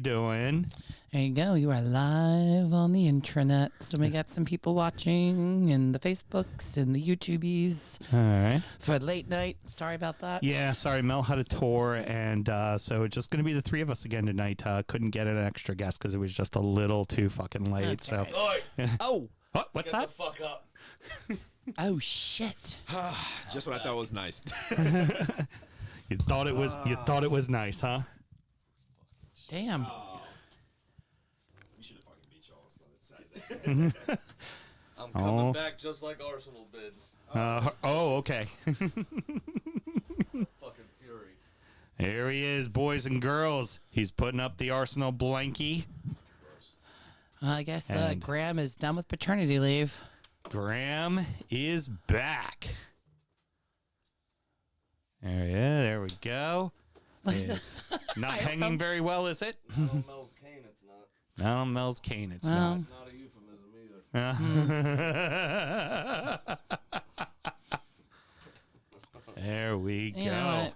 doing? There you go. You are live on the intranet. So we got some people watching in the Facebooks and the YouTubies. All right. For late night. Sorry about that. Yeah, sorry. Mel had a tour, and so it's just going to be the three of us again tonight. Couldn't get an extra guest because it was just a little too fucking late. That's so. right. Oh, what's Get that? the fuck up. Oh, shit. Just what I thought was nice. You thought it was. You thought it was nice, huh? Damn. We should have fucking beat y'all on Saturday. I'm coming back just like Arsenal did. Okay. Fucking fury. Here he is, boys and girls. He's putting up the Arsenal blankie. I guess And- Graham is done with paternity leave. Graham is back. There we go. It's not hanging very well, is it? Not on Mel's cane, it's not. Not on Mel's cane, it's Well, Not a euphemism either. not. There we go. you know what?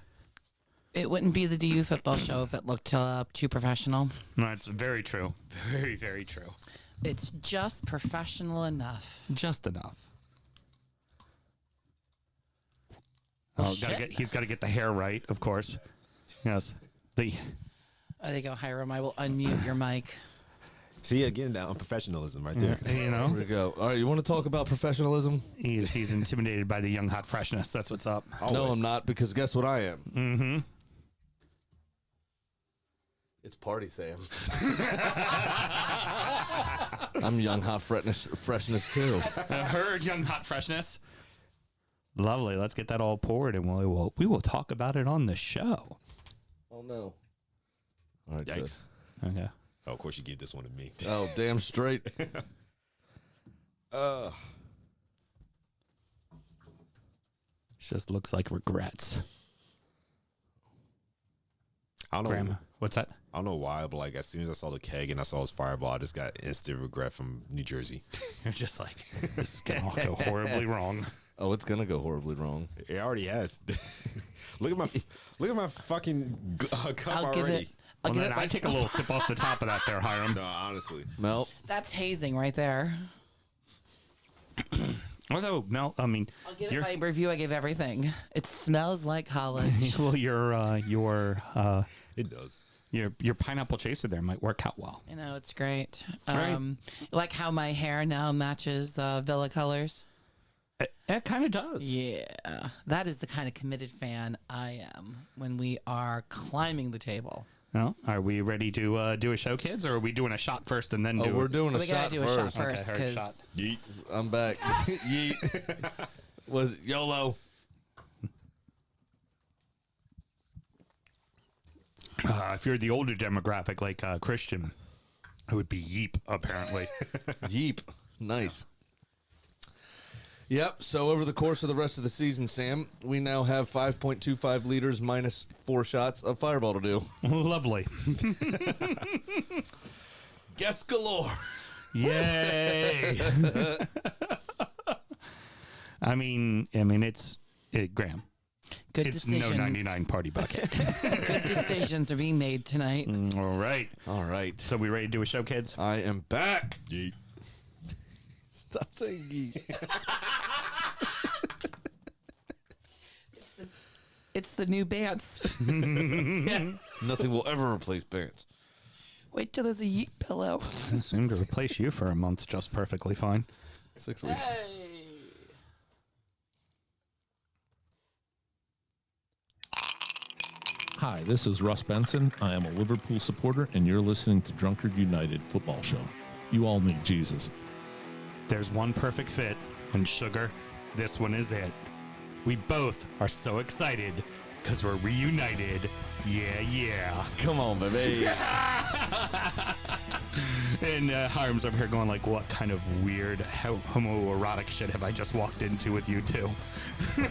It wouldn't be the DU football show if it looked too professional. That's very true. Very, very true. It's just professional enough. Just enough. Well, He's got to get the hair right, of course. Yes. There you go, Hiram. I will unmute your mic. See, again, that unprofessionalism right there. You know, There we go. All right, you want to talk about professionalism? he's intimidated by the young hot freshness. That's what's up. No, Always. I'm not, because guess what I am? Mm-hmm. It's Party Sam. I'm young, hot freshness too. Heard young hot freshness. Lovely. Let's get that all poured, and we will talk about it on the show. Oh, no. All right, Yikes. Okay. Oh, of course, you gave this one to me. good. Oh, damn straight. It just looks like regrets. I don't know. Grandma, what's that? I don't know why, but like as soon as I saw the keg and I saw his fireball, I just got instant regret from New Jersey. You're just like, this is gonna all go horribly wrong. Oh, it's going to go horribly wrong. It already has. look at my fucking cup I'll give already. it. I'll give Man, it I take a little sip off the top of that there, Hiram. No, honestly. Mel, That's hazing right there. Although, Mel, I mean, I'll give it you're- my review. I give everything. It smells like college. well, your It does. your pineapple chaser there might work out well. You know, it's great. Right. Like how my hair now matches Villa colors. It kind of does. Yeah, that is the kind of committed fan I am when we are climbing the table. Well, are we ready to do a show, kids, or are we doing a shot first and then do? we're doing a We shot gotta do a first. shot first Okay, heard because shot. Yeet. I'm back. Yeet. Was YOLO. If you're the older demographic like Christian, it would be Yeep, apparently. Yeep. Nice. Yep. So over the course of the rest of the season, Sam, we now have 5.25 liters minus 4 shots of Fireball to do. Lovely. Guess galore. Yay. I mean, it's Graham. good It's decisions. no 99 party bucket. Good decisions are being made tonight. All right. All right. So we ready to do a show, kids? I am back. Yeet. Stop saying yeet. It's the new Bants. Nothing will ever replace pants. Wait till there's a yeet pillow. I seem to replace you for a month just perfectly fine. 6 weeks. Hi, this is Russ Benson. I am a Liverpool supporter, and you're listening to Drunkard United Football Show. You all need Jesus. There's one perfect fit, and sugar, this one is it. We both are so excited because we're reunited. Yeah, yeah. Come on, baby. And Hiram's over here going like, what kind of weird homoerotic shit have I just walked into with you two? Should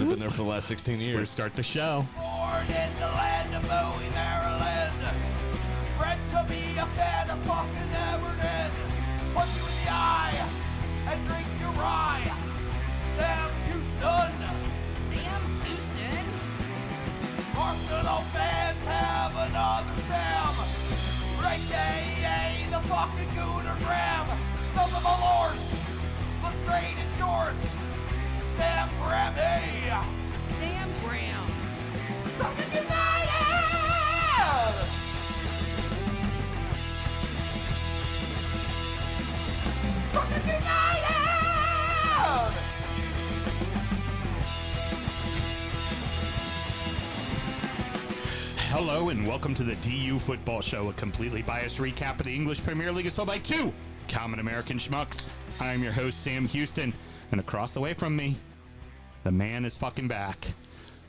have been there for the last 16 We're years. start the show. Born in the land of Bowie, Maryland. Bred to be a fan of fucking Everton. Punch you in the eye and drink your rye. Sam Houston. Sam Houston? Arsenal fans have another Sam. fucking Gooner Graham, Stump of a Lord, looks great in shorts. Sam Graham, hey! Sam Graham. Fucking United! Fucking United! Hello and welcome to the DU Football Show, a completely biased recap of the English Premier League as told by two common American schmucks. I'm your host, Sam Houston, and across the way from me, the man is fucking back,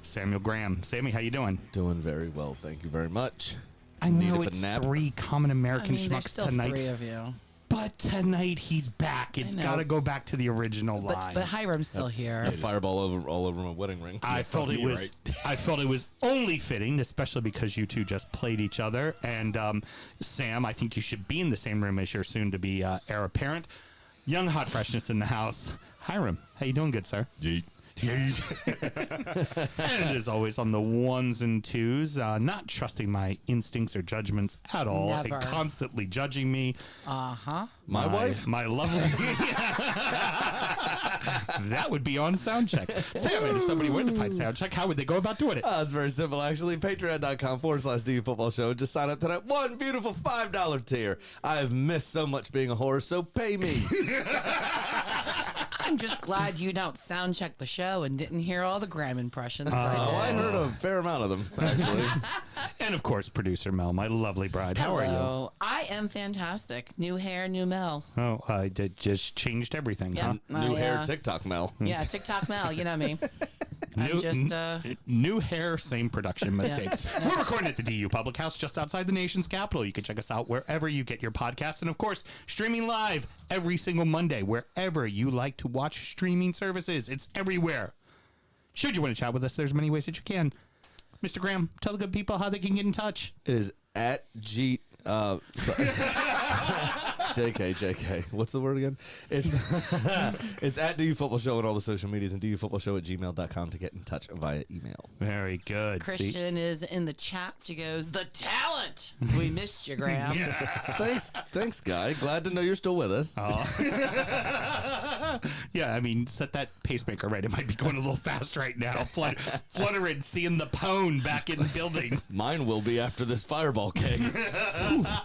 Samuel Graham. Sammy, how you doing? Doing very well, thank you very much. I know Needed a it's nap. three common American There's schmucks still tonight, three of you. but tonight he's back. It's know. got to go back to the original line. But Hiram's still here. A fireball all over my wedding ring. I felt it was. I felt it was only fitting, especially because you two just played each other. And Sam, I think you should be in the same room as your soon-to-be heir apparent. Young hot freshness in the house. Hiram, how you doing, good sir? Yeet. And as always, on the ones and twos, not trusting my instincts or judgments at all, and Never. constantly judging me. Uh-huh. My wife? My lovely. That would be on Soundcheck. Sam, if somebody wanted to find Soundcheck, how would they go about doing it? It's very simple, actually. Patreon.com/DU Football Show. Just sign up to that one beautiful $5 tier. I have missed so much being a whore, so pay me. I'm just glad you don't sound check the show and didn't hear all the Graham impressions Oh, I I did. heard a fair amount of them, actually. And of course, producer Mel, my lovely bride. How are you? Hello. I am fantastic. New hair, new Mel. Oh, I did just changed everything, Yeah. huh? New hair I, TikTok Mel. Yeah, TikTok Mel, you know me. I'm New, just, new hair, same production mistakes. We're recording at the DU Public House just outside the nation's capital. You can check us out wherever you get your podcasts. And of course, streaming live every single Monday, wherever you like to watch streaming services. It's everywhere. Should you want to chat with us, there's many ways that you can. Mr. Graham, tell the good people how they can get in touch. It is at G. JK. What's the word again? It's at DU Football Show on all the social medias and dufoootballshow@gmail.com to get in touch via email. Very good. See? Christian is in the chat. She goes, the talent. We missed you, Graham. Thanks, guy. Glad to know you're still with us. Yeah, I mean, set that pacemaker right. It might be going a little fast right now. Fluttering, seeing the pone back in the building. Mine will be after this fireball keg.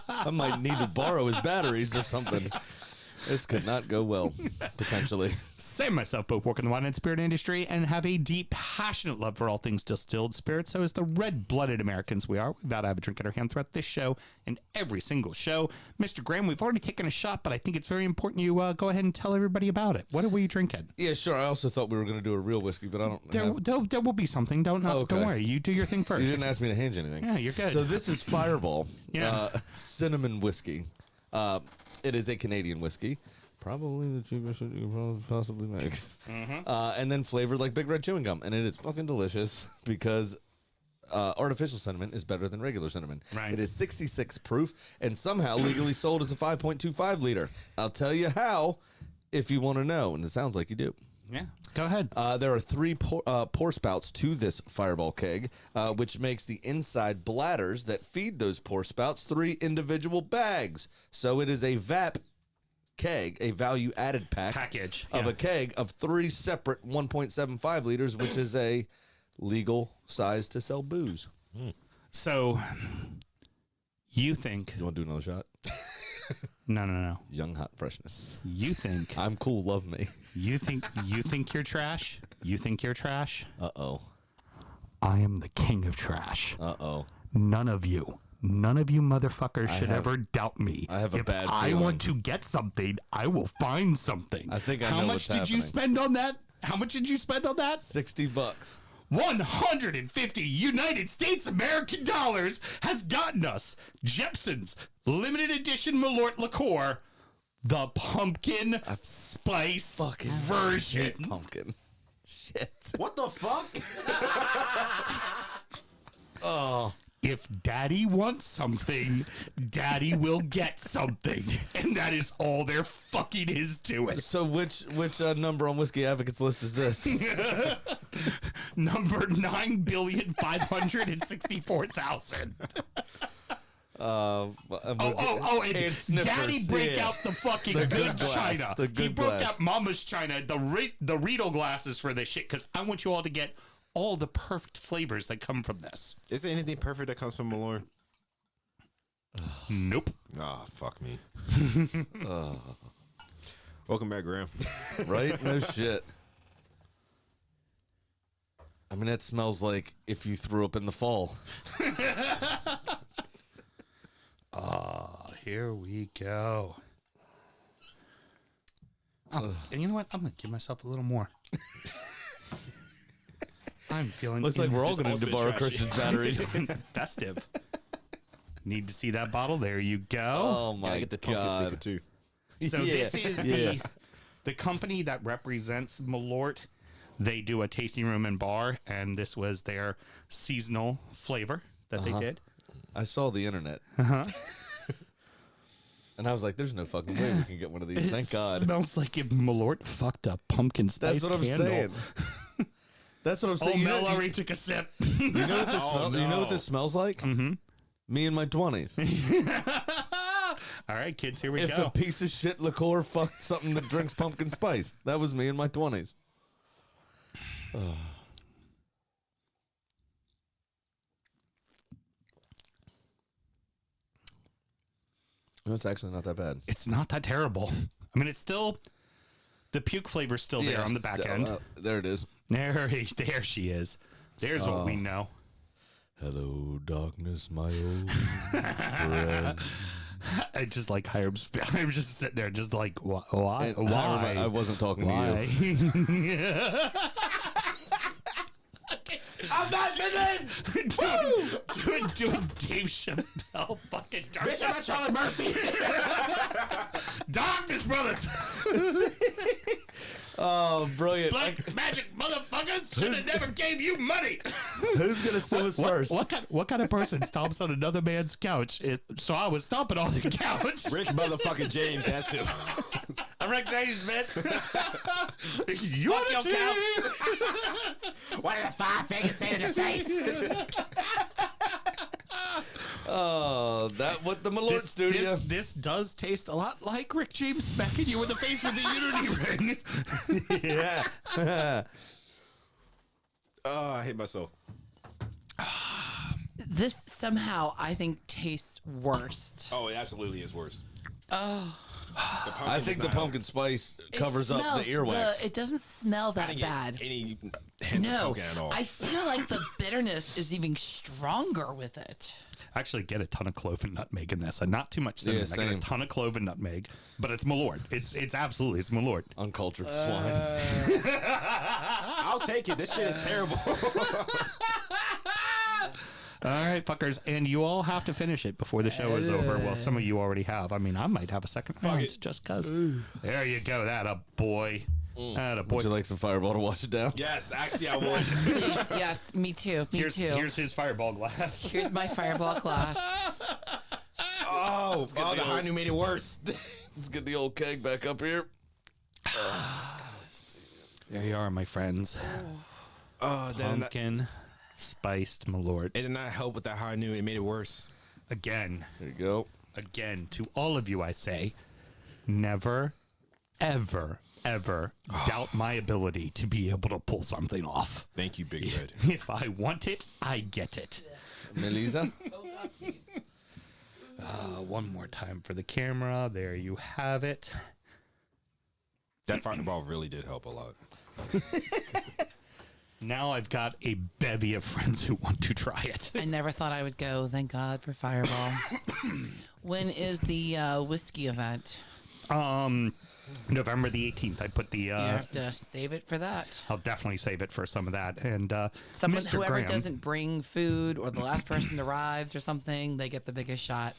I might need to borrow his batteries or something. This could not go well, potentially. Sam and myself both work in the wine and spirit industry and have a deep, passionate love for all things distilled spirits. So as the red-blooded Americans we are, we've got to have a drink in our hand throughout this show and every single show. Mr. Graham, we've already taken a shot, but I think it's very important you go ahead and tell everybody about it. What are we drinking? Yeah, sure. I also thought we were going to do a real whiskey, but I don't There will be something. Don't worry. You do your thing first. You didn't ask me to hand you anything. Yeah, you're good. So this is Fireball, Yeah. cinnamon whiskey. It is a Canadian whiskey. Probably the cheapest you can possibly make. And then flavored like Big Red Chewing Gum. And it is fucking delicious because artificial cinnamon is better than regular cinnamon. Right. It is 66 proof and somehow legally sold as a 5.25 liter. I'll tell you how if you want to know. And it sounds like you do. Yeah, go ahead. There are three pour spouts to this Fireball keg, which makes the inside bladders that feed those pour spouts 3 individual bags. So it is a VAP keg, a value-added package of a keg of 3 separate 1.75 liters, which is a legal size to sell booze. So you think... You want to do another shot? No. Young hot freshness. You think... I'm cool, love me. You think you're trash? You think you're trash? Uh-oh. I am the king of trash. Uh-oh. None of you motherfuckers should ever doubt me. I have a if bad I feeling. want to get something, I will find something. I think I How know much what's did you happening. spend on that? How much did you spend on that? $60. 150 United States American dollars has gotten us Jepson's limited edition Malort liqueur, the pumpkin spice fucking version. Pumpkin. Shit. What the fuck? If daddy wants something, daddy will get something. And that is all there fucking is to it. So which number on Whiskey Advocates list is this? Number 9,564,000. And sniffers, Daddy break yeah. out the fucking The good glass, china. the He good broke glass. out Mama's china, the Riedel glasses for this shit, because I want you all to get all the perfect flavors that come from this. Is there anything perfect that comes from Malort? Nope. Ah, fuck me. Welcome back, Graham. Right? No shit. I mean, that smells like if you threw up in the fall. Here we go. Oh, and you know what? I'm going to give myself a little more. I'm feeling Looks like we're all going to ultimate borrow trashy. Christian's batteries. festive. Need to see that bottle. There you go. Oh, Gotta my get the pumpkin sticker God. too. So Yeah, this is the company that represents Malort. They do a tasting room and bar, and this was their seasonal flavor that they did. I saw the internet. And I was like, there's no fucking way we can get one of these. Thank God. It smells like if Malort fucked a pumpkin spice That's what I'm candle. saying. That's what I'm Oh, saying. Mel already took a sip. You know what this Oh, You know what no. this smells like? Mm-hmm. Me in my 20s. All right, kids, here we If go. a piece of shit liqueur fucked something that drinks pumpkin spice. That was me in my 20s. It's actually not that bad. It's not that terrible. I mean, it's still the puke flavor's still there on the back end. There it is. There she is. There's what we know. Hello, darkness, my old friend. I just like Hiram's. I'm just sitting there, just like, why? And Why? I wasn't talking to Why? I'm not busy. doing Dave Chappelle fucking Bitch, I'm not Charlie Murphy. Darkness Brothers. Oh, brilliant. Black magic motherfuckers should have never gave you money. Who's going to sue us first? What kind of person stomps on another man's couch? So I was stomping on the couch. Rick motherfucking James, that's him. I'm Rick James, bitch. You Fuck your team. What did the 5 fingers say to the face? Oh, that what the Malort studio. This does taste a lot like Rick James smacking you in the face with the Unity ring. Yeah. Oh, I hate myself. This somehow, I think, tastes worst. Oh, it absolutely is worse. Oh. I think the pumpkin spice covers up the earwax. It doesn't smell that bad. Any hint of No, pumpkin at all. I feel like the bitterness is even stronger with it. I actually get a ton of clove and nutmeg in this, and not too much cinnamon. Yeah, I get same. a ton of clove and nutmeg, but it's Malort. It's absolutely Malort. Uncultured swine. I'll take it. This shit is terrible. All right, fuckers, and you all have to finish it before the show is over. Well, some of you already have. I mean, I might have a second round it. just cause. There you go. That a boy. That a boy. Would you like some Fireball to wash it down? Yes, actually, I would. Please, yes, me too. Me too. Here's his fireball glass. Here's my fireball glass. Oh, the high noon made it worse. Let's get the old keg back up here. There you are, my friends. Oh, Pumpkin spiced Malort. it did not help with that high noon. It made it worse. Again, There you go. to all of you, I say, never, ever, ever doubt my ability to be able to pull something off. Thank you, Big Red. If I want it, I get it. Melissa? One more time for the camera. There you have it. That fireball really did help a lot. Now I've got a bevy of friends who want to try it. I never thought I would go. Thank God for Fireball. When is the whiskey event? November the 18th. I put the. You have to save it for that. I'll definitely save it for some of that. And Someone, Mr. whoever Graham, doesn't bring food or the last person arrives or something, they get the biggest shot.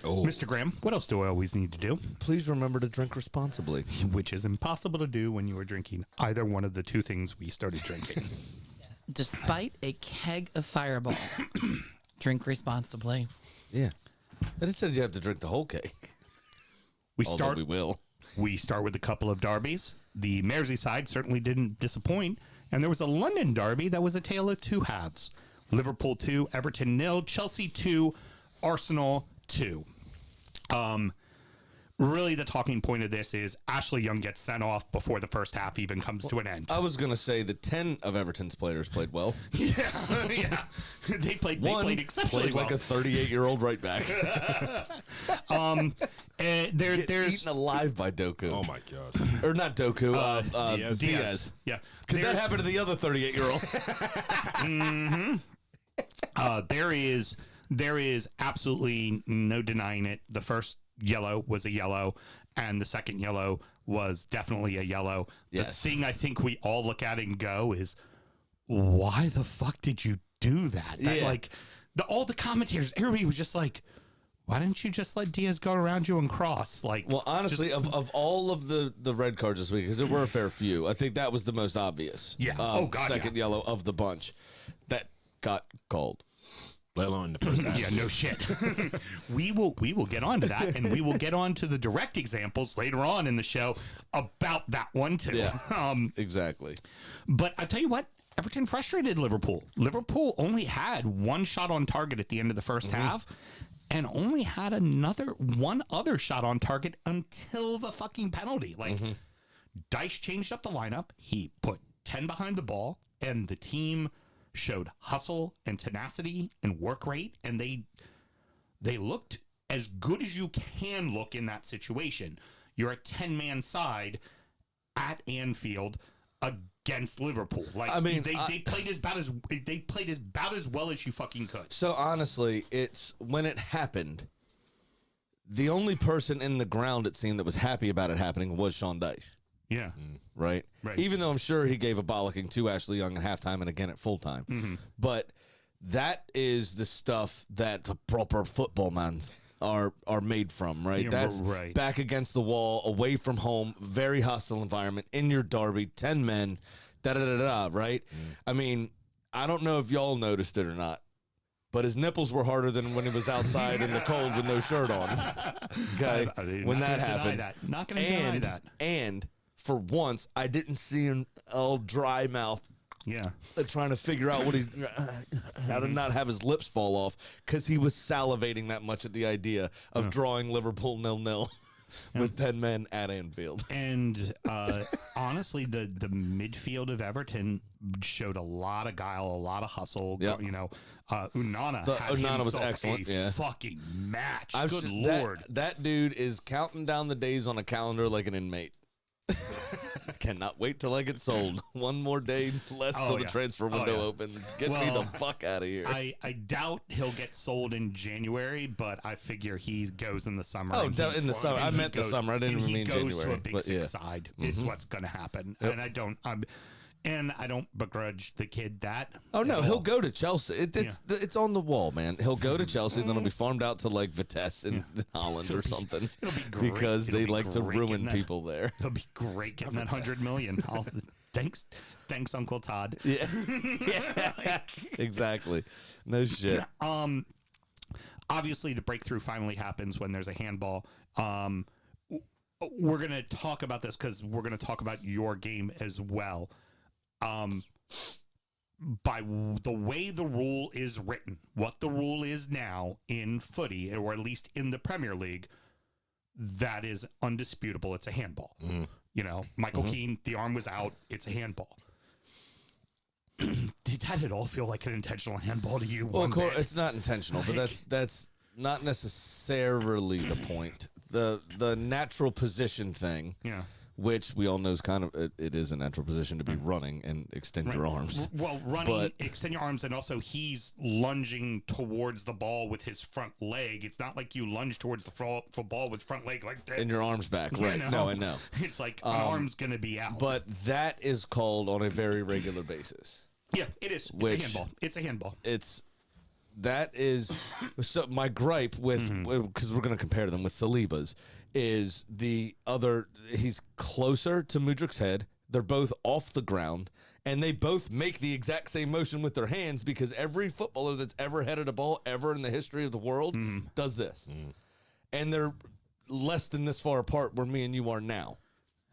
Oh, Mr. Graham, what else do I always need to do? Please remember to drink responsibly. Which is impossible to do when you are drinking either one of the two things we started drinking. Despite a keg of Fireball, drink responsibly. Yeah. I just said you have to drink the whole cake. We Although start. we will. We start with a couple of derbies. The Merseyside certainly didn't disappoint, and there was a London derby that was a tale of two halves. Liverpool 2, Everton 0, Chelsea 2, Arsenal 2. Really, the talking point of this is Ashley Young gets sent off before the first half even comes to an end. I was going to say that 10 of Everton's players played well. Yeah. They played exceptionally played well. like a 38-year-old right back. There's Eaten alive by Doku. Oh my gosh. Or not Doku, Diaz. Yeah. Because that happened to the other 38-year-old. There is absolutely no denying it. The first yellow was a yellow, and the second yellow was definitely a yellow. Yes. The thing I think we all look at and go is, why the fuck did you do that? Yeah. Like, all the commentators, everybody was just like, why didn't you just let Diaz go around you and cross? Like, Well, honestly, of all of the red cards this week, because there were a fair few, I think that was the most obvious. Yeah. Second yellow of the bunch that got called. Let alone the first half. yeah, no shit. we will get on to that, and we will get on to the direct examples later on in the show about that one too. Yeah. Exactly. But I tell you what, Everton frustrated Liverpool. Liverpool only had one shot on target at the end of the first half, and only had one other shot on target until the fucking penalty. Like, Dyche changed up the lineup. He put 10 behind the ball, and the team showed hustle and tenacity and work rate, and they looked as good as you can look in that situation. You're a 10-man side at Anfield against Liverpool. Like, I mean, they played about as well as you fucking could. So honestly, it's when it happened, the only person in the ground it seemed that was happy about it happening was Sean Dyche. Yeah. Right? Even though I'm sure he gave a bollocking to Ashley Young at halftime and again at full time. But that is the stuff that the proper football mans are made from, right? Yeah, That's right. back against the wall, away from home, very hostile environment, in your derby, 10 men, da-da-da-da, right? I mean, I don't know if y'all noticed it or not, but his nipples were harder than when he was outside in the cold with no shirt on. Okay? When that happened. Not going to deny that. And for once, I didn't see him all dry mouth Yeah. trying to figure out what how to not have his lips fall off because he was salivating that much at the idea of drawing Liverpool 0-0 with 10 men at Anfield. And honestly, the midfield of Everton showed a lot of guile, a lot of hustle. Yep. You know, Onana Onana was himself excellent. a Yeah. fucking match. I've Good s- Lord. That dude is counting down the days on a calendar like an inmate. Cannot wait till I get sold. One more day less till the transfer window opens. Get me the fuck out of here. I doubt he'll get sold in January, but I figure he goes in the summer. Oh, and in the summer. I meant the summer. I didn't and even mean he goes January. to a Big but Six yeah. side. It's what's going to happen, and I don't begrudge the kid that. Oh no, at he'll all. go to Chelsea. It's on the wall, man. He'll go to Chelsea, and then he'll be farmed out to like Vitesse in Holland or something. It'll be great. Because It'll they be like to great ruin getting that- people there. It'll be great getting that $100 million. Thanks, Uncle Todd. Yeah, exactly. No shit. Obviously, the breakthrough finally happens when there's a handball. We're gonna talk about this because we're gonna talk about your game as well. By the way the rule is written, what the rule is now in footy, or at least in the Premier League, that is undisputable. It's a handball. You know, Michael Keane, the arm was out. It's a handball. Did that at all feel like an intentional handball to you? Well, one of course, bit? it's not intentional, but that's not necessarily the point. The natural position thing. Yeah. Which we all know is kind of it is a natural position to be running and extend your arms. Well, running, extend your arms, and also he's lunging towards the ball with his front leg. It's not like you lunge towards the ball with front leg like this. And your arms back, You right? know? No, I know. It's like an arm's going to be out. But that is called on a very regular basis. Yeah, it is. It's a handball. It's a handball. That is so my gripe with because we're going to compare them with Saliba's is the other. He's closer to Mudrik's head. They're both off the ground, and they both make the exact same motion with their hands because every footballer that's ever headed a ball ever in the history of the world does this, and they're less than this far apart where me and you are now.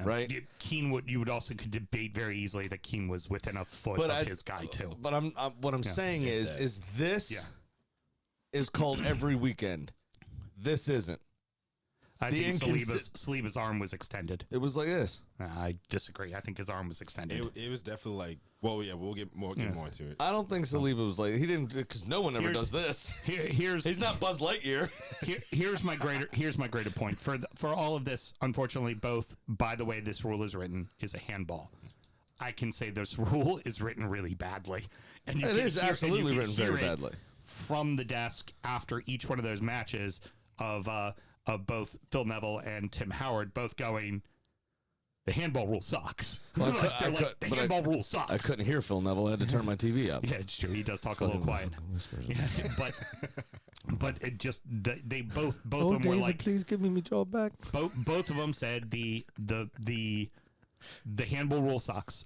Right, Keane you would also could debate very easily that Keane was within a foot of his guy too. But what I'm saying is this is called every weekend. This isn't. I The think inconsi- Saliba's arm was extended. It was like this. I disagree. I think his arm was extended. It was definitely like, well, yeah, we'll get more into it. I don't think Saliba was like, he didn't, because no one ever Here's- does this. Here's He's not Buzz Lightyear. here's my greater point for all of this. Unfortunately, both by the way this rule is written is a handball. I can say this rule is written really badly, and It is absolutely written very badly. From the desk after each one of those matches of both Phil Neville and Tim Howard both going, the handball rule sucks. Well, the handball rule sucks. I couldn't hear Phil Neville. I had to turn my TV up. Yeah, it's true. He does talk a little quiet. Yeah, but it just they both of them were like, please give me my job back. both of them said the handball rule sucks.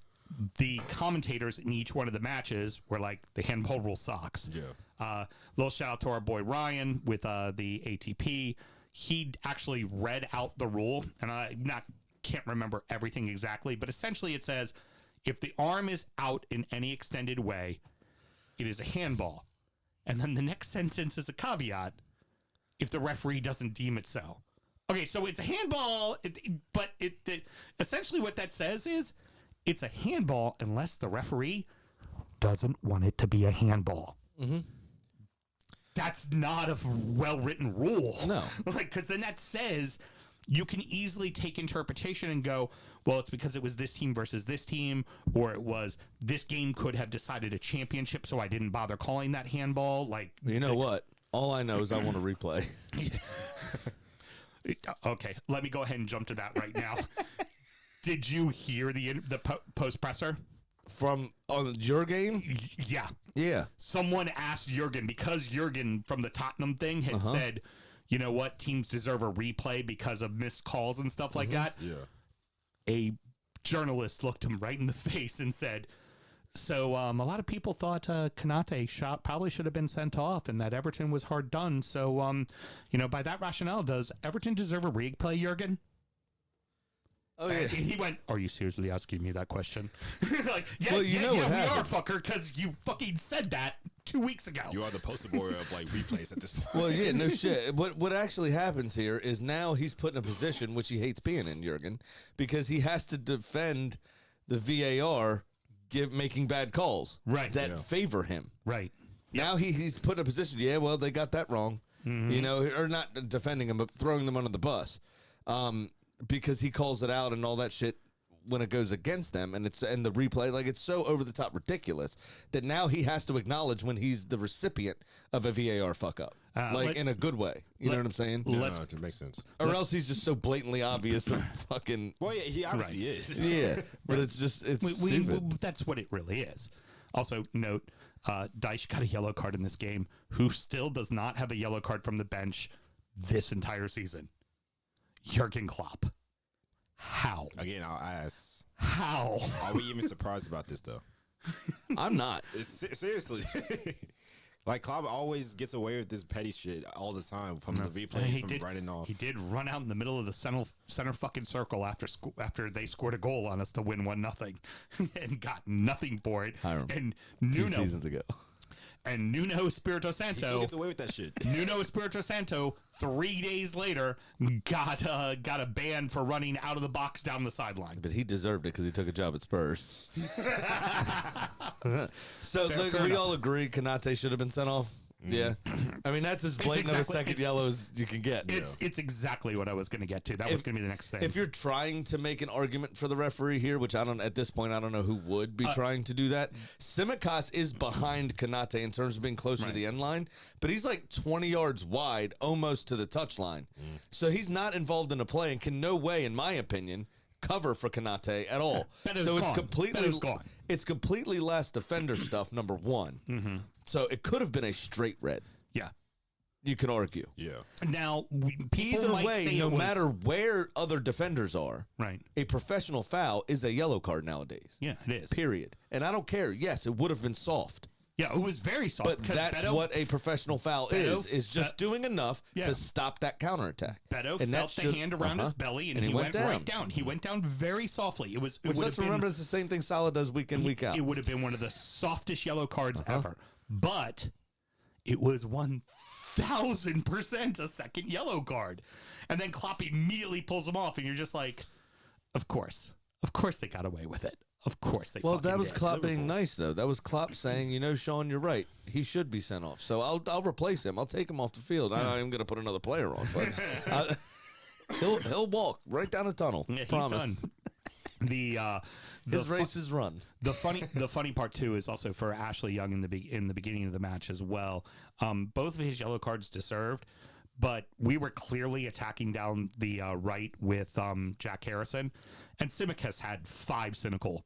The commentators in each one of the matches were like, the handball rule sucks. Yeah. Little shout out to our boy Ryan with the ATP. He actually read out the rule, and I can't remember everything exactly, but essentially it says, if the arm is out in any extended way, it is a handball. And then the next sentence is a caveat, if the referee doesn't deem it so. Okay, so it's a handball, but essentially what that says is, it's a handball unless the referee doesn't want it to be a handball. Mm-hmm. That's not a well-written rule. No. Because then that says you can easily take interpretation and go, well, it's because it was this team versus this team, or it was this game could have decided a championship, so I didn't bother calling that handball. You know what? All I know is I want to replay. Okay, let me go ahead and jump to that right now. Did you hear the post presser From on your game? Yeah. Yeah. Someone asked Jurgen, because Jurgen from the Tottenham thing had said, you know what, teams deserve a replay because of missed calls and stuff like that. Yeah. A journalist looked him right in the face and said, so a lot of people thought Konate shot probably should have been sent off and that Everton was hard done. So, by that rationale, does Everton deserve a replay, Jurgen? Oh, yeah. And he went, are you seriously asking me that question? Like, Well, you know what we are, happened. fucker, because you fucking said that 2 weeks ago. You are the poster boy of like replays at this point. Well, yeah, no shit. What actually happens here is now he's put in a position which he hates being in, Jurgen, because he has to defend the VAR making bad calls that favor him. Right. Now he's put in a position, well, they got that wrong. Or not defending him, but throwing them under the bus. Because he calls it out and all that shit when it goes against them, and the replay, like, it's so over the top ridiculous that now he has to acknowledge when he's the recipient of a VAR fuck up, in a good way. You know what I'm saying? No, it makes sense. Or else he's just so blatantly obvious and fucking. Well, yeah, he obviously is. Yeah, but it's just stupid. That's what it really is. Also, note, Dyche got a yellow card in this game, who still does not have a yellow card from the bench this entire season. Jurgen Klopp. How? Again, I'll ask. How? Are we even surprised about this though? I'm not. Seriously. Like, Klopp always gets away with this petty shit all the time from the replays, from running off. He did run out in the middle of the center fucking circle after they scored a goal on us to win 1-0 and got nothing for it. Hiram, and 2 seasons ago. And Nuno Espirito He still Santo gets away with that shit. Nuno Espirito Santo 3 days later got a ban for running out of the box down the sideline. But he deserved it because he took a job at Spurs. So Fair we enough. all agree Konate should have been sent off. Yeah, I mean that's as blatant of a second yellow as you can get. It's exactly what I was going to get to. That was going to be the next thing. If you're trying to make an argument for the referee here, which at this point I don't know who would be trying to do that. Tsimikas is behind Konate in terms of being closer to the end line, but he's like 20 yards wide, almost to the touch line. So he's not involved in a play and can no way, in my opinion, cover for Konate at all. So it's completely last defender stuff. Number one. Mm-hmm. So it could have been a straight red. Yeah. You can argue. Yeah. Now, Either way, no matter where other defenders are, right, a professional foul is a yellow card nowadays. Yeah, it is. Period. And I don't care. Yes, it would have been soft. Yeah, it was very soft. But that's what a professional foul is just doing enough to stop that counterattack. Beto felt the hand around his belly, and he went right down. He went down very softly. Which let's remember, it's the same thing Salah does week in, week out. It would have been one of the softest yellow cards ever. But it was 1 1,000% a second yellow card. And then Klopp immediately pulls him off, and you're just like, of course they got away with it. Of course they. Well, fucking that was did. Klopp being nice, though. That was Klopp saying, you know, Sean, you're right. He should be sent off. So I'll replace him. I'll take him off the field. I'm not even going to put another player on, but he'll walk right down the tunnel. Yeah, he's Promise. done. The His race is run. The funny part too is also for Ashley Young in the beginning of the match as well. Both of his yellow cards deserved, but we were clearly attacking down the right with Jack Harrison, and Tsimikas had 5 cynical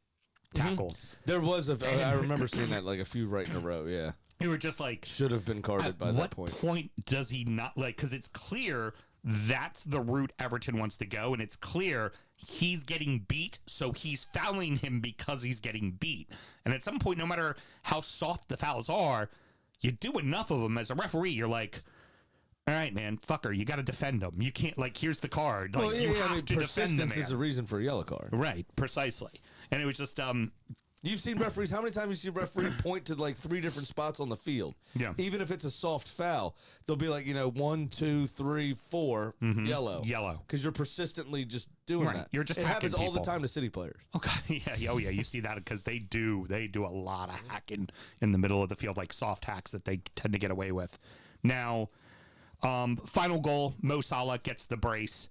tackles. There was I remember seeing that like a few right in a row. Yeah, We were just like, should have been carded by that what point. point does he not like? Because it's clear that's the route Everton wants to go, and it's clear he's getting beat, so he's fouling him because he's getting beat. And at some point, no matter how soft the fouls are, you do enough of them as a referee, you're like, all right, man, fucker, you got to defend him. You can't, like, here's the card. Like, you have to defend the persistence man. is a reason for a yellow card. Right, precisely. And it was just, You've seen referees. How many times you see a referee point to like 3 different spots on the field? Yeah. Even if it's a soft foul, they'll be like, 1, 2, 3, 4, yellow. Yellow. Because you're persistently just doing Right. that. You're just it happens hacking all the people. time to City players. okay, yeah, oh yeah, you see that because they do a lot of hacking in the middle of the field, like soft hacks that they tend to get away with. Now, final goal, Mo Salah gets the brace.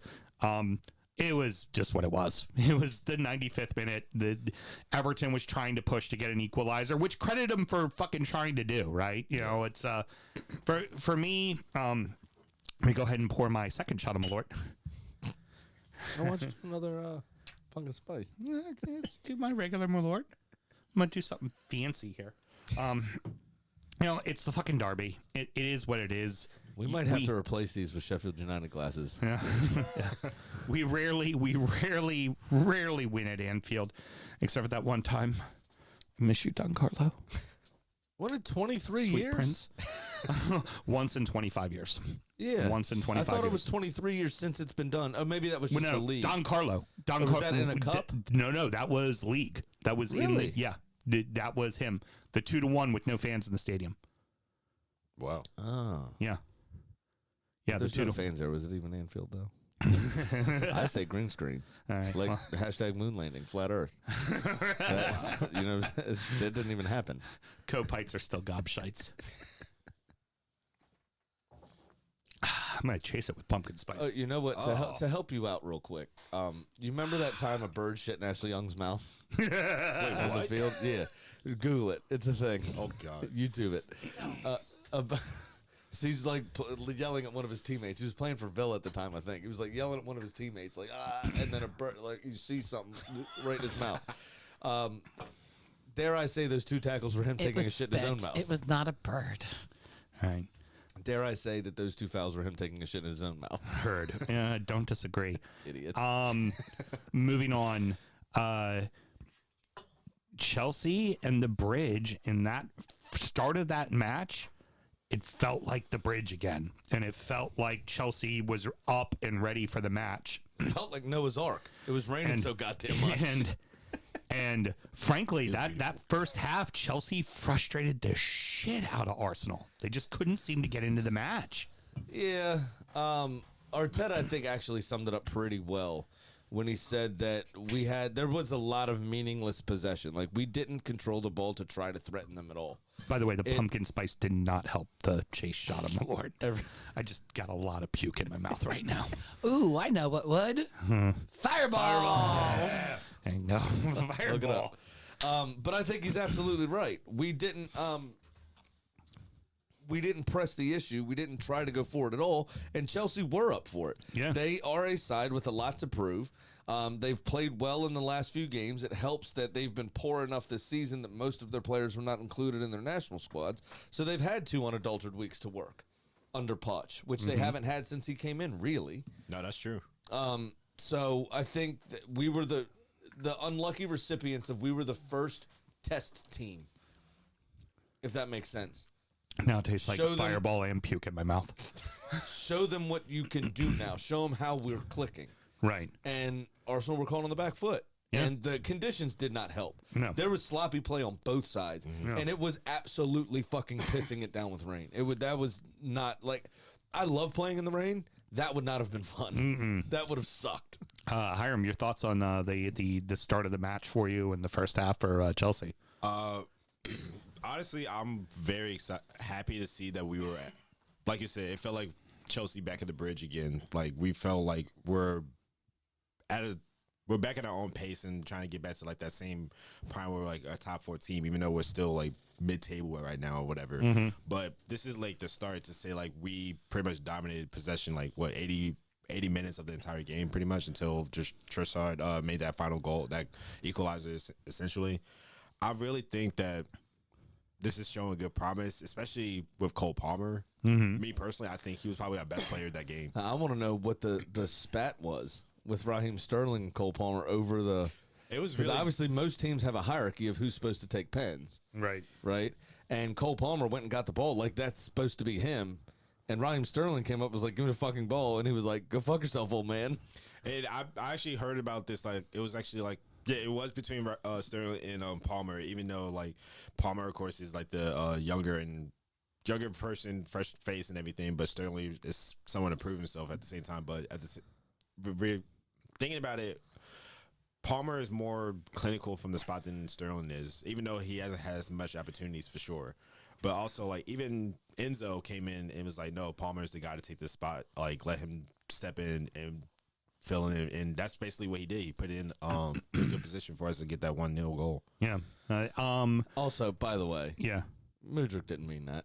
It was just what it was. It was the 95th minute. The Everton was trying to push to get an equalizer, which credit him for fucking trying to do, right? You know, it's for me, let me go ahead and pour my second shot of Malort. I want another pumpkin spice. Do my regular Malort. I'm gonna do something fancy here. It's the fucking derby. It is what it is. We might have to replace these with Sheffield United glasses. Yeah. We rarely win at Anfield, except for that one time. I miss you, Don Carlo. What, in 23 Sweet years? Prince. Once in 25 years. Yeah. Once in 25 I thought years. it was 23 years since it's been done. Oh, maybe that was just the league. Don Carlo. Was that in a cup? No, that was league. That was in Really? the, yeah. That was him. The 2-1 with no fans in the stadium. Wow. Oh. Yeah. Yeah, There's the 2-1. no fans there. Was it even Anfield, though? I say green screen. All right. Like hashtag moon landing, flat earth. That didn't even happen. Co-pites are still gobshites. I'm going to chase it with pumpkin spice. You know what? To help you out real quick, you remember that time a bird shit in Ashley Young's mouth? Wait, on the field? Yeah. Google it. It's a thing. Oh, God. YouTube it. So he's like yelling at one of his teammates. He was playing for Villa at the time, I think. He was like yelling at one of his teammates, like, and then a bird, like you see something right in his mouth. Dare I say those 2 tackles were him taking a shit in his own mouth. It was not a bird. All right. Dare I say that those 2 fouls were him taking a shit in his own mouth. Heard. Yeah, don't disagree. Idiot. Moving on. Chelsea and the Bridge in that start of that match, it felt like the Bridge again. And it felt like Chelsea was up and ready for the match. It felt like Noah's Ark. It was raining so goddamn much. And frankly, that first half, Chelsea frustrated the shit out of Arsenal. They just couldn't seem to get into the match. Yeah. Arteta, I think, actually summed it up pretty well when he said that there was a lot of meaningless possession. Like, we didn't control the ball to try to threaten them at all. By the way, the pumpkin spice did not help the chase shot of my lord. I just got a lot of puke in my mouth right now. Ooh, I know what would. Fireball. There you go. Fireball. But I think he's absolutely right. We didn't press the issue. We didn't try to go forward at all, and Chelsea were up for it. Yeah. They are a side with a lot to prove. They've played well in the last few games. It helps that they've been poor enough this season that most of their players were not included in their national squads. So they've had 2 unadulterated weeks to work under Poch, which they haven't had since he came in, really. No, that's true. So I think that we were the unlucky recipients of we were the first test team, if that makes sense. Now it tastes like Show them- fireball and puke in my mouth. Show them what you can do now. Show them how we're clicking. Right. And Arsenal were caught on the back foot. And the conditions did not help. No. There was sloppy play on both sides, and it was absolutely fucking pissing it down with rain. That was not like, I love playing in the rain. That would not have been fun. That would have sucked. Hiram, your thoughts on the start of the match for you in the first half for Chelsea? Honestly, I'm very happy to see that we were at, like you said, it felt like Chelsea back at the bridge again. Like we felt like we're back at our own pace and trying to get back to like that same prime where we're like a top 4 team, even though we're still like mid-table right now or whatever. But this is like the start to say like we pretty much dominated possession, like what 80 minutes of the entire game pretty much until just Trossard made that final goal, that equalizer essentially. I really think that this is showing good promise, especially with Cole Palmer. Me personally, I think he was probably our best player that game. I want to know what the spat was with Raheem Sterling and Cole Palmer over the. It was Because really obviously most teams have a hierarchy of who's supposed to take pens, right? And Cole Palmer went and got the ball like that's supposed to be him. And Raheem Sterling came up and was like, give me the fucking ball. And he was like, go fuck yourself, old man. And I actually heard about this. Like, it was actually like, yeah, it was between Sterling and Palmer, even though, like, Palmer, of course, is like the younger person, fresh face and everything. But Sterling is someone to prove himself at the same time. But at the thinking about it, Palmer is more clinical from the spot than Sterling is, even though he hasn't had as much opportunities for sure. But also, like, even Enzo came in and was like, no, Palmer's the guy to take this spot. Like, let him step in and fill in. And that's basically what he did. He put it in a good position for us to get that 1-0 goal. Yeah. Also, by the way, Mudryk didn't mean that.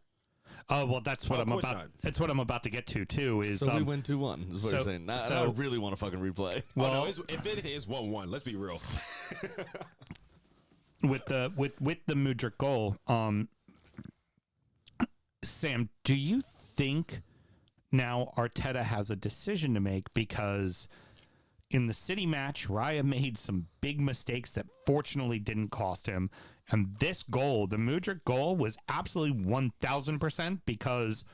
Oh well, that's what I'm about. That's what I'm about to get to too. Is So we win 2-1. Is what you're saying. I really want to fucking replay. Well, no, if it is 1-1, let's be real. with the Mudryk goal, Sam, do you think now Arteta has a decision to make? Because in the City match, Raya made some big mistakes that fortunately didn't cost him. And this goal, the Mudryk goal, was absolutely 1,000% because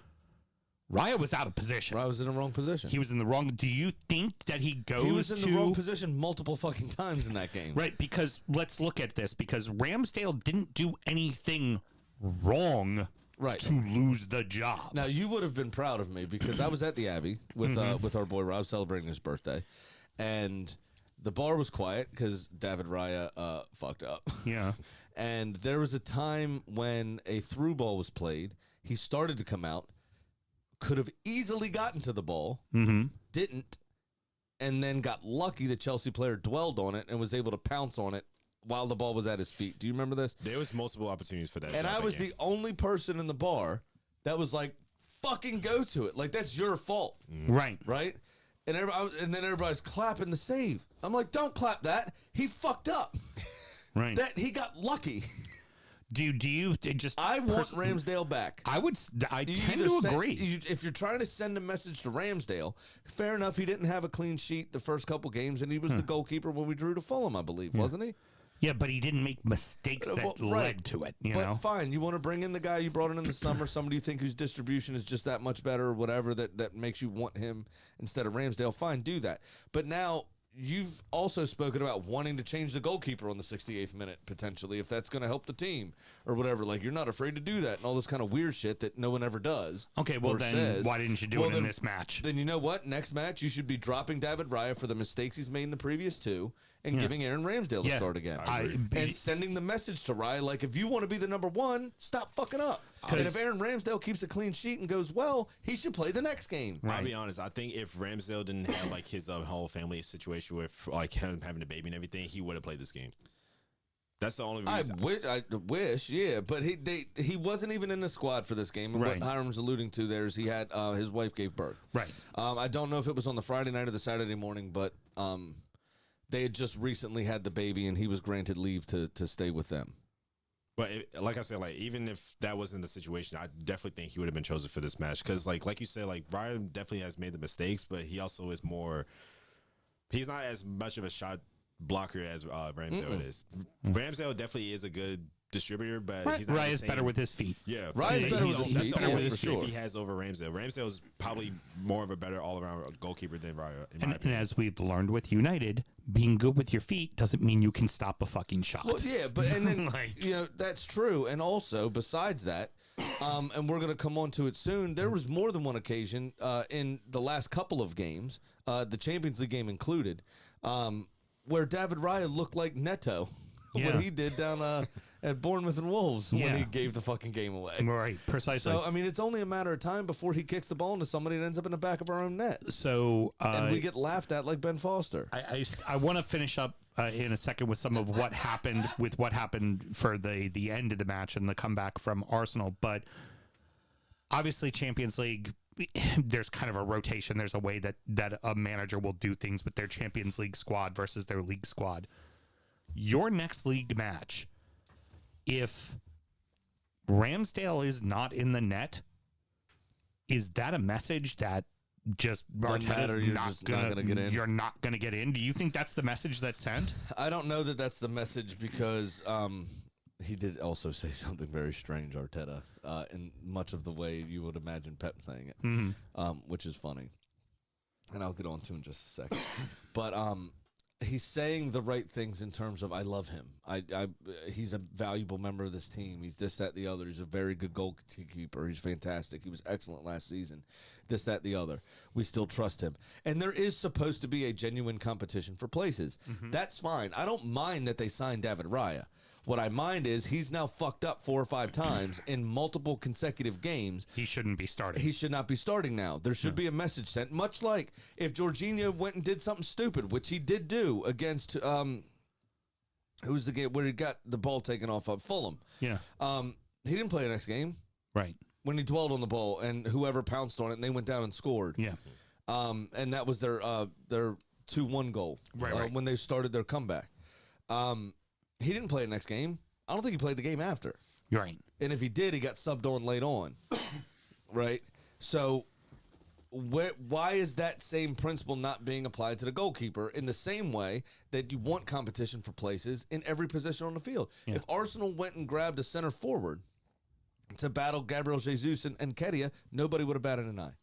Raya was out of position. Raya was in the wrong position. He was in the wrong. Do you think that he goes He was in the wrong position multiple fucking times in that game. Right, because let's look at this. Because Ramsdale didn't do anything wrong to lose the job. Now, you would have been proud of me because I was at the Abbey with our boy Rob celebrating his birthday. And the bar was quiet because David Raya fucked up. Yeah. And there was a time when a through ball was played. He started to come out, could have easily gotten to the ball, didn't, and then got lucky the Chelsea player dwelled on it and was able to pounce on it while the ball was at his feet. Do you remember this? There was multiple opportunities for that. And I was the only person in the bar that was like, fucking go to it. Like, that's your fault. Right. Right? And then everybody's clapping the save. I'm like, don't clap that. He fucked up. Right. That he got lucky. Do you just? I want Ramsdale back. I tend to agree. If you're trying to send a message to Ramsdale, fair enough. He didn't have a clean sheet the first couple games, and he was the goalkeeper when we drew to Fulham, I believe, wasn't he? Yeah, but he didn't make mistakes that led to it. You know, fine. You want to bring in the guy you brought in the summer, somebody you think whose distribution is just that much better, or whatever that makes you want him instead of Ramsdale. Fine, do that. But now you've also spoken about wanting to change the goalkeeper on the 68th minute potentially, if that's going to help the team or whatever. Like, you're not afraid to do that and all this kind of weird shit that no one ever does. Okay, well then says. Why didn't you do it in this match? Then you know what? Next match you should be dropping David Raya for the mistakes he's made in the previous two and giving Aaron Ramsdale to start again. And sending the message to Raya, like, if you want to be the number one, stop fucking up. And if Aaron Ramsdale keeps a clean sheet and goes well, he should play the next game. I'll be honest. I think if Ramsdale didn't have like his whole family situation with like him having a baby and everything, he would have played this game. That's the only reason. I wish, yeah, but he wasn't even in the squad for this game. And what Hiram's alluding to there is he had his wife gave birth. Right. I don't know if it was on the Friday night or the Saturday morning, but they had just recently had the baby, and he was granted leave to stay with them. But like I said, like even if that wasn't the situation, I definitely think he would have been chosen for this match because, like you said, like Ryan definitely has made the mistakes, but he also is more. He's not as much of a shot blocker as Ramsdale is. Ramsdale definitely is a good distributor, but Right. he's not the Raya's same. better with his feet. Yeah, Raya's better with his that's feet, the yeah, only for strength sure. he has over Ramsdale. Ramsdale's probably more of a better all-around goalkeeper than Raya, in my And opinion. as we've learned with United, being good with your feet doesn't mean you can stop a fucking shot. Well, yeah, but and then Like- that's true. And also, besides that, and we're going to come on to it soon. There was more than one occasion in the last couple of games, the Champions League game included, where David Raya looked like Neto. Yeah. What he did down at Bournemouth and Wolves Yeah. when he gave the fucking game away. Right, precisely. So I mean, it's only a matter of time before he kicks the ball into somebody and ends up in the back of our own net, So and we get laughed at like Ben Foster. I want to finish up in a second with some of what happened for the end of the match and the comeback from Arsenal. But obviously, Champions League, there's kind of a rotation. There's a way that a manager will do things with their Champions League squad versus their league squad. Your next league match, if Ramsdale is not in the net, is that a message that just Doesn't Arteta's matter, you're not just not gonna get in? You're not going to get in. Do you think that's the message that's sent? I don't know that that's the message because he did also say something very strange, Arteta, in much of the way you would imagine Pep saying it, which is funny. And I'll get on to in just a second. But he's saying the right things in terms of I love him. He's a valuable member of this team. He's this, that, the other. He's a very good goalkeeper. He's fantastic. He was excellent last season. This, that, the other. We still trust him. And there is supposed to be a genuine competition for places. That's fine. I don't mind that they signed David Raya. What I mind is he's now fucked up 4 or 5 times in multiple consecutive games. He shouldn't be starting. He should not be starting now. There should be a message sent, much like if Jorginho went and did something stupid, which he did do against who's the game where he got the ball taken off of Fulham. Yeah. He didn't play the next game Right. when he dwelled on the ball and whoever pounced on it and they went down and scored. Yeah. And that was their 2-1 goal Right. when they started their comeback. He didn't play the next game. I don't think he played the game after. You're right. And if he did, he got subbed on late on. Right? So why is that same principle not being applied to the goalkeeper in the same way that you want competition for places in every position on the field? Yeah. If Arsenal went and grabbed a center forward to battle Gabriel Jesus and Kedia, nobody would have batted an eye.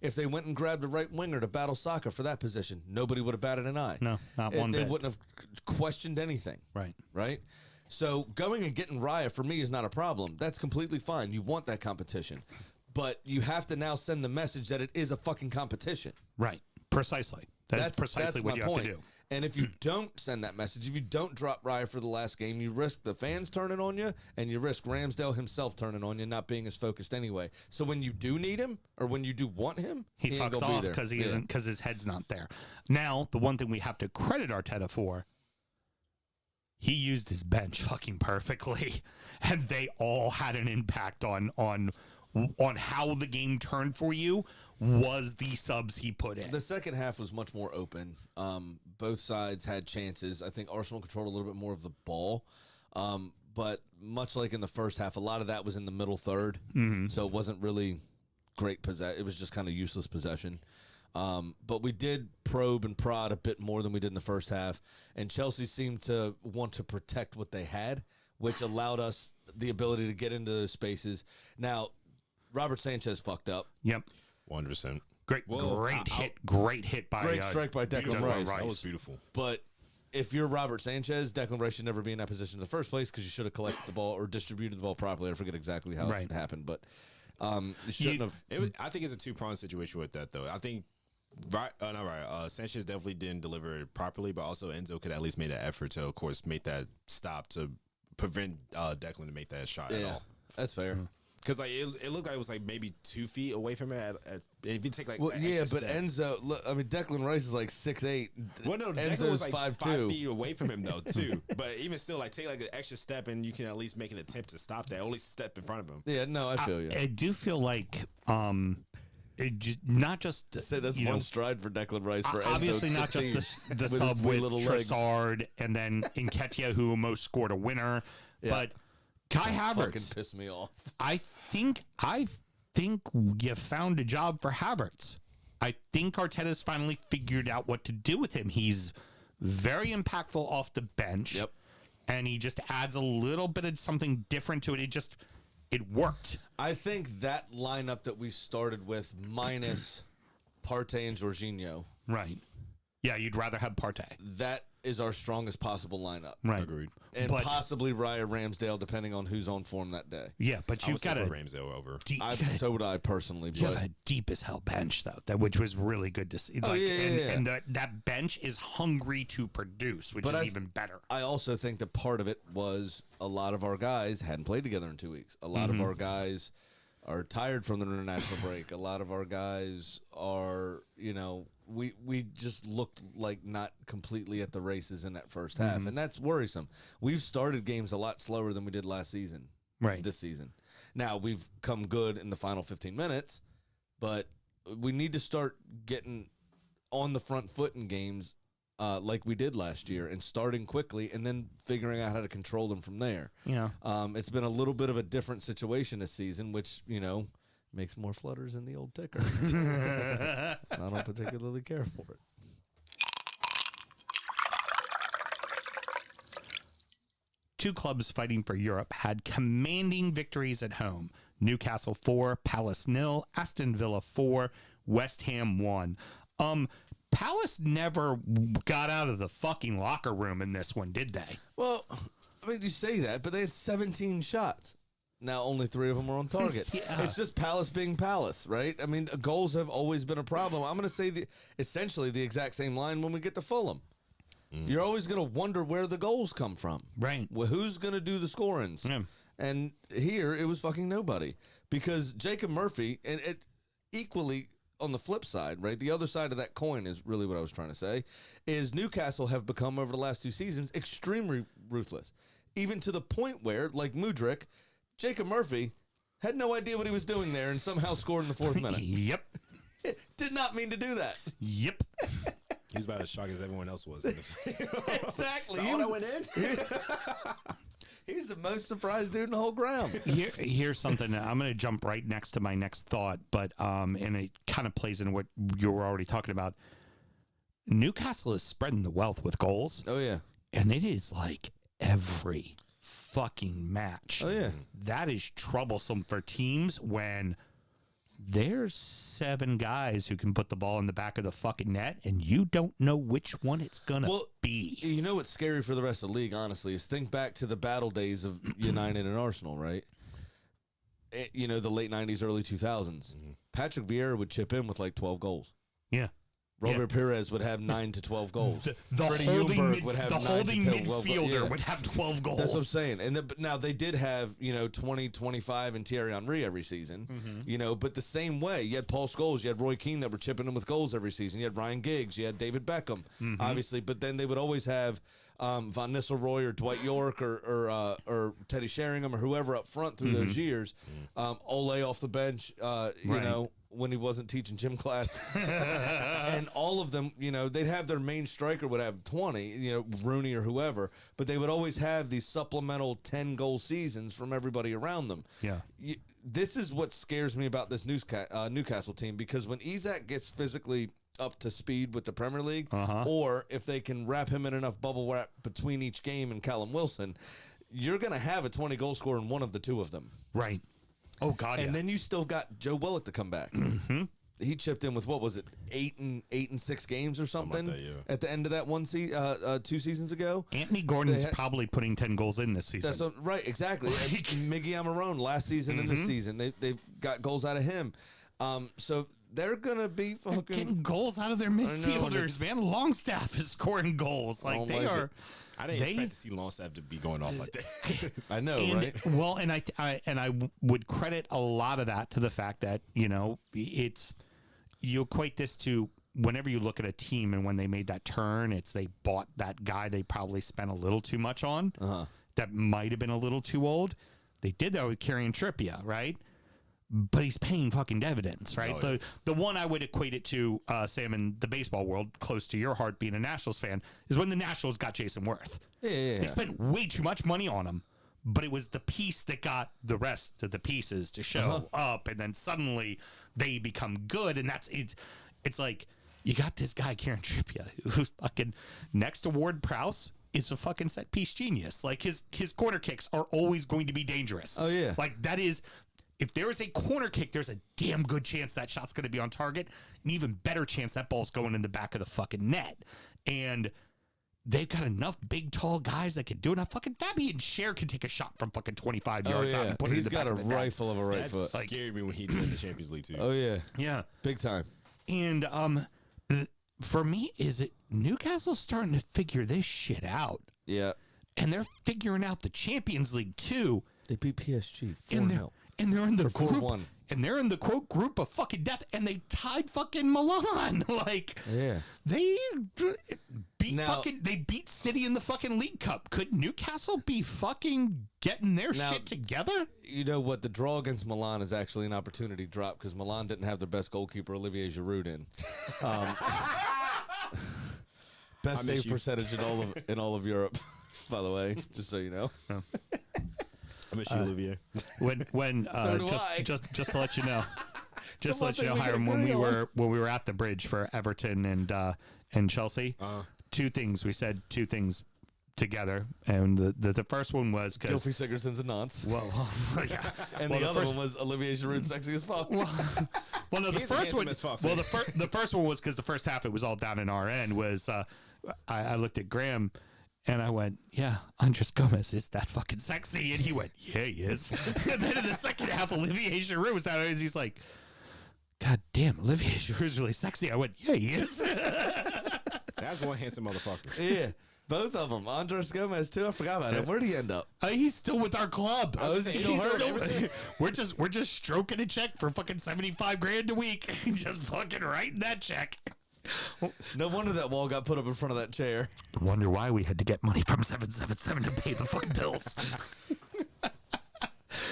If they went and grabbed a right winger to battle Saka for that position, nobody would have batted an eye. No, not one They bit. wouldn't have questioned anything. Right. Right? So going and getting Raya for me is not a problem. That's completely fine. You want that competition. But you have to now send the message that it is a fucking competition. Right. Precisely. That's precisely what my you point. have to do. And if you don't send that message, if you don't drop Raya for the last game, you risk the fans turning on you, and you risk Ramsdale himself turning on you, not being as focused anyway. So when you do need him, or when you do want him, He ain't fucks gonna be off there. because he Yeah. isn't, because his head's not there. Now, the one thing we have to credit Arteta for, he used his bench fucking perfectly, and they all had an impact on how the game turned for you. Was the subs he put in? The second half was much more open. Both sides had chances. I think Arsenal controlled a little bit more of the ball. But much like in the first half, a lot of that was in the middle third. So it wasn't really great possession. It was just kind of useless possession. But we did probe and prod a bit more than we did in the first half. And Chelsea seemed to want to protect what they had, which allowed us the ability to get into those spaces. Now, Robert Sanchez fucked up. Yep. 100%. Great hit by Great strike by Declan Rice. That was beautiful. But if you're Robert Sanchez, Declan Rice should never be in that position in the first place because you should have collected the ball or distributed the ball properly. I forget exactly how it happened, but you shouldn't have. I think it's a two-pronged situation with that, though. I think Sanchez definitely didn't deliver it properly, but also Enzo could at least make that effort to, of course, make that stop to prevent Declan to make that shot at all. That's fair. Because like it looked like it was like maybe 2 feet away from it. If you take like Well, an yeah, extra but step. Enzo, look, I mean, Declan Rice is like 6'8". Well, no, Declan Enzo's was like 5 5'2". feet away from him though too. But even still, like take like an extra step and you can at least make an attempt to stop that. Only step in front of him. Yeah, no, I feel you. I do feel like not just Say that's you one know, stride for Declan Rice. For Enzo, obviously not 16, just the with his sub wee with little legs. Trossard and then Nketiah, who almost scored a winner, but Kai Fucking Havertz. pissed me off. I think you found a job for Havertz. I think Arteta's finally figured out what to do with him. He's very impactful off the bench. Yep. and he just adds a little bit of something different to it. It worked. I think that lineup that we started with minus Partey and Jorginho, Right. Yeah, you'd rather have Partey. that is our strongest possible lineup. Right. Agreed. And But- possibly Raya Ramsdale, depending on who's on form that day. Yeah, but I you've would got say a Ramsdale over. deep, So would I personally. you have But a deep as hell bench though, which was really good to see. Oh, yeah, and, yeah. and that bench is hungry to produce, which But is I- even better. I also think that part of it was a lot of our guys hadn't played together in 2 weeks. A lot of our guys are tired from the international break. A lot of our guys are, we just looked like not completely at the races in that first half, and that's worrisome. We've started games a lot slower than we did last season. Right. This season. Now we've come good in the final 15 minutes, but we need to start getting on the front foot in games like we did last year and starting quickly and then figuring out how to control them from there. Yeah. It's been a little bit of a different situation this season, which, makes more flutters in the old ticker. I don't particularly care for it. Two clubs fighting for Europe had commanding victories at home. Newcastle 4, Palace 0, Aston Villa 4, West Ham 1. Palace never got out of the fucking locker room in this one, did they? Well, I mean, you say that, but they had 17 shots. Now only 3 of them were on target. It's just Palace being Palace, right? I mean, goals have always been a problem. I'm going to say essentially the exact same line when we get to Fulham. You're always going to wonder where the goals come from. Right. Well, who's going to do the scorings? Yeah. And here it was fucking nobody, because Jacob Murphy, and it equally on the flip side, right? The other side of that coin is really what I was trying to say, is Newcastle have become over the last 2 seasons extremely ruthless, even to the point where, like Mudryk, Jacob Murphy had no idea what he was doing there and somehow scored in the 4th minute. Yep. Did not mean to do that. Yep. He's about as shocked as everyone else was. Exactly. All that went in? He's the most surprised dude in the whole ground. Here's something. I'm going to jump right next to my next thought, but and it kind of plays into what you were already talking about. Newcastle is spreading the wealth with goals, Oh, yeah. and it is like every fucking match. Oh, yeah. That is troublesome for teams when there's 7 guys who can put the ball in the back of the fucking net, and you don't know which one it's going to be. You know what's scary for the rest of the league, honestly, is think back to the battle days of United and Arsenal, right? The late 90s, early 2000s. Patrick Vieira would chip in with like 12 goals. Yeah. Robert Perez would have 9 to 12 goals. The Freddie holding, Ljungberg would have the 9 holding to 12 midfielder yeah. would have 12 goals. That's what I'm saying. And but now they did have, 20, 25 and Thierry Henry every season, but the same way, you had Paul Scholes, you had Roy Keane that were chipping in with goals every season. You had Ryan Giggs, you had David Beckham, obviously, but then they would always have Van Nistelrooy or Dwight York or Teddy Sheringham or whoever up front through those years. Ole off the bench, when he wasn't teaching gym class. And all of them, they'd have their main striker would have 20, Rooney or whoever, but they would always have these supplemental 10-goal seasons from everybody around them. Yeah. This is what scares me about this Newcastle team, because when Isak gets physically up to speed with the Premier League, or if they can wrap him in enough bubble wrap between each game and Callum Wilson, you're going to have a 20-goal scorer in one of the 2 of them. Right. Oh, God, And then you still got Joe Willock to come back. He chipped in with, what was it, 8 and 6 games or something, like that, yeah. at the end of that 2 seasons ago. Anthony Gordon's probably putting 10 goals in this season. That's right, exactly. Miggy Amarone last season and this season, they've got goals out of him. So they're gonna be fucking getting goals out of their midfielders, man. Longstaff is scoring goals. Like they are. I didn't expect to see Longstaff to be going off like that. I know, And, right? Well, and I would credit a lot of that to the fact that it's you equate this to whenever you look at a team and when they made that turn, it's they bought that guy they probably spent a little too much on. That might have been a little too old. They did that with Kieran Trippier, right? But he's paying fucking dividends, right? Oh, yeah. The one I would equate it to, Sam, in the baseball world, close to your heart being a Nationals fan, is when the Nationals got Jason Worth. Yeah. They spent way too much money on him, but it was the piece that got the rest of the pieces to show up, and then suddenly they become good, and that's it. It's like you got this guy, Kieran Trippier, who's fucking next to Ward Prowse, is a fucking set piece genius. Like his corner kicks are always going to be dangerous. Oh, yeah. Like that is, if there is a corner kick, there's a damn good chance that shot's going to be on target. An even better chance that ball's going in the back of the fucking net. And they've got enough big, tall guys that can do it. Now, fucking Fabian Scher can take a shot from fucking 25 yards out and put it in He's the got back a of the net. rifle of a right That foot. scared me when he did in the Champions League too. Oh yeah, Yeah. big time. And for me, is it Newcastle's starting to figure this shit out. Yeah, And they're figuring out the Champions League too. they beat PSG 4-0. And they're in the Or group 4-1. And they're in the quote group of fucking death, and they tied fucking Milan. Like Yeah. they beat Now- they beat City in the fucking League Cup. Could Newcastle be fucking getting their Now- shit together? You know what? The draw against Milan is actually an opportunity drop because Milan didn't have their best goalkeeper, Olivier Giroud, in. Best I miss save you. percentage in all of Europe, by the way, just so you know. I miss you, Olivier. When So do I. just to let you know, just to one let you thing know, we can Hiram, agree on. when we were at the bridge for Everton and Chelsea, two things together, and the first one was because Gylfi Sigurdsson's a nonce. well, yeah, And well, the other first- one was Olivier Giroud, sexy as fuck. Well, no, the He's first handsome one. as fuck, Well, man. the first one was because the first half it was all down in our end. Was I looked at Graham and I went, "Yeah, Andres Gomez is that fucking sexy," and he went, "Yeah, he is." And then in the second half, Olivier Giroud was down, and he's like, "God damn, Olivier Giroud's really sexy." I went, "Yeah, he is." That's one handsome motherfucker. Yeah, both of them. Andres Gomez too. I forgot about him. Where'd he end up? He's still with our club. was gonna say, he He's don't hurt still- we're just stroking a check for fucking $75,000 a week, just fucking writing that check. No wonder that wall got put up in front of that chair. Wonder why we had to get money from 777 to pay the fucking bills.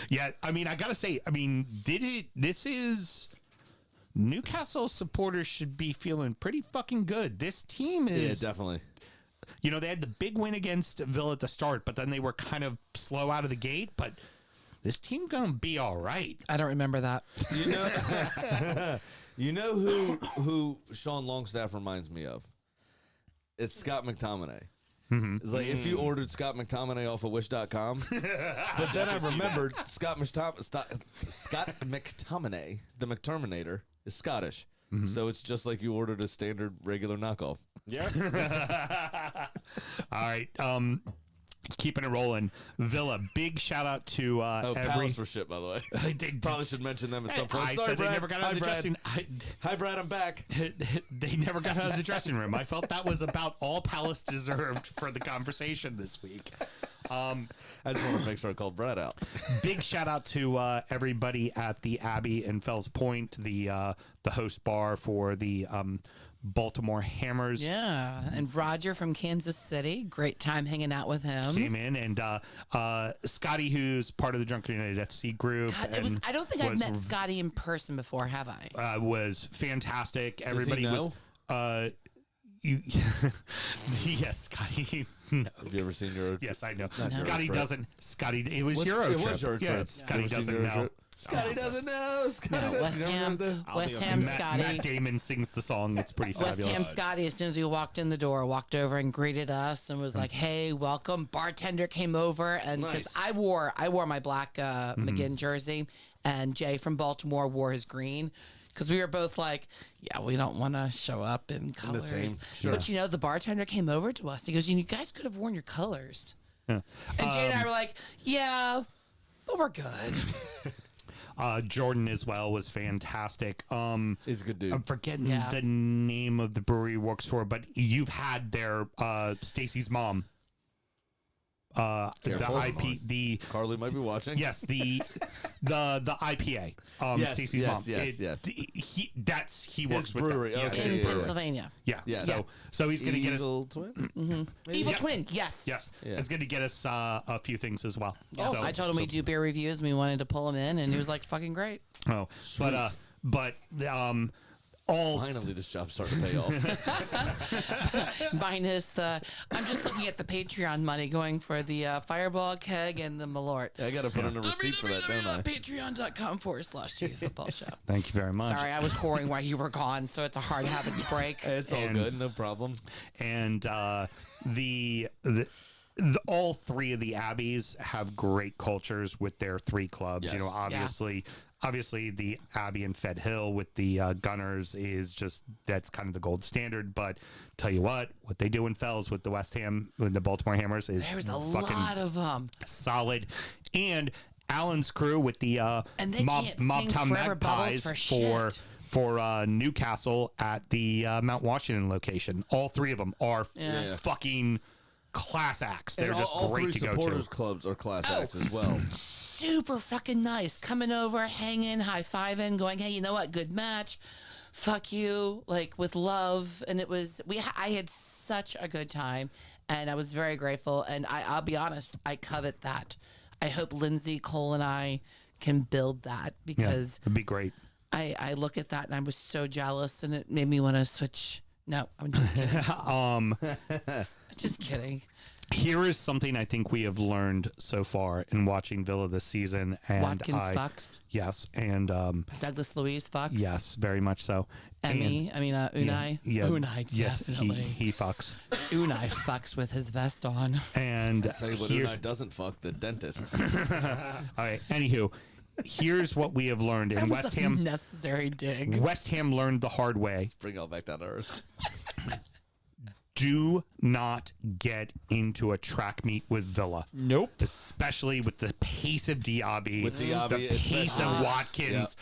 Yeah, I mean, I gotta say, this is Newcastle supporters should be feeling pretty fucking good. This team is, definitely. you know, they had the big win against Villa at the start, but then they were kind of slow out of the gate. But this team gonna be all right. I don't remember that. You know, you know who Sean Longstaff reminds me of? It's Scott McTominay. It's like if you ordered Scott McTominay off of Wish.com, but then I remembered Scott McTominay, the McTerminator, is Scottish. So it's just like you ordered a standard regular knockoff. Yeah. All right, keeping it rolling. Villa, big shout out to Oh, every. Palace were shit, by the way. They- Probably should mention them at some point. I Sorry, said Brad. they never got out Hi, of the Brad. dressing. Hi, Brad. I'm back. They never got out of the dressing room. I felt that was about all Palace deserved for the conversation this week. I just want to make sure I called Brad out. Big shout out to everybody at the Abbey in Fells Point, the host bar for the Baltimore Hammers. Yeah, and Roger from Kansas City. Great time hanging out with him. Came in, and Scotty, who's part of the Drunken United FC group. God, it was. and I don't think I've was met Scotty in person before, have I? was fantastic. Everybody know? was. Yes, Scotty. No. Have you ever seen your? Yes, I know. Not Scotty Eurotrip. doesn't. Scotty, it was It Euro was trip. Eurotrip. Yeah, You Scotty ever seen doesn't Eurotrip? know. Scotty doesn't know. Scotty No, doesn't West you never Ham. heard that? West think I've Ham seen Scotty. Matt Damon sings the song. It's pretty West fabulous. Ham Scotty, as soon as we walked in the door, walked over and greeted us and was like, "Hey, welcome." Bartender came over, and because Nice. I wore my black McGinn jersey, and Jay from Baltimore wore his green. Because we were both like, yeah, we don't want to show up in colors. same, sure. But you know, the bartender came over to us. He goes, "You guys could have worn your colors." And Jay and I were like, "Yeah, but we're good." Jordan as well was fantastic. He's a good dude. I'm forgetting Yeah. the name of the brewery he works for, but you've had their Stacy's mom. Careful. The IP, the Carly might be watching. yes, the IPA. Yes, Stacy's yes, mom. yes, yes. He works His with them. brewery, Yeah, okay. it's In his brewery. Pennsylvania. Yeah. Yes. So he's gonna get us. Eagle twin. Evil Yeah. Twin, yes. Yes, Yeah. it's going to get us a few things as well. Oh, So- I told him we do beer reviews and we wanted to pull him in, and he was like, "Fucking great." Oh, but Finally, this job's starting to pay off. Minus the, I'm just looking at the Patreon money going for the Fireball keg and the Malort. I got to put in a receipt for that, don't I? Patreon.com/GU Football Show. Thank you very much. Sorry, I was whoring while you were gone, so it's a hard habit to break. It's all good, no problem. And all three of the Abbeys have great cultures with their three clubs. Yes. You know, obviously the Abbey and Fed Hill with the Gunners is just, that's kind of the gold standard. But tell you what they do in Fells with the with the Baltimore Hammers is There's a fucking lot of solid. And Allen's crew with the And they can't sing Mobtown Forever Bubbles Magpies for Newcastle at the Mount Washington location. All three of them are fucking class acts. They're And just all great three to go supporters to. clubs are class acts as well. super fucking nice. Coming over, hanging, high-fiving, going, hey, you know what? Good match. Fuck you, like with love. And it was, I had such a good time, and I was very grateful. And I'll be honest, I covet that. I hope Lindsay, Cole, and I can build that, because it'd be great. I look at that and I was so jealous, and it made me want to switch. No, I'm just kidding. Just kidding. Here is something I think we have learned so far in watching Villa this season. And Watkins fucks. Yes. And Douglas Luiz fucks. yes, very much so. Unai. Yeah, Unai, yes, definitely. he fucks. Unai fucks with his vest on. And Tell you what, here's, Unai doesn't fuck, the dentist. all right, anywho, here's what we have learned in West Ham. Necessary dig. West Ham learned the hard way. Bring it all back down to earth. Do not get into a track meet with Villa. Nope. Especially with the pace of Diaby, With Diaby, the pace especially. of Watkins.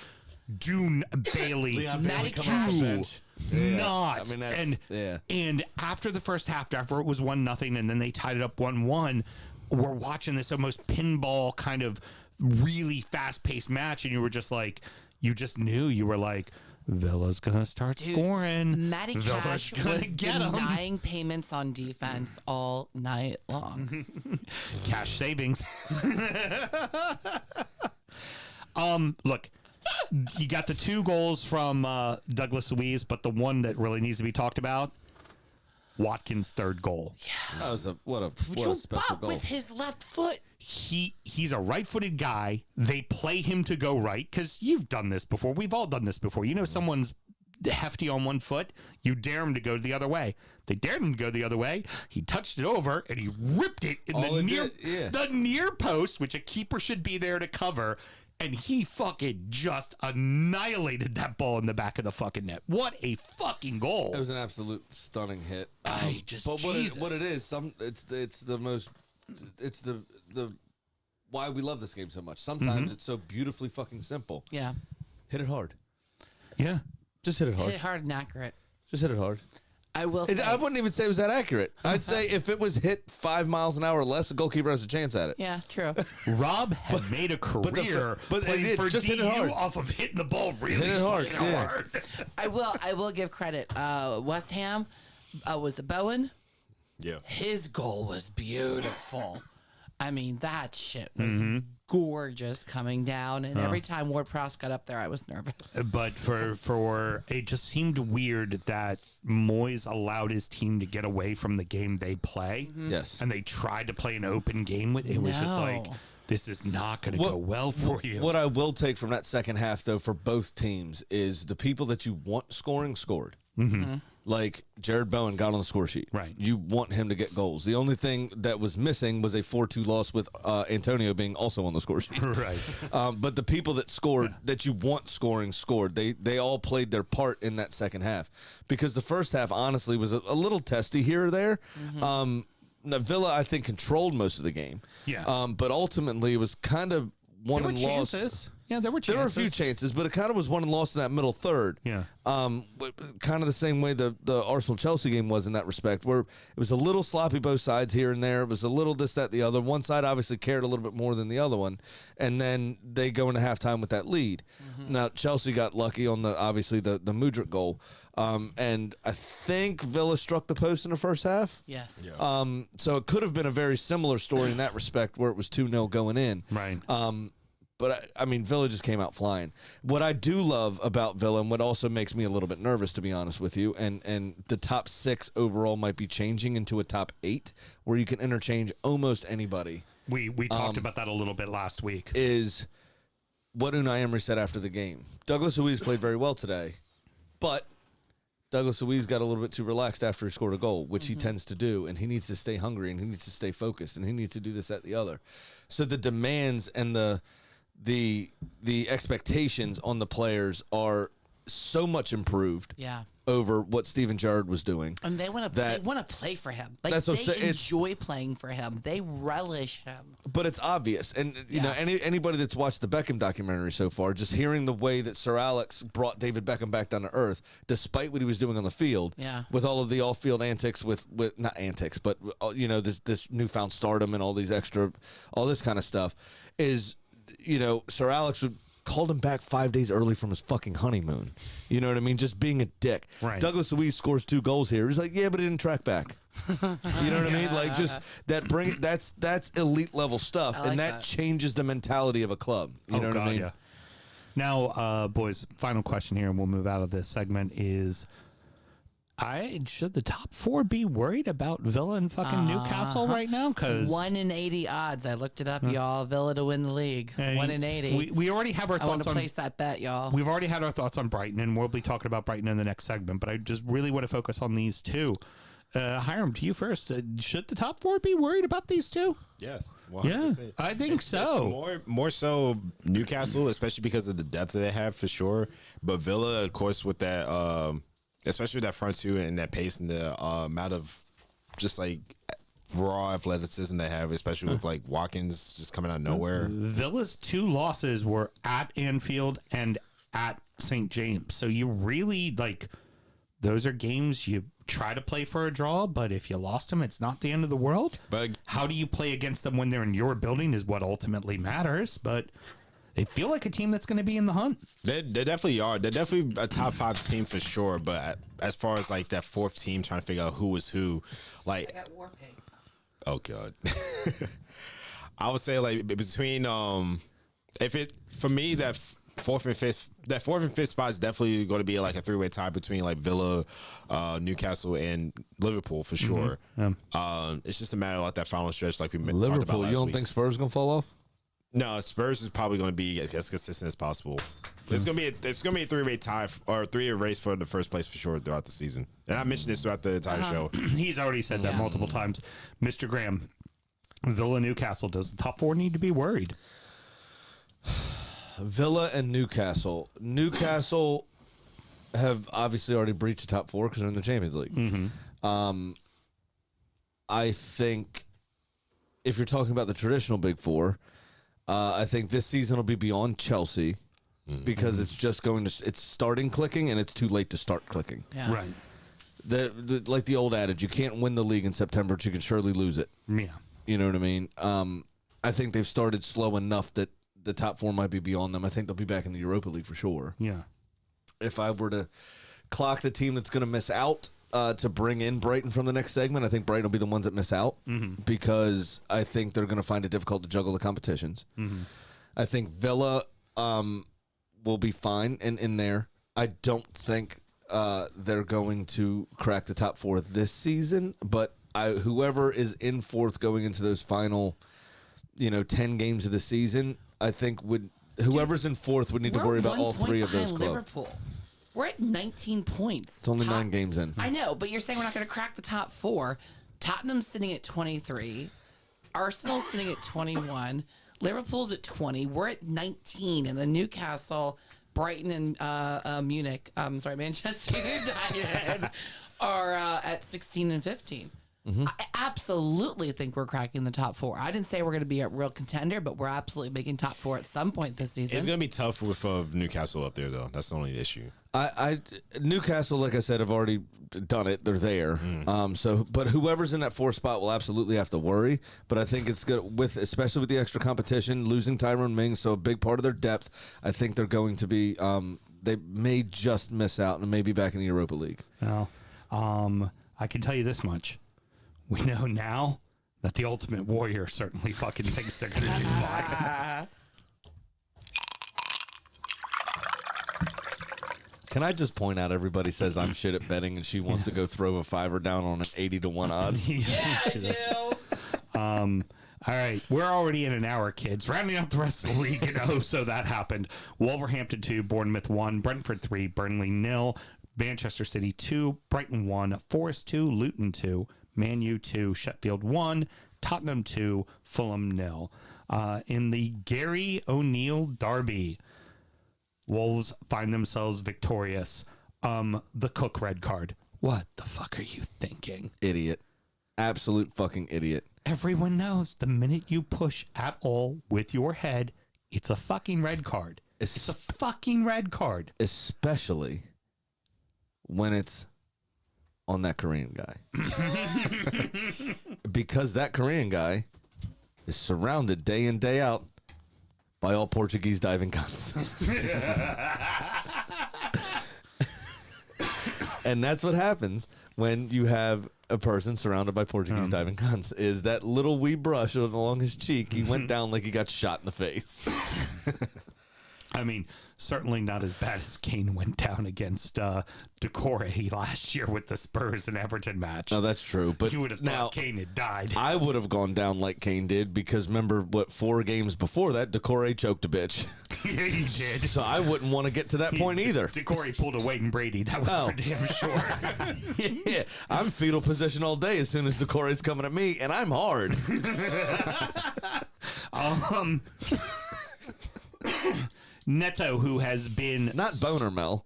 Bailey. Leon Matty Bailey coming off the Cash. bench. Not. I mean, that's, and after the first half, after it was 1-0, and then they tied it up 1-1, we're watching this almost pinball kind of really fast-paced match, and you were just like, you just knew, you were like, Villa's gonna start scoring. Matty Villa's Cash gonna was get 'em. denying payments on defense all night long. Cash savings. Look, you got the 2 goals from Douglas Luiz, but the one that really needs to be talked about, Watkins' 3rd goal. That was what a special goal. With his left foot. He's a right-footed guy. They play him to go right, because you've done this before. We've all done this before. You know, someone's hefty on one foot. You dare him to go the other way. They dared him to go the other way. He touched it over, and he ripped it in the near post, which a keeper should be there to cover. And he fucking just annihilated that ball in the back of the fucking net. What a fucking goal! It was an absolute stunning hit. But what it is, it's the why we love this game so much. Sometimes it's so beautifully fucking simple. Yeah. Hit it hard. Yeah. Just hit it hard. Hit it hard and accurate. Just hit it hard. I will say. I wouldn't even say it was that accurate. I'd say if it was hit 5 miles an hour or less, the goalkeeper has a chance at it. Yeah, true. Rob had made a career playing for just hit DU it hard. off of hitting the ball really Hit it hard, fucking yeah. hard. I will give credit. West Ham was the Bowen. Yeah. His goal was beautiful. I mean, that shit was gorgeous coming down, and every time Ward-Prowse got up there, I was nervous. But for it just seemed weird that Moyes allowed his team to get away from the game they play. Yes. And they tried to play an open game with it. It was just No. like, this is not going to go well for you. What I will take from that second half, though, for both teams is the people that you want scoring scored. Like Jared Bowen got on the score sheet. Right. You want him to get goals. The only thing that was missing was a 4-2 loss with Antonio being also on the score sheet. Right. But the people that scored, that you want scoring, scored. They all played their part in that second half. Because the first half, honestly, was a little testy here or there. Now, Villa, I think, controlled most of the game. Yeah. But ultimately, it was kind of won There were and lost. chances. Yeah, there were chances. There were a few chances, but it kind of was won and lost in that middle third. Yeah. Kind of the same way the Arsenal-Chelsea game was in that respect, where it was a little sloppy both sides here and there. It was a little this, that, the other. One side obviously cared a little bit more than the other one, and then they go into halftime with that lead. Now, Chelsea got lucky on the Mudryk goal, and I think Villa struck the post in the first half. Yes. So it could have been a very similar story in that respect, where it was 2-0 going in. Right. But I mean, Villa just came out flying. What I do love about Villa, and what also makes me a little bit nervous, to be honest with you, and the top 6 overall might be changing into a top 8, where you can interchange almost anybody. We talked about that a little bit last week. Is what Unai Emery said after the game. Douglas Luiz played very well today, but Douglas Luiz got a little bit too relaxed after he scored a goal, which he tends to do, and he needs to stay hungry, and he needs to stay focused, and he needs to do this, that, the other. So the demands and the expectations on the players are so much improved over what Steven Gerrard was doing. And they want to play for him. Like, that's what they enjoy playing for him. They relish him. But it's obvious. And, you know, anybody that's watched the Beckham documentary so far, just hearing the way that Sir Alex brought David Beckham back down to earth, despite what he was doing on the field, with all of the off-field antics, with not antics, but, you know, this newfound stardom and all this kind of stuff, is, you know, Sir Alex called him back 5 days early from his fucking honeymoon. You know what I mean? Just being a dick. Right. Douglas Luiz scores 2 goals here. He's like, yeah, but he didn't track back. You know what I mean? Like, just that's elite level stuff, and that changes the mentality of a club. You know what I mean? Yeah. Now, boys, final question here, and we'll move out of this segment is, should the top 4 be worried about Villa and fucking Newcastle right now? Because 1 in 80 odds. I looked it up, y'all. Villa to win the league. 1 in 80. We already have our I want thoughts to on place that bet, y'all. We've already had our thoughts on Brighton, and we'll be talking about Brighton in the next segment. But I just really want to focus on these two. Hiram, to you first. Should the top 4 be worried about these two? Yes. 100%. Yeah, I think so. More so Newcastle, especially because of the depth that they have for sure. But Villa, of course, with that, especially with that front 2 and that pace and the amount of just like raw athleticism they have, especially with like Watkins just coming out of nowhere. Villa's 2 losses were at Anfield and at St. James. So you really those are games you try to play for a draw, but if you lost them, it's not the end of the world. But how do you play against them when they're in your building is what ultimately matters. But they feel like a team that's going to be in the hunt. They definitely are. They're definitely a top 5 team for sure. But as far as like that 4th team trying to figure out who is who, like, I got war paint. Oh God. I would say like between for me that 4th and 5th spot is definitely going to be like a 3-way tie between like Villa, Newcastle, and Liverpool for sure. It's just a matter of like that final stretch, like we talked about Liverpool. last You don't week. think Spurs going to fall off? No, Spurs is probably going to be as consistent as possible. It's going to be a 3-way tie or a 3-way race for the first place for sure throughout the season. And I mentioned this throughout the entire show. He's already said that multiple times. Mr. Graham, Villa, Newcastle, does the top 4 need to be worried? Villa and Newcastle. Newcastle have obviously already breached the top 4 because they're in the Champions League. I think if you're talking about the traditional Big 4, I think this season will be beyond Chelsea because it's just it's starting clicking and it's too late to start clicking. Yeah. Right. Like the old adage, you can't win the league in September, but you can surely lose it. Yeah. You know what I mean? I think they've started slow enough that the top 4 might be beyond them. I think they'll be back in the Europa League for sure. Yeah. If I were to clock the team that's going to miss out to bring in Brighton from the next segment, I think Brighton will be the ones that miss out because I think they're going to find it difficult to juggle the competitions. I think Villa will be fine in there. I don't think they're going to crack the top 4 this season, but whoever is in 4th going into those final 10 games of the season, I think whoever's in 4th would need to worry about all 3 of those clubs. Liverpool. We're at 19 points. It's only 9 games in. I know, but you're saying we're not going to crack the top 4. Tottenham's sitting at 23. Arsenal's sitting at 21. Liverpool's at 20. We're at 19. And then Newcastle, Brighton, and Manchester United are at 16 and 15. I absolutely think we're cracking the top 4. I didn't say we're going to be a real contender, but we're absolutely making top 4 at some point this season. It's going to be tough with Newcastle up there, though. That's the only issue. Newcastle, like I said, have already done it. They're there. But whoever's in that 4th spot will absolutely have to worry. But I think it's good especially with the extra competition, losing Tyrone Mings, so a big part of their depth. I think they're going to be. They may just miss out and may be back in the Europa League. Well, I can tell you this much. We know now that the Ultimate Warrior certainly fucking thinks they're going to do fine. Can I just point out everybody says I'm shit at betting and she wants to go throw a $5 down on an 80-1 odds? Yeah, I do. All right, we're already in an hour, kids. Rounding out the rest of the league, so that happened. Wolverhampton 2, Bournemouth 1, Brentford 3, Burnley 0, Manchester City 2, Brighton 1, Forest 2, Luton 2, Man U 2, Sheffield 1, Tottenham 2, Fulham 0. In the Gary O'Neill derby, Wolves find themselves victorious. The Cook red card. What the fuck are you thinking? Idiot. Absolute fucking idiot. Everyone knows the minute you push at all with your head, it's a fucking red card. It's a fucking red card. Especially when it's on that Korean guy. Because that Korean guy is surrounded day in, day out by all Portuguese diving cunts. And that's what happens when you have a person surrounded by Portuguese diving cunts, is that little wee brush along his cheek, he went down like he got shot in the face. I mean, certainly not as bad as Kane went down against Decore last year with the Spurs and Everton match. No, that's true. But You would have now, thought Kane had died. I would have gone down like Kane did, because remember what, 4 games before that, Decore choked a bitch. Yeah, he did. So I wouldn't want to get to that point either. Decore pulled a Wade and Brady. That was for damn sure. Yeah, I'm fetal position all day as soon as Decore's coming at me, and I'm hard. Neto, who has been Not boner, Mel.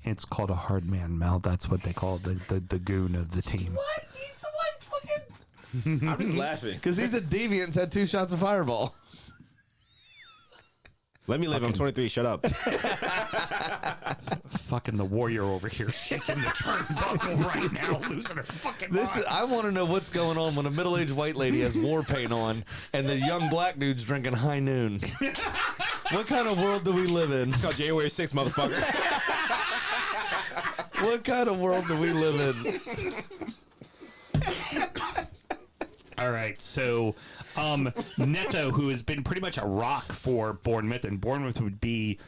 It's called a hard man, Mel. That's what they call the goon of the team. What? He's the one fucking. I'm just laughing. Because he's a deviant and had 2 shots of Fireball. Let me live. I'm 23. Shut up. Fucking the warrior over here shaking the turnbuckle right now, losing her fucking mind. I want to know what's going on when a middle-aged white lady has war paint on and the young black dude's drinking High Noon. What kind of world do we live in? It's called January 6th, motherfucker. What kind of world do we live in? All right, so Neto, who has been pretty much a rock for Bournemouth, and Bournemouth would be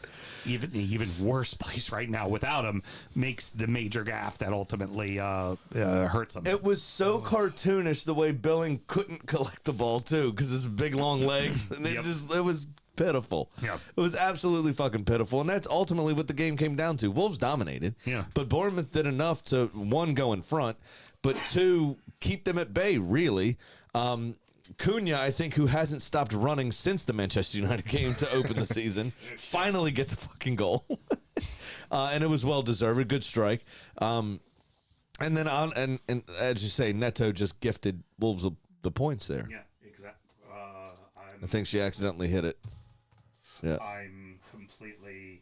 even worse place right now without him, makes the major gaffe that ultimately hurts him. It was so cartoonish the way Billing couldn't collect the ball too, because his big long legs, and it was pitiful. Yeah. It was absolutely fucking pitiful, and that's ultimately what the game came down to. Wolves dominated, but Bournemouth did enough to, 1, go in front, but 2, keep them at bay, really. Cunha, I think, who hasn't stopped running since the Manchester United game to open the season, finally gets a fucking goal. And it was well-deserved, a good strike. And then, and as you say, Neto just gifted Wolves the points there. Yeah, exactly. I think she accidentally hit it. Yeah. I'm completely...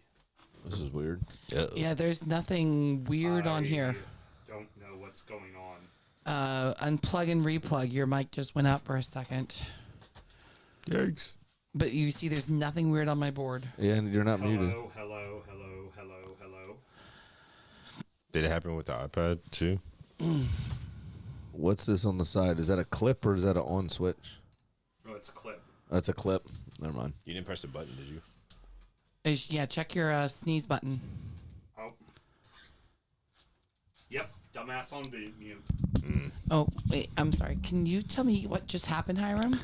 This is weird. Yeah, there's nothing weird on here. Don't know what's going on. Unplug and replug. Your mic just went out for a second. Yikes. But you see, there's nothing weird on my board. Yeah, and you're not muted. Hello. Did it happen with the iPad too? What's this on the side? Is that a clip or is that an on switch? Oh, it's a clip. That's a clip. Never mind. You didn't press the button, did you? Yeah, check your sneeze button. Oh. Yep, dumbass on mute. Oh, wait, I'm sorry. Can you tell me what just happened, Hiram?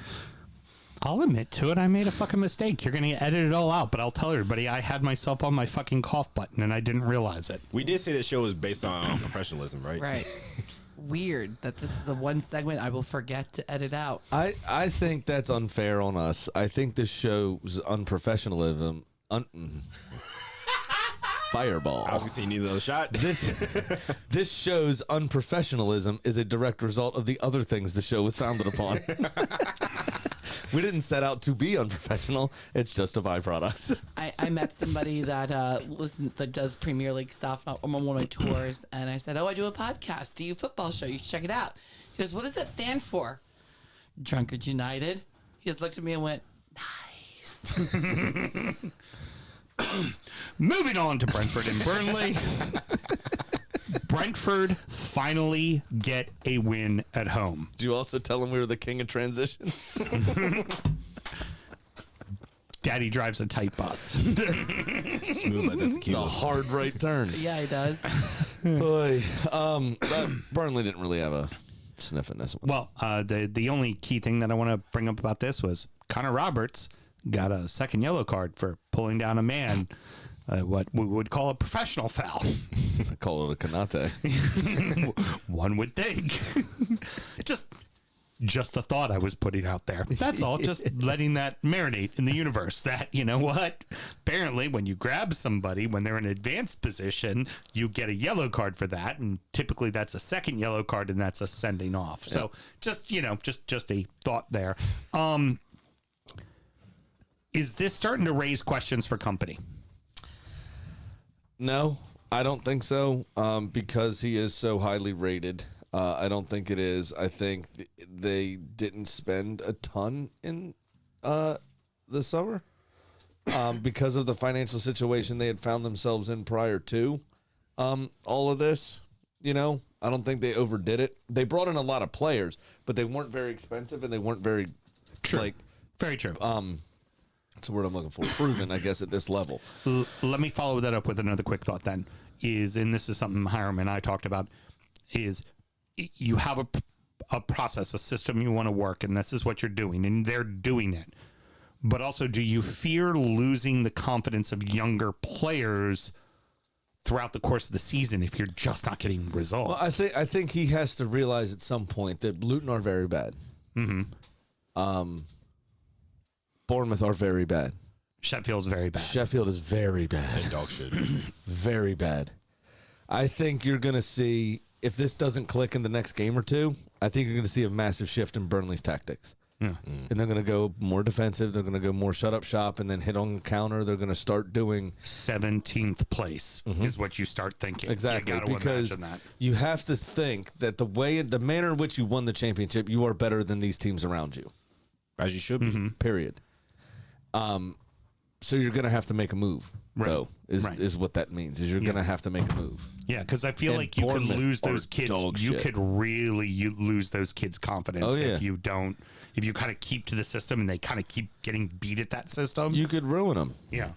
I'll admit to it. I made a fucking mistake. You're going to edit it all out, but I'll tell everybody I had myself on my fucking cough button and I didn't realize it. We did say the show was based on professionalism, right? Right. Weird that this is the one segment I will forget to edit out. I think that's unfair on us. I think this show's unprofessionalism. Fireball. I was gonna say you need another shot. This show's unprofessionalism is a direct result of the other things the show was founded upon. We didn't set out to be unprofessional. It's just a byproduct. I met somebody that that does Premier League stuff on one of my tours, and I said, "Oh, I do a podcast. Do you football show? You should check it out." He goes, "What does that stand for?" Drunkard United. He just looked at me and went, "Nice." Moving on to Brentford and Burnley. Brentford finally get a win at home. Did you also tell him we were the king of transitions? Daddy drives a tight bus. Smooth like that's It's a hard right turn. Yeah, he does. Boy, Burnley didn't really have a sniff in this one. Well, the only key thing that I want to bring up about this was Connor Roberts got a second yellow card for pulling down a man. What we would call a professional foul. I call it a kanate. One would think. Just the thought I was putting out there. That's all. Just letting that marinate in the universe. That, you know what? Apparently, when you grab somebody when they're in advanced position, you get a yellow card for that, and typically that's a second yellow card, and that's a sending off. So just a thought there. Is this starting to raise questions for company? No, I don't think so, because he is so highly rated. I don't think it is. I think they didn't spend a ton in the summer because of the financial situation they had found themselves in prior to all of this. You know, I don't think they overdid it. They brought in a lot of players, but they weren't very expensive and they weren't very Very true. That's the word I'm looking for. Proven, I guess, at this level. Let me follow that up with another quick thought then. And this is something Hiram and I talked about, is you have a process, a system you want to work, and this is what you're doing, and they're doing it. But also, do you fear losing the confidence of younger players throughout the course of the season if you're just not getting results? Well, I think he has to realize at some point that Luton are very bad. Mm-hmm. Bournemouth are very bad. Sheffield's very bad. Sheffield is very bad. And dog shit. Very bad. I think you're going to see, if this doesn't click in the next game or two, I think you're going to see a massive shift in Burnley's tactics. Yeah. And they're going to go more defensive. They're going to go more shut up shop and then hit on the counter. They're going to start doing 17th place is what you start thinking. exactly, You gotta because imagine that. you have to think that the manner in which you won the championship, you are better than these teams around you. As you should be. Period. So you're going to have to make a move, though, is what that means, is you're going to have to make a move. Yeah, because I feel And like you could Bournemouth lose are those kids. dog You shit. could really lose those kids' confidence Oh, yeah. if you don't. If you kind of keep to the system and they kind of keep getting beat at that system. You could ruin them. Yeah.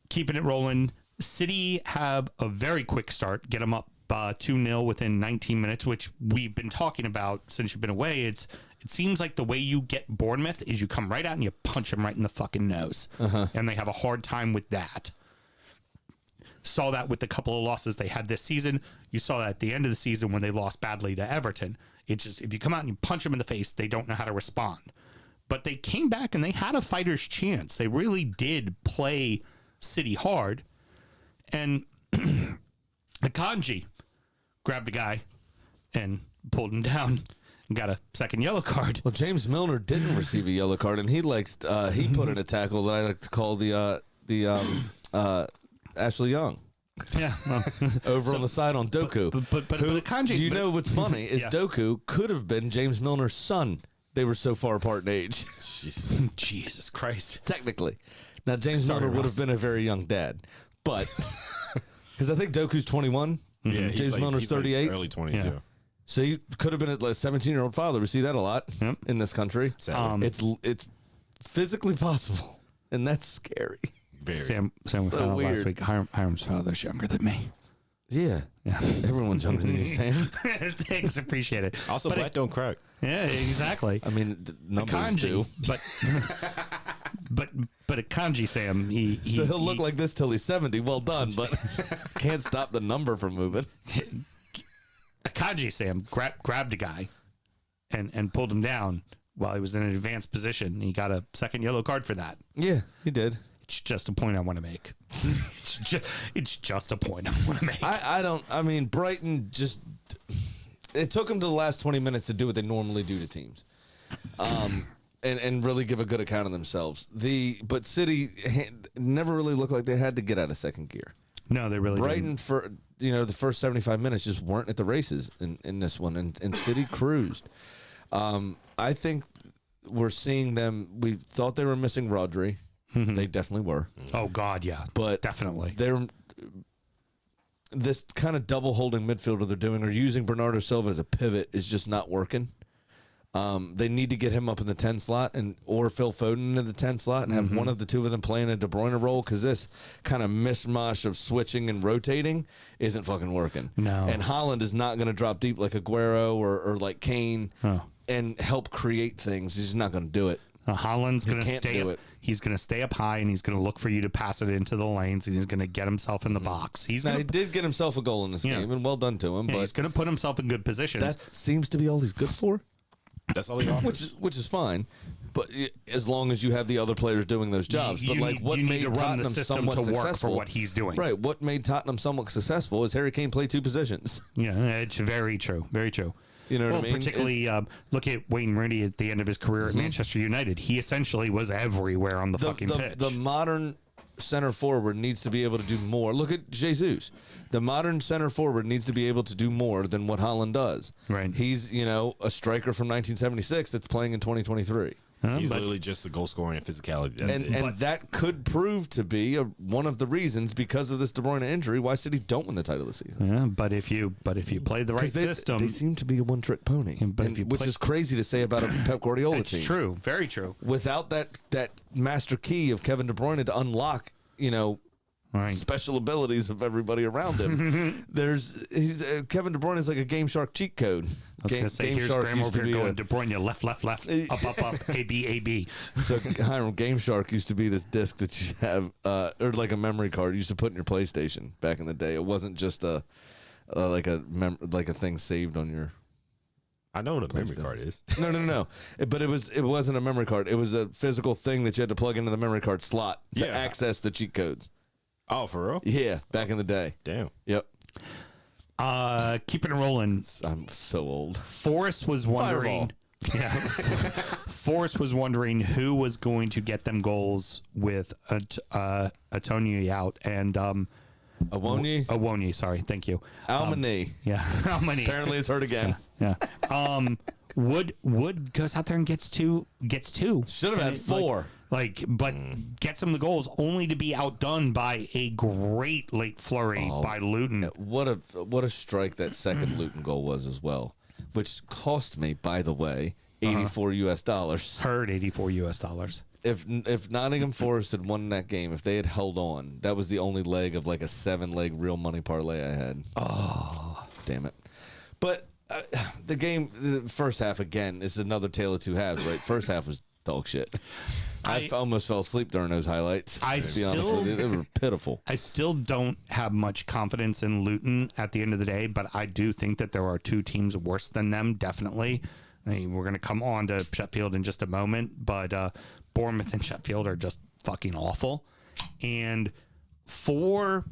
Keeping it rolling. City have a very quick start. Get them up 2-0 within 19 minutes, which we've been talking about since you've been away. It seems like the way you get Bournemouth is you come right out and you punch them right in the fucking nose. And they have a hard time with that. Saw that with the couple of losses they had this season. You saw that at the end of the season when they lost badly to Everton. It's just, if you come out and you punch them in the face, they don't know how to respond. But they came back and they had a fighter's chance. They really did play City hard. And Akanji grabbed a guy and pulled him down and got a second yellow card. Well, James Milner didn't receive a yellow card, and he put in a tackle that I like to call the Ashley Young. Yeah. Well, over on the side on Doku. But Akanji... Do you know what's funny is Yeah. Doku could have been James Milner's son. They were so far apart in age. Jesus Christ. Technically. Now, James Sorry, Milner would Ross. have been a very young dad. But, because I think Doku's 21. Yeah, James Milner's he's 38. Early 20s, Yeah. yeah. So he could have been a 17-year-old father. We see that a lot in this country. It's physically possible, and that's scary. Very. Sam we found out weird. last week. Hiram's father's younger than me. Yeah. Yeah. Everyone's younger than you, Sam. Thanks, appreciate it. Also, black don't crack. Yeah, exactly. I mean, numbers do. but Akanji Sam, So he'll look like this till he's 70. Well done, but can't stop the number from moving. Akanji Sam grabbed a guy and pulled him down while he was in an advanced position. He got a second yellow card for that. Yeah, he did. It's just a point I want to make. It's just a point I want to make. I mean, Brighton just, it took them to the last 20 minutes to do what they normally do to teams. And really give a good account of themselves. But City never really looked like they had to get out of second gear. No, they really Brighton, didn't. for the first 75 minutes just weren't at the races in this one, and City cruised. I think we're seeing them. We thought they were missing Rodri. They definitely were. Oh, God, yeah. But definitely. This kind of double holding midfielder they're doing, or using Bernardo Silva as a pivot, is just not working. They need to get him up in the 10 slot or Phil Foden into the 10 slot and have one of the two of them playing a De Bruyne role, because this kind of mishmash of switching and rotating isn't fucking working. No. And Haaland is not going to drop deep like Aguero or like Kane and help create things. He's just not going to do it. Haaland's going to can't stay do up. it. He's going to stay up high, and he's going to look for you to pass it into the lanes, and he's going to get himself in the box. He's Now, going he did get himself a goal in this game, and well done to him. he's But going to put himself in good positions. that seems to be all he's good for, That's all he offers. which is fine. But as long as you have the other players doing those jobs. You But like, need- what you need made to run the Tottenham system somewhat to work for successful? what he's doing. Right. What made Tottenham somewhat successful is Harry Kane played two positions. Yeah, it's very true. Very true. You know what I mean? Particularly, look at Wayne Rooney at the end of his career at Manchester United. He essentially was everywhere on the fucking pitch. The modern center forward needs to be able to do more. Look at Jesus. The modern center forward needs to be able to do more than what Haaland does. Right. He's, a striker from 1976 that's playing in 2023. He's but- literally just a goal scoring and physicality. That's it. And that could prove to be one of the reasons, because of this De Bruyne injury, why City don't win the title this season. Yeah, but if you play the right 'Cause system, they seem to be a one-trick pony, but if you which play- is crazy to say about a Pep Guardiola it's team. true. Very true. Without that master key of Kevin De Bruyne to unlock, Right. special abilities of everybody around him. Kevin De Bruyne is like a Game Shark cheat code. I was going to say, here's Graham over here going De Bruyne, left, up, A, B. So Hiram, Game Shark used to be this disc that you have, or like a memory card you used to put in your PlayStation back in the day. It wasn't just like a thing saved on your. I know what a memory card is. No. But it wasn't a memory card. It was a physical thing that you had to plug into the memory card slot to Yeah. access the cheat codes. Oh, for real? Yeah, back in the day. Damn. Yep. Keeping it rolling. I'm so old. Forrest was wondering. Yeah. Forrest was wondering who was going to get them goals with Atoni out and Awoni? Sorry, thank you. Almani. Yeah, Almani. Apparently it's hurt again. Yeah. Wood goes out there and gets two. Should have had four. But gets them the goals only to be outdone by a great late flurry by Luton. What a strike that second Luton goal was as well, which cost me, by the way, $84. Heard $84. If Nottingham Forest had won that game, if they had held on, that was the only leg of like a 7-leg real money parlay I had. Oh, damn it! But the first half again is another tale of two halves, right? First half was dog shit. I almost fell asleep during those highlights. To be honest with you. They were pitiful. I still don't have much confidence in Luton at the end of the day, but I do think that there are two teams worse than them, definitely. I mean, we're going to come on to Sheffield in just a moment, but Bournemouth and Sheffield are just fucking awful. And for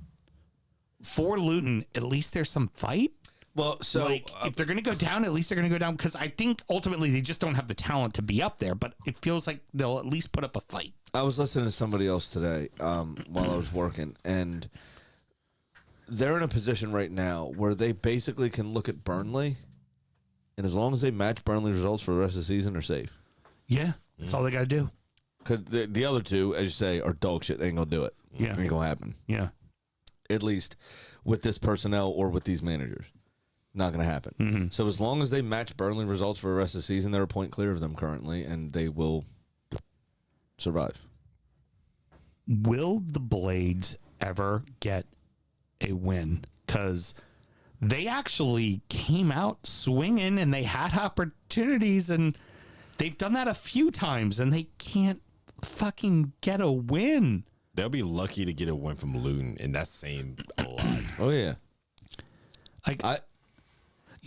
Luton, at least there's some fight. Well, so if they're going to go down, at least they're going to go down, because I think ultimately they just don't have the talent to be up there, but it feels like they'll at least put up a fight. I was listening to somebody else today while I was working, and they're in a position right now where they basically can look at Burnley, and as long as they match Burnley results for the rest of the season, they're safe. Yeah, that's all they got to do. Because the other two, as you say, are dog shit. They ain't going to do it. Yeah. It ain't going to happen. Yeah. At least with this personnel or with these managers. Not going to happen. So as long as they match Burnley results for the rest of the season, they're a point clear of them currently, and they will survive. Will the Blades ever get a win? Because they actually came out swinging and they had opportunities, and they've done that a few times, and they can't fucking get a win. They'll be lucky to get a win from Luton, and that's saying a lot. Oh, yeah.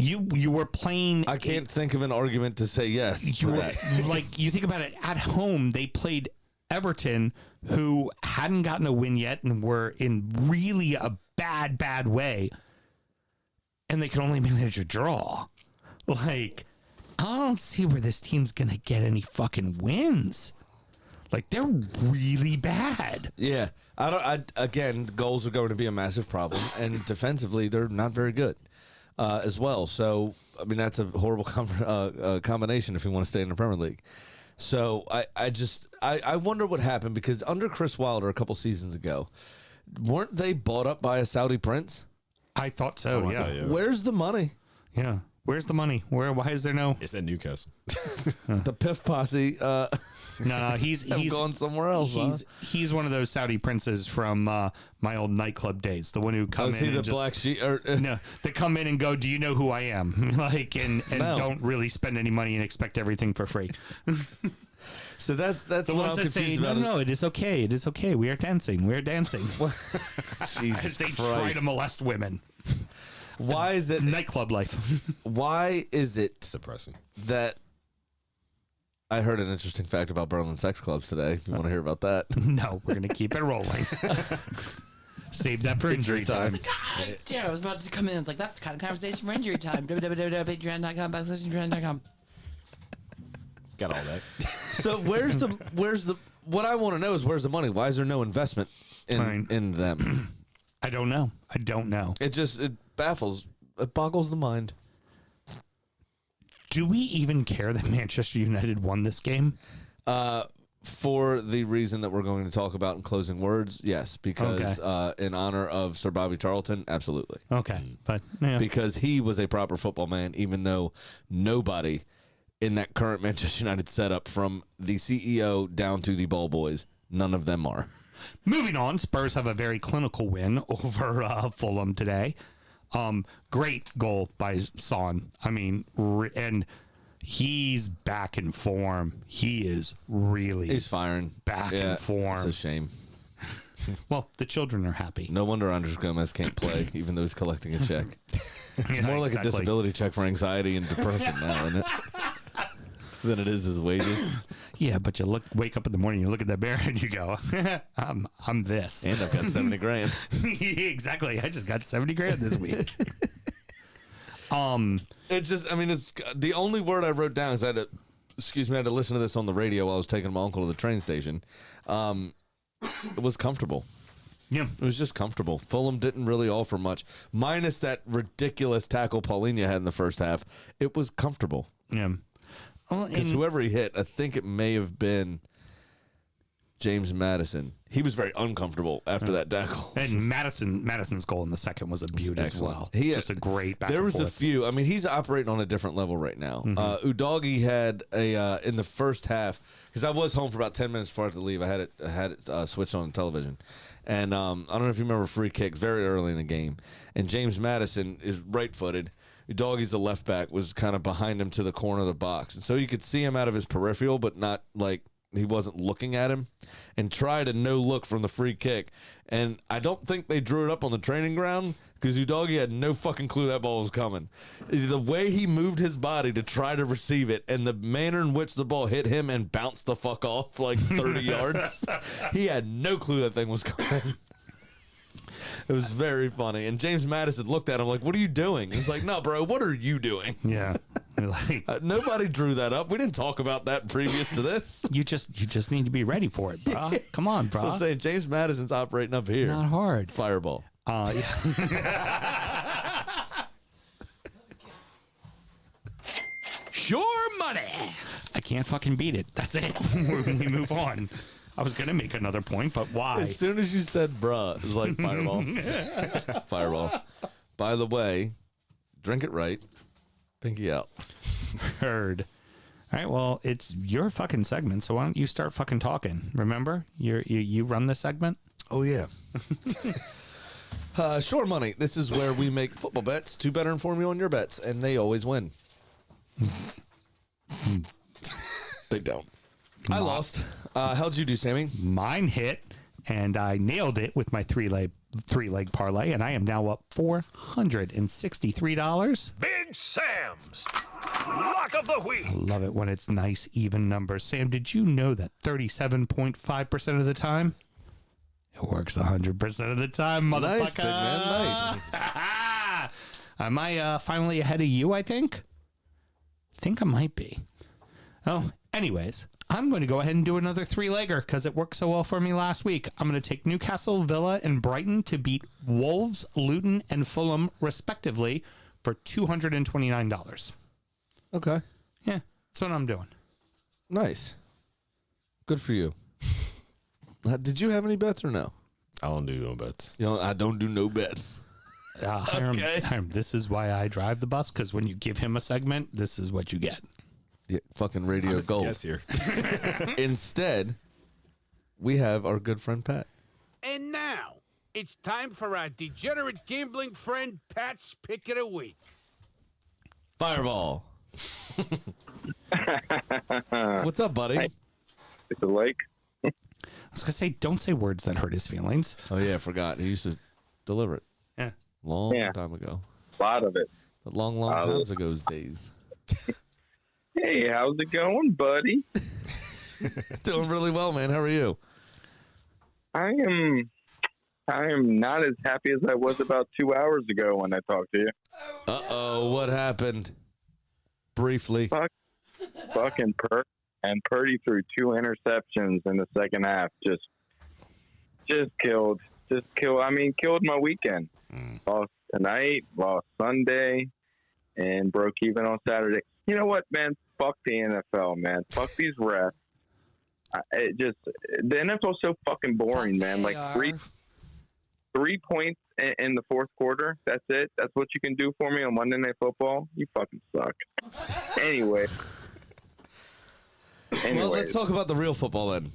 You were playing. I can't think of an argument to say yes to that. Like, you think about it, at home, they played Everton, who hadn't gotten a win yet and were in really a bad way, and they could only manage a draw. Like, I don't see where this team's going to get any fucking wins. Like, they're really bad. Yeah. Again, goals are going to be a massive problem, and defensively, they're not very good. As well. So, I mean, that's a horrible combination if you want to stay in the Premier League. So, I wonder what happened, because under Chris Wilder a couple seasons ago, weren't they bought up by a Saudi prince? I thought so, yeah. Like that, yeah. Where's the money? Yeah. Where's the money? Why is there no? It's at Newcastle. The Piff Posse No, he's gone somewhere else. He's one of those Saudi princes from my old nightclub days. The one who come Is in he the and just, black sheep? no, they come in and go, "Do you know who I am?" Like and No. don't really spend any money and expect everything for free. So that's The what ones I'm that say, confused about. "No, it is okay. It is okay. We are dancing. We are dancing." Jesus As they Christ. try to molest women. Why is it? Nightclub life. Why is it Suppressing. that? I heard an interesting fact about Berlin sex clubs today. If you want to hear about that, No, we're gonna keep it rolling. Save that for injury time. God damn, I was about to come in. It's like, that's the kind of conversation for injury time. www.patreon.com/patreon.com. Got all that. so where's the? What I want to know is where's the money? Why is there no investment Fine. in them? I don't know. It baffles. It boggles the mind. Do we even care that Manchester United won this game? For the reason that we're going to talk about in closing words, yes, because in honor of Sir Bobby Charlton, absolutely. Okay, but yeah. Because he was a proper football man, even though nobody in that current Manchester United setup, from the CEO down to the ball boys, none of them are. Moving on, Spurs have a very clinical win over Fulham today. Great goal by Son. I mean, and he's back in form. He is really He's firing. back in form. It's a shame. Well, the children are happy. No wonder Andres Gomez can't play, even though he's collecting a check. It's more like a disability check for anxiety and depression now, isn't it? Than it is his wages. Yeah, but you wake up in the morning, you look at that bear, and you go, "I'm this." And I've got 70 grand. Exactly. I just got 70 grand this week. It's just, I mean, it's the only word I wrote down is I had to listen to this on the radio while I was taking my uncle to the train station. It was comfortable. Yeah. It was just comfortable. Fulham didn't really offer much, minus that ridiculous tackle Paulinho had in the first half. It was comfortable. Yeah. Well, Because whoever he hit, I think it may have been James Madison. He was very uncomfortable after that tackle. And Madison's goal in the second was a beaut as well. Just a great back There and was a forth. few. I mean, he's operating on a different level right now. Udogie had a in the first half, because I was home for about 10 minutes before I had to leave. I had it switched on television, and I don't know if you remember free kicks very early in the game. And James Madison is right-footed. Udogie's the left back, was kind of behind him to the corner of the box, and so you could see him out of his peripheral, but not like. He wasn't looking at him, and tried a no look from the free kick. And I don't think they drew it up on the training ground because Udogie had no fucking clue that ball was coming. The way he moved his body to try to receive it, and the manner in which the ball hit him and bounced the fuck off like 30 yards, he had no clue that thing was coming. It was very funny. And James Madison looked at him like, "What are you doing?" He's like, "No, bro, what are you doing?" Yeah. Like, Nobody drew that up. We didn't talk about that previous to this. you just need to be ready for it, bro. Come on, bro. So I'm saying James Madison's operating up here. Not hard. Fireball. Yeah. Sure money. I can't fucking beat it. That's it. We move on. I was gonna make another point, but why? As soon as you said bruh, it was like fireball. Fireball. By the way, drink it right. Pinky out. Heard. All right. Well, it's your fucking segment, so why don't you start fucking talking? Remember, you run the segment. Oh, yeah. Sure money. This is where we make football bets to better inform you on your bets, and they always win. They don't. I lost. How'd you do, Sammy? Mine hit, and I nailed it with my three leg parlay, and I am now up $463. Big Sam's Lock of the Week. I love it when it's nice, even numbers. Sam, did you know that 37.5% of the time it works 100% of the time, motherfucker? Nice, big man. Nice. Am I finally ahead of you? I think I might be. Oh, anyways. I'm going to go ahead and do another three-legger because it worked so well for me last week. I'm going to take Newcastle, Villa, and Brighton to beat Wolves, Luton, and Fulham, respectively, for $229. Okay. Yeah, that's what I'm doing. Nice. Good for you. Did you have any bets or no? I don't do no bets. You know, I don't do no bets. Hiram, this is why I drive the bus, because when you give him a segment, this is what you get. Yeah, fucking radio gold. Guess here. Instead, we have our good friend Pat. And now, it's time for our degenerate gambling friend Pat's Pick of the Week. Fireball. What's up, buddy? Hey. It's a lake. I was gonna say, don't say words that hurt his feelings. Oh yeah, I forgot. He used to deliver it. Yeah. Long Yeah. time ago. A lot of it. Long times ago's days. Hey, how's it going, buddy? Doing really well, man. How are you? I am not as happy as I was about 2 hours ago when I talked to you. Uh-oh, what happened? Briefly. Fucking Purdy threw 2 interceptions in the second half. Just killed. Killed my weekend. Lost tonight, lost Sunday, and broke even on Saturday. You know what, man? Fuck the NFL, man. Fuck these refs. The NFL's so fucking boring, man. Like three points in the fourth quarter. That's it. That's what you can do for me on Monday Night Football. You fucking suck. Anyway. Well, let's talk about the real football then.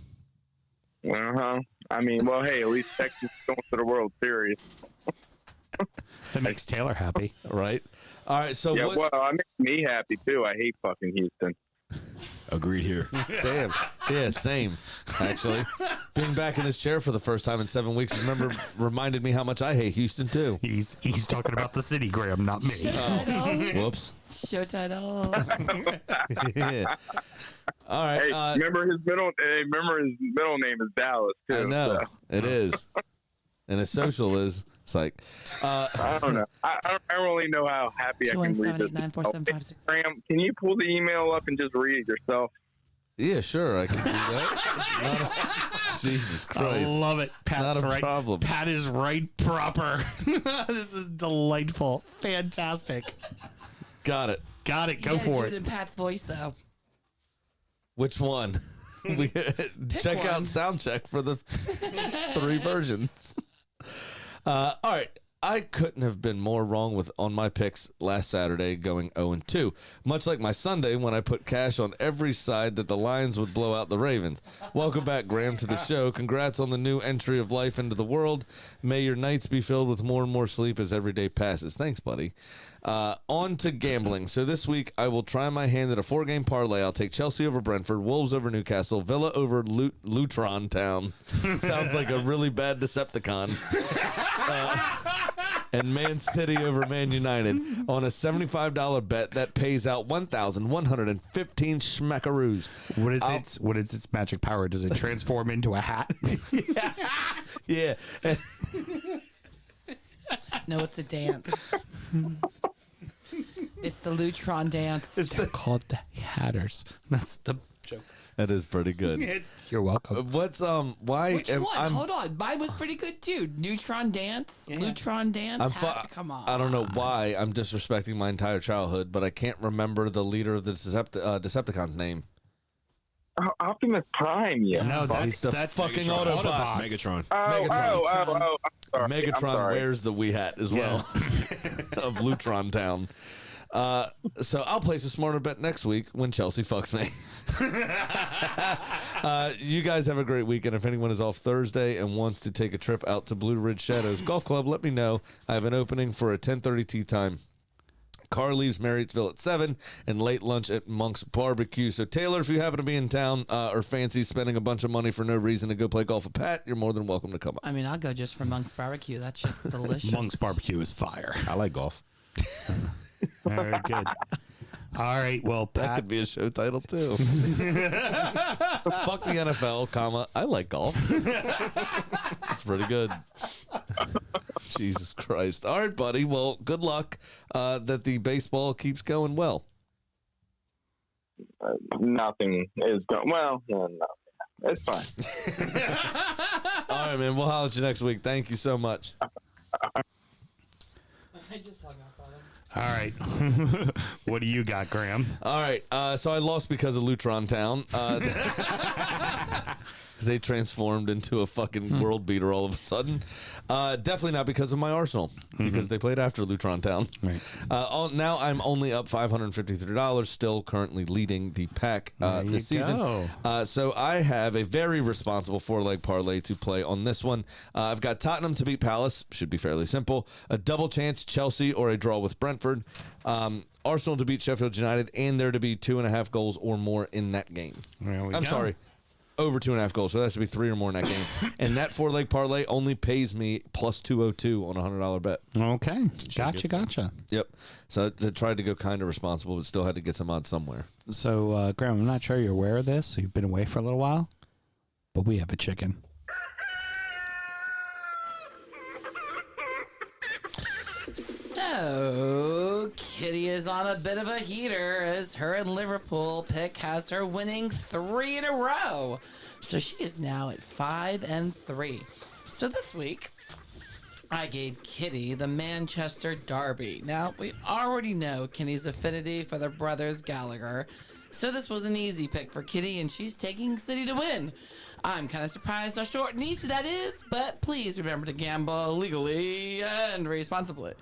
Well, hey, at least Texas is going to the World Series. That makes Taylor happy. Right. All right, so Yeah, what? well, it makes me happy, too. I hate fucking Houston. Agreed here. Damn. Yeah, same, actually. Being back in this chair for the first time in 7 weeks reminded me how much I hate Houston, too. He's talking about the city, Graham, not me. Whoops. Show title. Yeah. All right. Hey, remember his middle name is Dallas, too. I know. So. It is. And his social is psych. I don't know. I don't really know how happy I can read this. 217-894-7566. Graham, can you pull the email up and just read it yourself? Yeah, sure. I can do that. Jesus I Christ. love it. Pat's Not a right. problem. Pat is right proper. This is delightful. Fantastic. Got it. Got it. Go You gotta for do it. in Pat's voice, though. Which one? Check one. out sound check for the 3 versions. All right. I couldn't have been more wrong on my picks last Saturday going 0-2. Much like my Sunday when I put cash on every side that the Lions would blow out the Ravens. Welcome back, Graham, to the show. Congrats on the new entry of life into the world. May your nights be filled with more and more sleep as every day passes. Thanks, buddy. On to gambling. So this week, I will try my hand at a 4-game parlay. I'll take Chelsea over Brentford, Wolves over Newcastle, Villa over Lutron Town. Sounds like a really bad Decepticon. And Man City over Man United on a $75 bet that pays out 1,115 schmackaroos. What is its magic power? Does it transform into a hat? Yeah. No, it's a dance. It's the Lutron dance. They're called the Hatters. That's the joke. That is pretty good. You're welcome. What's why Which one? Hold on. Mine was pretty good, too. Neutron dance? Lutron dance? Come on. I don't know why I'm disrespecting my entire childhood, but I can't remember the leader of the Decepticons' name. Optimus Prime, yeah. No, He's the that's fucking Megatron. Autobots. Megatron. Oh, I'm sorry. Megatron wears the Wii hat as well of Lutron Town. So I'll place a smarter bet next week when Chelsea fucks me. You guys have a great weekend. If anyone is off Thursday and wants to take a trip out to Blue Ridge Shadows Golf Club, let me know. I have an opening for a 10:30 tee time. Car leaves Marriottsville at 7 and late lunch at Monk's Barbecue. So, Taylor, if you happen to be in town or fancy spending a bunch of money for no reason to go play golf with Pat, you're more than welcome to come up. I mean, I'll go just for Monk's Barbecue. That shit's delicious. Monk's Barbecue is fire. I like golf. Very good. All right. Well, That Pat, could be a show title, too. Fuck the NFL, comma, I like golf. That's pretty good. Jesus Christ. All right, buddy. Well, good luck that the baseball keeps going well. Nothing is going. Well, no, it's fine. All right, man. We'll holler at you next week. Thank you so much. I just hung up on him. all right. What do you got, Graham? All right. So I lost because of Lutron Town. because they transformed into a fucking world beater all of a sudden. Definitely not because of my Arsenal, because they played after Lutron Town. Right. Now I'm only up $553, still currently leading the pack this season. So I have a very responsible 4-leg parlay to play on this one. I've got Tottenham to beat Palace, should be fairly simple. A double chance Chelsea or a draw with Brentford. Arsenal to beat Sheffield United, and there to be 2.5 goals or more in that game. I'm sorry, over 2.5 goals. So that should be 3 or more in that game. And that 4-leg parlay only pays me plus 202 on a $100 bet. Okay. Gotcha. Yep. So I tried to go kind of responsible, but still had to get some odds somewhere. So, Graham, I'm not sure you're aware of this. You've been away for a little while, but we have a chicken. So, Kitty is on a bit of a heater as her and Liverpool pick has her winning 3 in a row. So she is now at 5-3. So this week, I gave Kitty the Manchester Derby. Now, we already know Kitty's affinity for the brothers Gallagher. So this was an easy pick for Kitty, and she's taking City to win. I'm kind of surprised how short and easy that is, but please remember to gamble legally and responsibly.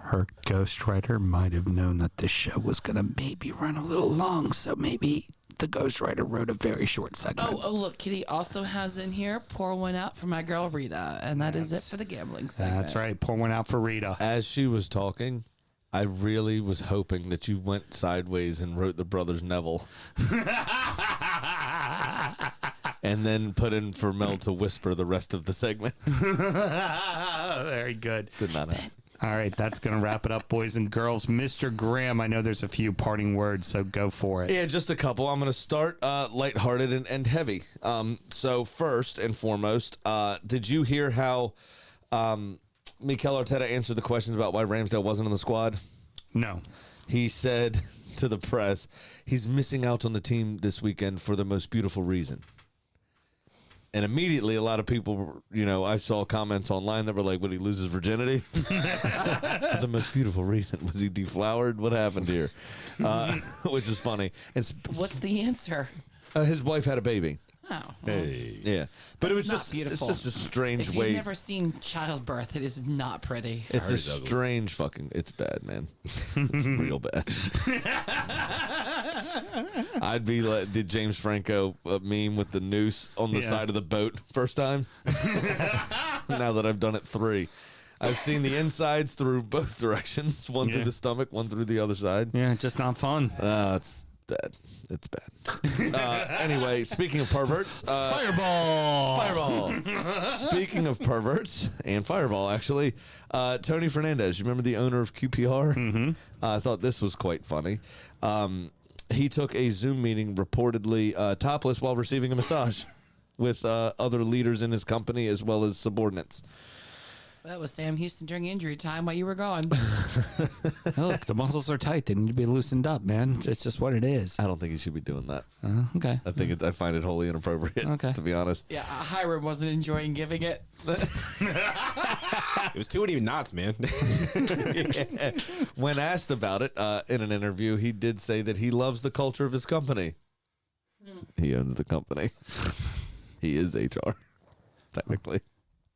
Her ghostwriter might have known that this show was going to maybe run a little long, so maybe the ghostwriter wrote a very short segment. Oh, look, Kitty also has in here, pour one out for my girl Rita, and that's it for the gambling segment. That's right. Pour one out for Rita. As she was talking, I really was hoping that you went sideways and wrote the brothers Neville. And then put in for Mel to whisper the rest of the segment. Very good. Did not happen. All right, that's going to wrap it up, boys and girls. Mr. Graham, I know there's a few parting words, so go for it. Yeah, just a couple. I'm going to start lighthearted and heavy. So first and foremost, did you hear how Mikel Arteta answered the questions about why Ramsdale wasn't in the squad? No. He said to the press, he's missing out on the team this weekend for the most beautiful reason. And immediately, a lot of people, I saw comments online that were like, would he lose his virginity? For the most beautiful reason. Was he deflowered? What happened here? Which is funny. And What's the answer? his wife had a baby. Oh. Hey. Yeah. But it was not just beautiful. It's just a strange If way. you've never seen childbirth, it is not pretty. It's a strange it's bad, man. It's real bad. I'd be like, did James Franco meme with the noose on the side of the boat first time? Now that I've done it 3. I've seen the insides through both directions, one through the stomach, one through the other side. Yeah, just not fun. It's bad. It's bad. Anyway, speaking of perverts. Fireball. Speaking of perverts and Fireball, actually, Tony Fernandez, you remember the owner of QPR? Mm-hmm. I thought this was quite funny. He took a Zoom meeting reportedly topless while receiving a massage with other leaders in his company as well as subordinates. That was Sam Houston during injury time while you were gone. Look, the muscles are tight. They need to be loosened up, man. It's just what it is. I don't think he should be doing that. Okay. I think I find it wholly inappropriate, to be honest. Yeah, Hiram wasn't enjoying giving it. It was too many knots, man. Yeah. When asked about it in an interview, he did say that he loves the culture of his company. He owns the company. He is HR, technically.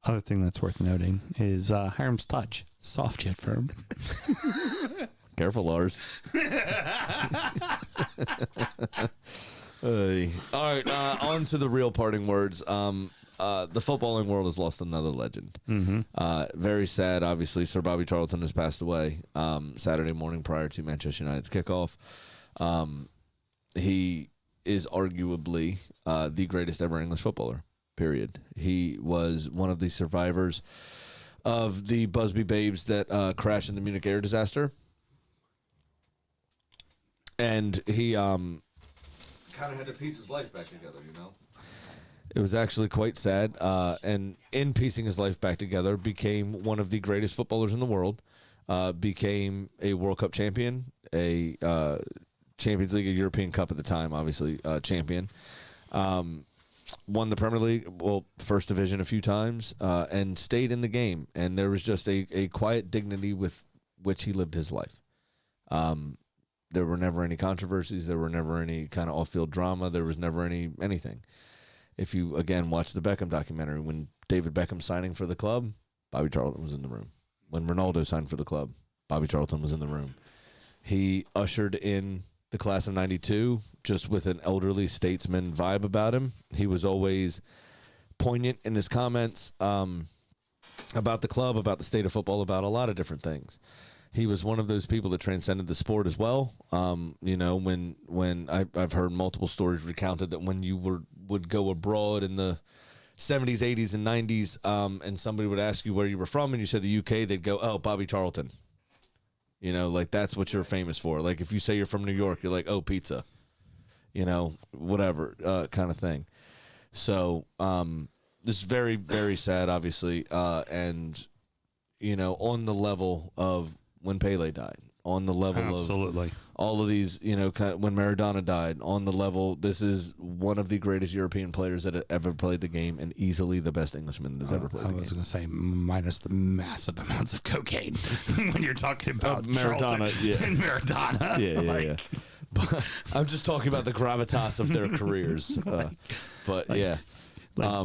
Other thing that's worth noting is Hiram's touch. Soft yet firm. Careful, Lars. All right, on to the real parting words. The footballing world has lost another legend. Mm-hmm. Very sad, obviously. Sir Bobby Charlton has passed away Saturday morning prior to Manchester United's kickoff. He is arguably the greatest ever English footballer, period. He was one of the survivors of the Busby Babes that crashed in the Munich air disaster. And he kind of had to piece his life back together, It was actually quite sad. And in piecing his life back together, became one of the greatest footballers in the world, became a World Cup champion, a Champions League, a European Cup at the time, obviously, champion. Won the Premier League, First Division a few times, and stayed in the game. And there was just a quiet dignity with which he lived his life. There were never any controversies. There were never any kind of off-field drama. There was never anything. if you, again, watch the Beckham documentary, when David Beckham signing for the club, Bobby Charlton was in the room. When Ronaldo signed for the club, Bobby Charlton was in the room. He ushered in the class of 92 just with an elderly statesman vibe about him. He was always poignant in his comments about the club, about the state of football, about a lot of different things. He was one of those people that transcended the sport as well. You know, when I've heard multiple stories recounted that when you would go abroad in the 70s, 80s, and 90s, and somebody would ask you where you were from, and you said the UK, they'd go, "Oh, Bobby Charlton." You know, like that's what you're famous for. Like if you say you're from New York, you're like, "Oh, pizza." You know, whatever kind of thing. So this is very, very sad, obviously, and you know, on the level of when Pele died, on the level Absolutely. of all of these, you know, kind of when Maradona died, on the level, this is one of the greatest European players that have ever played the game, and easily the best Englishman that has ever played the game. I was going to say minus the massive amounts of cocaine when you're talking about Maradona, Charlton and Maradona. Yeah. But I'm just talking about the gravitas of their careers.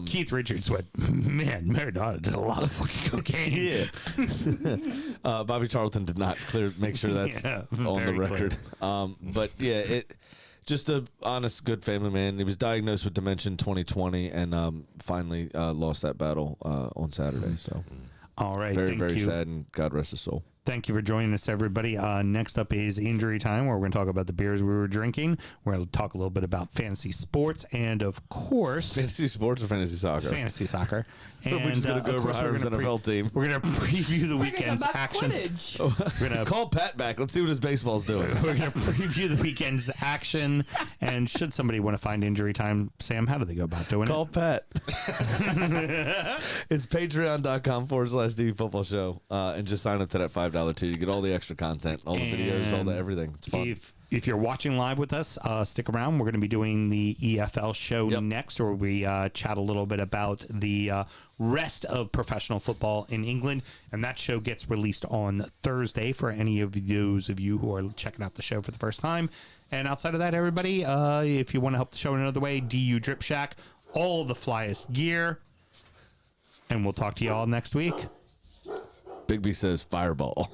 Keith Richards went, man, Maradona did a lot of fucking cocaine. Bobby Charlton did not make sure that's on the record. But yeah, it just a honest, good family man. He was diagnosed with dementia in 2020 and finally lost that battle on Saturday. So, all right, very, thank very you. sad, and God rest his soul. Thank you for joining us, everybody. Next up is Injury Time, where we're going to talk about the beers we were drinking. We're going to talk a little bit about fantasy sports and, of course... Fantasy sports or fantasy soccer? Fantasy soccer. And we're just going to go over Hiram's NFL team. We're going to preview the weekend's action. We're going to call Pat back. Let's see what his baseball's doing. We're going to preview the weekend's action. And should somebody want to find Injury Time, Sam, how do they go about doing Call Pat. It's patreon.com/DB Football Show. And just sign up to that $5 tier. You get all the extra content, all the videos, all the everything. It's fun. If you're watching live with us, stick around. We're going to be doing the EFL show next, where we chat a little bit about the rest of professional football in England. And that show gets released on Thursday for any of those of you who are checking out the show for the first time. And outside of that, everybody, if you want to help the show in another way, DU Drip Shack, all the flyest gear. And we'll talk to you all next week. Big B says fireball.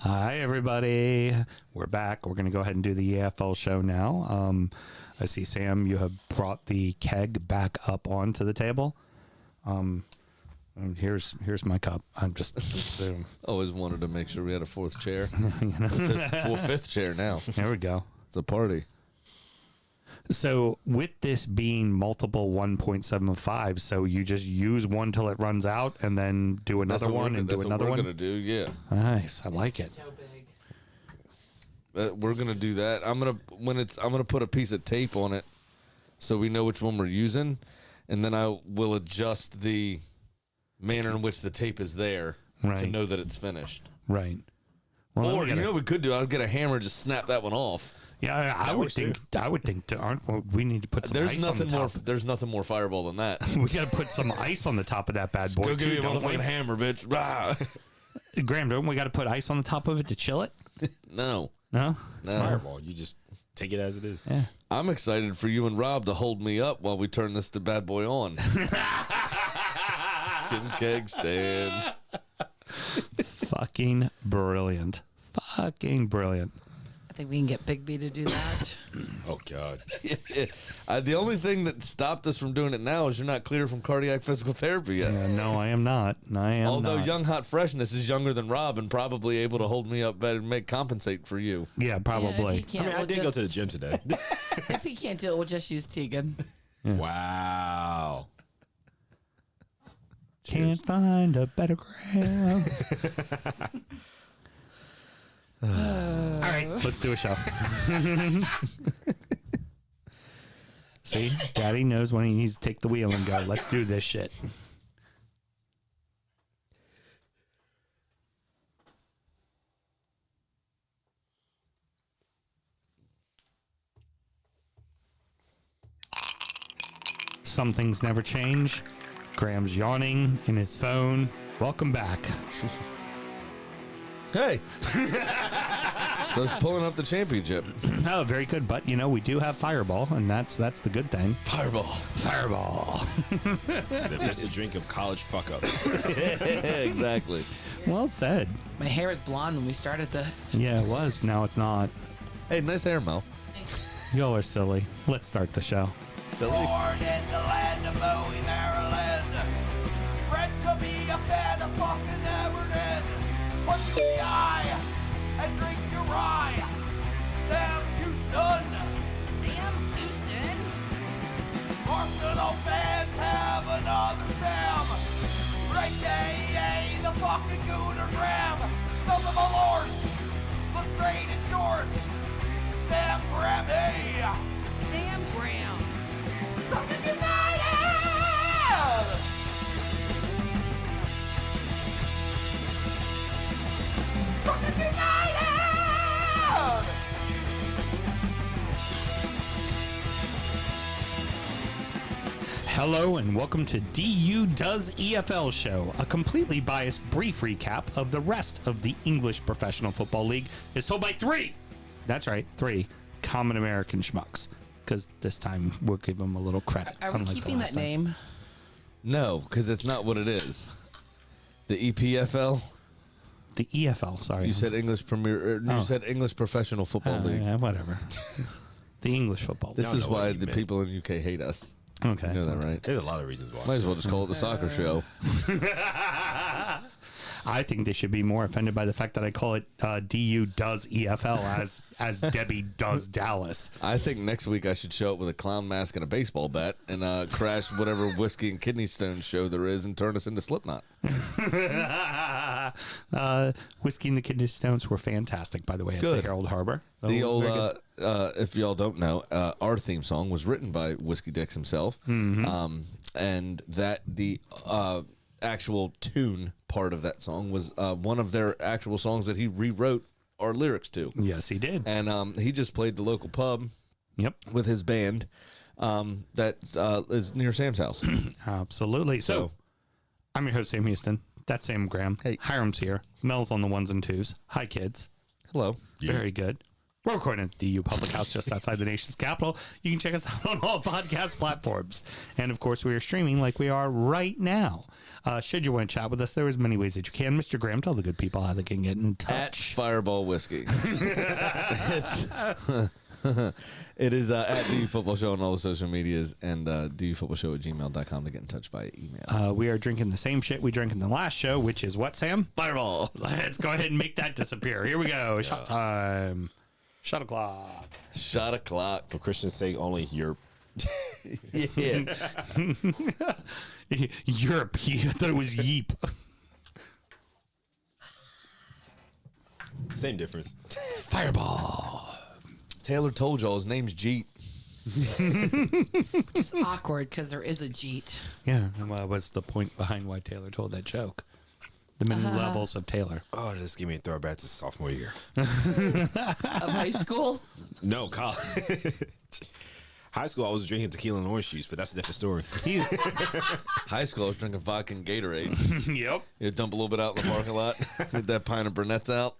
Hi, everybody. We're back. We're going to go ahead and do the EFL show now. I see, Sam, you have brought the keg back up onto the table. And here's my cup. I'm just Always wanted to make sure we had a fourth chair. Fifth chair now. There we go. It's a party. So with this being multiple 1.75, so you just use one till it runs out and then do another one and do another one? That's what we're going to do, yeah. Nice. I like it. So big. We're going to do that. I'm going to put a piece of tape on it so we know which one we're using, and then I will adjust the manner in which the tape is there to know that it's finished. Right. Well, Or, you know what we could do? I'll get a hammer and just snap that one off. Yeah, I would think. We need to put some ice on the top. There's nothing more fireball than that. We got to put some ice on the top of that bad boy. Go give me a don't we? motherfucking hammer, bitch. Rah. Graham, don't we got to put ice on the top of it to chill it? No. No? Fireball. You just take it as it is. Yeah. I'm excited for you and Rob to hold me up while we turn this the bad boy on. Keg stand. Fucking brilliant. Fucking brilliant. I think we can get Big B to do that. Oh, God. The only thing that stopped us from doing it now is you're not clear from cardiac physical therapy yet. No, I am not. Although not. young hot freshness is younger than Rob and probably able to hold me up better and compensate for you. Yeah, probably. Yeah, I mean, I did go to the gym today. If he can't do it, we'll just use Tegan. Wow. Can't find a better Graham. All right, let's do a show. See, Daddy knows when he needs to take the wheel and go, let's do this shit. Some things never change. Graham's yawning in his phone. Welcome back. Hey. So it's pulling up the championship. Oh, very good. But, we do have Fireball, and that's the good thing. Fireball. That's a drink of college fuck-ups. Exactly. Well said. My hair is blonde when we started this. Yeah, it was. Now it's not. Hey, nice hair, Mel. Y'all are silly. Let's start the show. Silly. Born in the land of Bowie, Maryland. Bred to be a fan of fucking Everton. Punch you in the eye and drink your rye. Sam Houston. Sam Houston? Arsenal fans have another Sam. Right, the fucking Gooner Graham. Stump of my lord. Look straight in shorts. Sam Graham, hey. Sam Graham. Fucking United! Fucking United! Hello and welcome to DU Does EFL Show, a completely biased brief recap of the rest of the English Professional Football League is told by three. That's right, three common American schmucks. Because this time we'll give them a little credit. Are we keeping that name? No, because it's not what it is. The EPFL. The EFL, sorry. You said English Premier. You said English Professional Football League. Yeah, whatever. The English Football League. This is why the people in UK hate us. Okay. You know that, right? There's a lot of reasons why. Might as well just call it the soccer show. I think they should be more offended by the fact that I call it DU Does EFL as Debbie Does Dallas. I think next week I should show up with a clown mask and a baseball bat and crash whatever whiskey and kidney stone show there is and turn us into Slipknot. Whiskey and the Kidney Stones were fantastic, by the way, at the Herald Harbor. The old, if y'all don't know, our theme song was written by Whiskey Dix himself, and that the actual tune part of that song was one of their actual songs that he rewrote our lyrics to. Yes, he did. And he just played the local pub. Yep. With his band that is near Sam's house. Absolutely. So, I'm your host, Sam Houston. That's Sam Graham. Hey. Hiram's here. Mel's on the ones and twos. Hi, kids. Hello. Very good. We're recording at the DU Public House just outside the nation's capital. You can check us out on all podcast platforms. And, of course, we are streaming like we are right now. Should you want to chat with us, there is many ways that you can. Mr. Graham, tell the good people how they can get in touch. At Fireball Whiskey. It is at DU Football Show on all the social medias and dufootballshow@gmail.com to get in touch via email. We are drinking the same shit we drank in the last show, which is what, Sam? Fireball. Let's go ahead and make that disappear. Here we go. Shot time. Shot o'clock. Shot o'clock. For Christian's sake, only Europe. Yeah. Europe. I thought it was Yeep. Same difference. Fireball. Taylor told y'all his name's Jeet. It's awkward because there is a Jeet. Yeah. Well, what's the point behind why Taylor told that joke? The many levels of Taylor. Oh, this give me a throwback to sophomore year. Of high school? No, college. High school, I was drinking tequila and orange juice, but that's a different story. High school, I was drinking vodka and Gatorade. Yep. You dump a little bit out in the parking lot. Get that pint of brunettes out.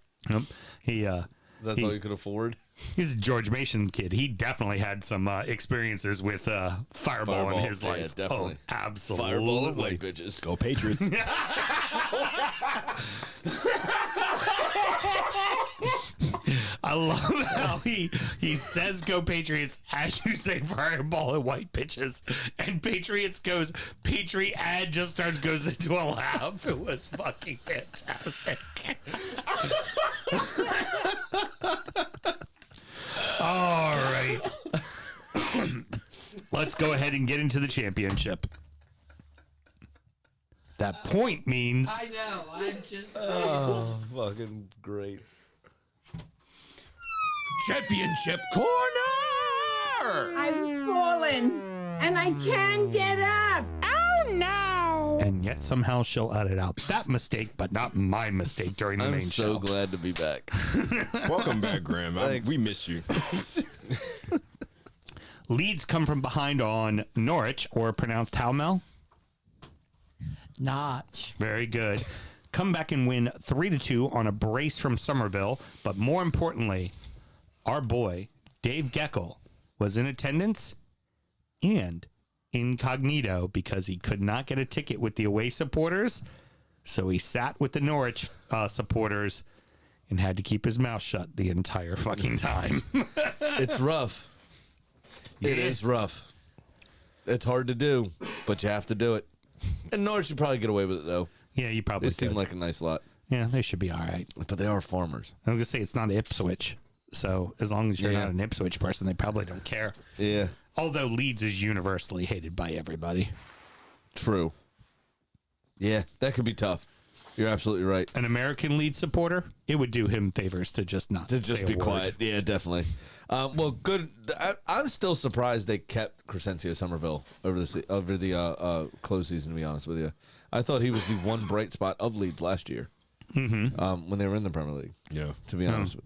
Yep. That's all you could afford. He's a George Mason kid. He definitely had some experiences with Fireball in his life. Yeah, definitely. Oh, absolutely. Fireball and white bitches. Go Patriots. I love how he says "Go Patriots" as you say "Fireball" and white pitches, and Patriots goes. Patriot just goes into a laugh. It was fucking fantastic. All right, let's go ahead and get into the championship. That point means I know. I'm just. Oh, fucking great. Championship corner! I've fallen and I can't get up. Oh no! and yet somehow she'll edit out that mistake, but not my mistake during the I'm main so show. glad to be back. Welcome back, Graham. We miss you. Leeds come from behind on Norwich, or pronounced how, Mel? Notch. Very good. Come back and win 3-2 on a brace from Somerville. But more importantly, our boy, Dave Geckel, was in attendance and incognito because he could not get a ticket with the away supporters. So he sat with the Norwich supporters and had to keep his mouth shut the entire fucking time. It's rough. It is rough. It's hard to do, but you have to do it. And Norwich should probably get away with it, though. Yeah, you probably They seem like a nice lot. Yeah, they should be all right. But they are farmers. I'm going to say it's not Ipswich. So as long as you're Yeah. not an Ipswich person, they probably don't care. Yeah. Although Leeds is universally hated by everybody. True. Yeah, that could be tough. You're absolutely right. An American Leeds supporter, it would do him favors to just not To just say be a word. quiet. Yeah, definitely. Well, good. I'm still surprised they kept Crescencio Somerville over the close season, to be honest with you. I thought he was the one bright spot of Leeds last year when they were in the Premier League. Yeah. To be honest,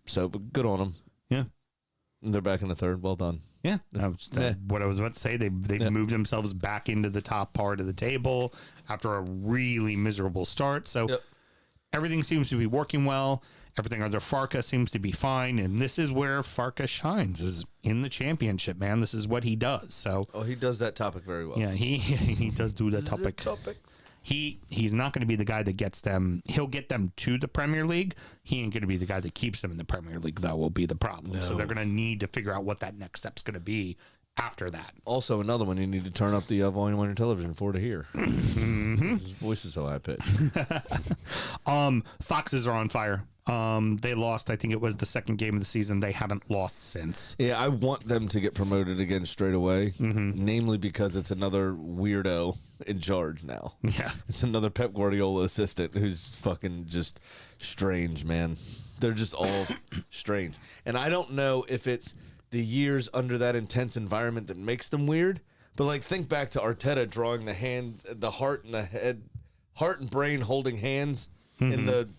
so but good on them. Yeah. They're back in the third. Well done. Yeah, that's what I was about to say. They moved themselves back into the top part of the table after a really miserable start. So everything seems to be working well. Everything under Farka seems to be fine, and this is where Farka shines, is in the championship, man. This is what he does. So he does that topic very well. yeah, he does do that topic. He's not going to be the guy that gets them. He'll get them to the Premier League. He ain't going to be the guy that keeps them in the Premier League, though, will be the problem. So they're going to need to figure out what that next step's going to be after that. Also, another one, you need to turn up the volume on your television for to hear. His voice is so high pitched. Foxes are on fire. They lost, I think it was the second game of the season. They haven't lost since. Yeah, I want them to get promoted again straight away, namely because it's another weirdo in charge now. Yeah. It's another Pep Guardiola assistant who's fucking just strange, man. They're just all strange. And I don't know if it's the years under that intense environment that makes them weird, but like think back to Arteta drawing the heart and the head, heart and brain holding hands in the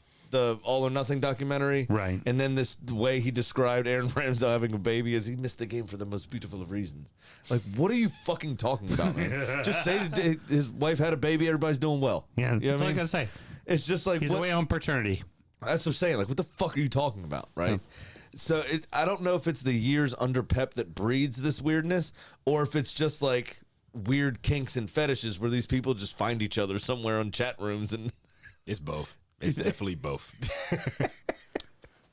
All or Nothing documentary. Right. And then the way he described Aaron Ramsdale having a baby is he missed the game for the most beautiful of reasons. Like, what are you fucking talking about, man? Just say that his wife had a baby, everybody's doing well. Yeah, You know that's what all I mean? got to say. It's just like, He's away on paternity. That's what I'm saying. Like, what the fuck are you talking about, right? So I don't know if it's the years under Pep that breeds this weirdness, or if it's just like weird kinks and fetishes where these people just find each other somewhere on chat rooms, and It's both. It's definitely both.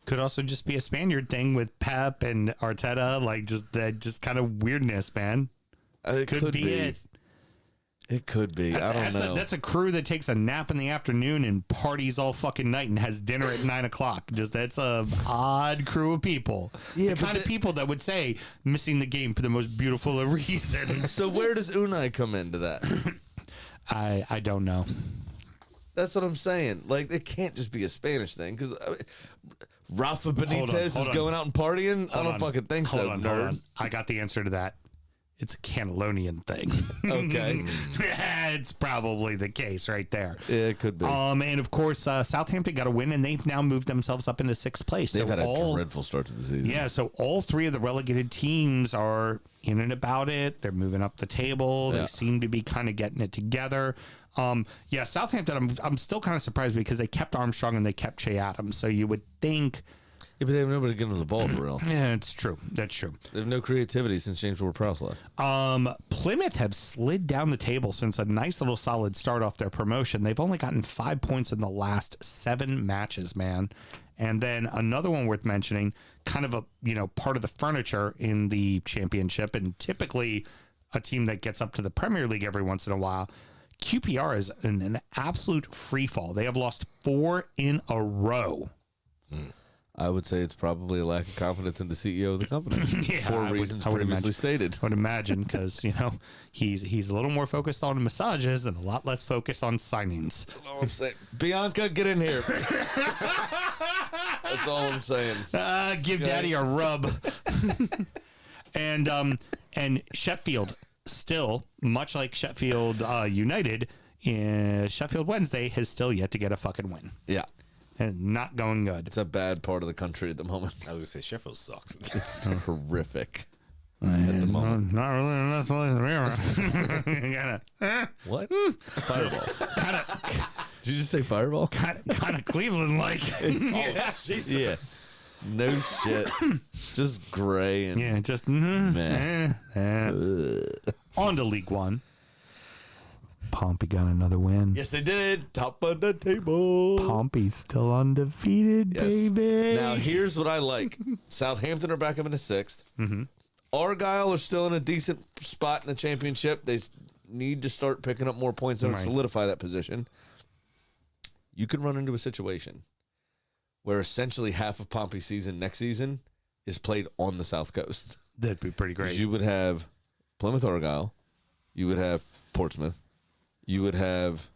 Could also just be a Spaniard thing with Pep and Arteta, like just kind of weirdness, man. it Could be it. It could be. I don't know. That's a crew that takes a nap in the afternoon and parties all fucking night and has dinner at 9 o'clock. That's a odd crew of people. Yeah, the kind of people that would say missing the game for the most beautiful of reasons. So where does Unai come into that? I don't know. That's what I'm saying. Like, it can't just be a Spanish thing, because Rafa Benitez is going out and partying. I don't fucking think so, nerd. I got the answer to that. It's a Catalonian thing. Okay. It's probably the case right there. Yeah, it could be. And of course, Southampton got a win, and they've now moved themselves up into 6th place. They've had a dreadful start to the season. Yeah, so all 3 of the relegated teams are in and about it. They're moving up the table. Yeah. They seem to be kind of getting it together. Southampton, I'm still kind of surprised because they kept Armstrong and they kept Che Adams. So you would think... Yeah, but they have nobody getting the ball for real. Yeah, it's true. That's true. They have no creativity since James Ward-Prowse left. Plymouth have slid down the table since a nice little solid start off their promotion. They've only gotten 5 points in the last 7 matches, man. And then another one worth mentioning, kind of a part of the furniture in the championship, and typically a team that gets up to the Premier League every once in a while. QPR is in an absolute free fall. They have lost 4 in a row. I would say it's probably a lack of confidence in the CEO of the company for reasons previously stated. I would imagine because he's a little more focused on massages and a lot less focused on signings. That's all I'm saying. Bianca, get in here. That's all I'm saying. Give Daddy a rub. and Sheffield still, much like Sheffield United, Sheffield Wednesday has still yet to get a fucking win. Yeah. And not going good. It's a bad part of the country at the moment. I was going to say, Sheffield sucks. It's horrific at the moment. Not really the best place to be. You gotta, What? Fireball. Did you just say fireball? kind of Cleveland-like. Jesus. Yeah. No shit. Just gray and Yeah, just meh. On to League One. Pompey got another win. Yes, they did. Top of the table. Pompey's still undefeated, Yes. baby. Now, here's what I like. Southampton are back up into 6th. Mm-hmm. Argyle are still in a decent spot in the championship. They need to start picking up more points and solidify that position. You could run into a situation where essentially half of Pompey's season next season is played on the South Coast. That'd be pretty great. You would have Plymouth Argyle. You would have Portsmouth. You would have,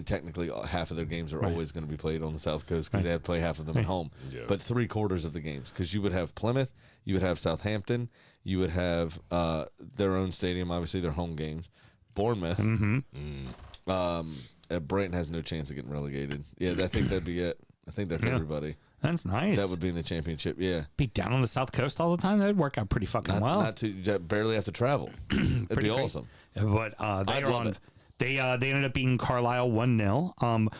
technically half of their games are always going to be played on the South Coast because they have to play half of them at home. Yeah. But 3/4 of the games, because you would have Plymouth, you would have Southampton, you would have their own stadium, obviously their home games. Bournemouth. Brighton has no chance of getting relegated. Yeah, I think that'd be it. I think that's everybody. That's nice. That would be in the championship, yeah. Be down on the South Coast all the time? That'd work out pretty fucking well. Not to barely have to travel. That'd be awesome. But I'd love it. They ended up beating Carlisle 1-0.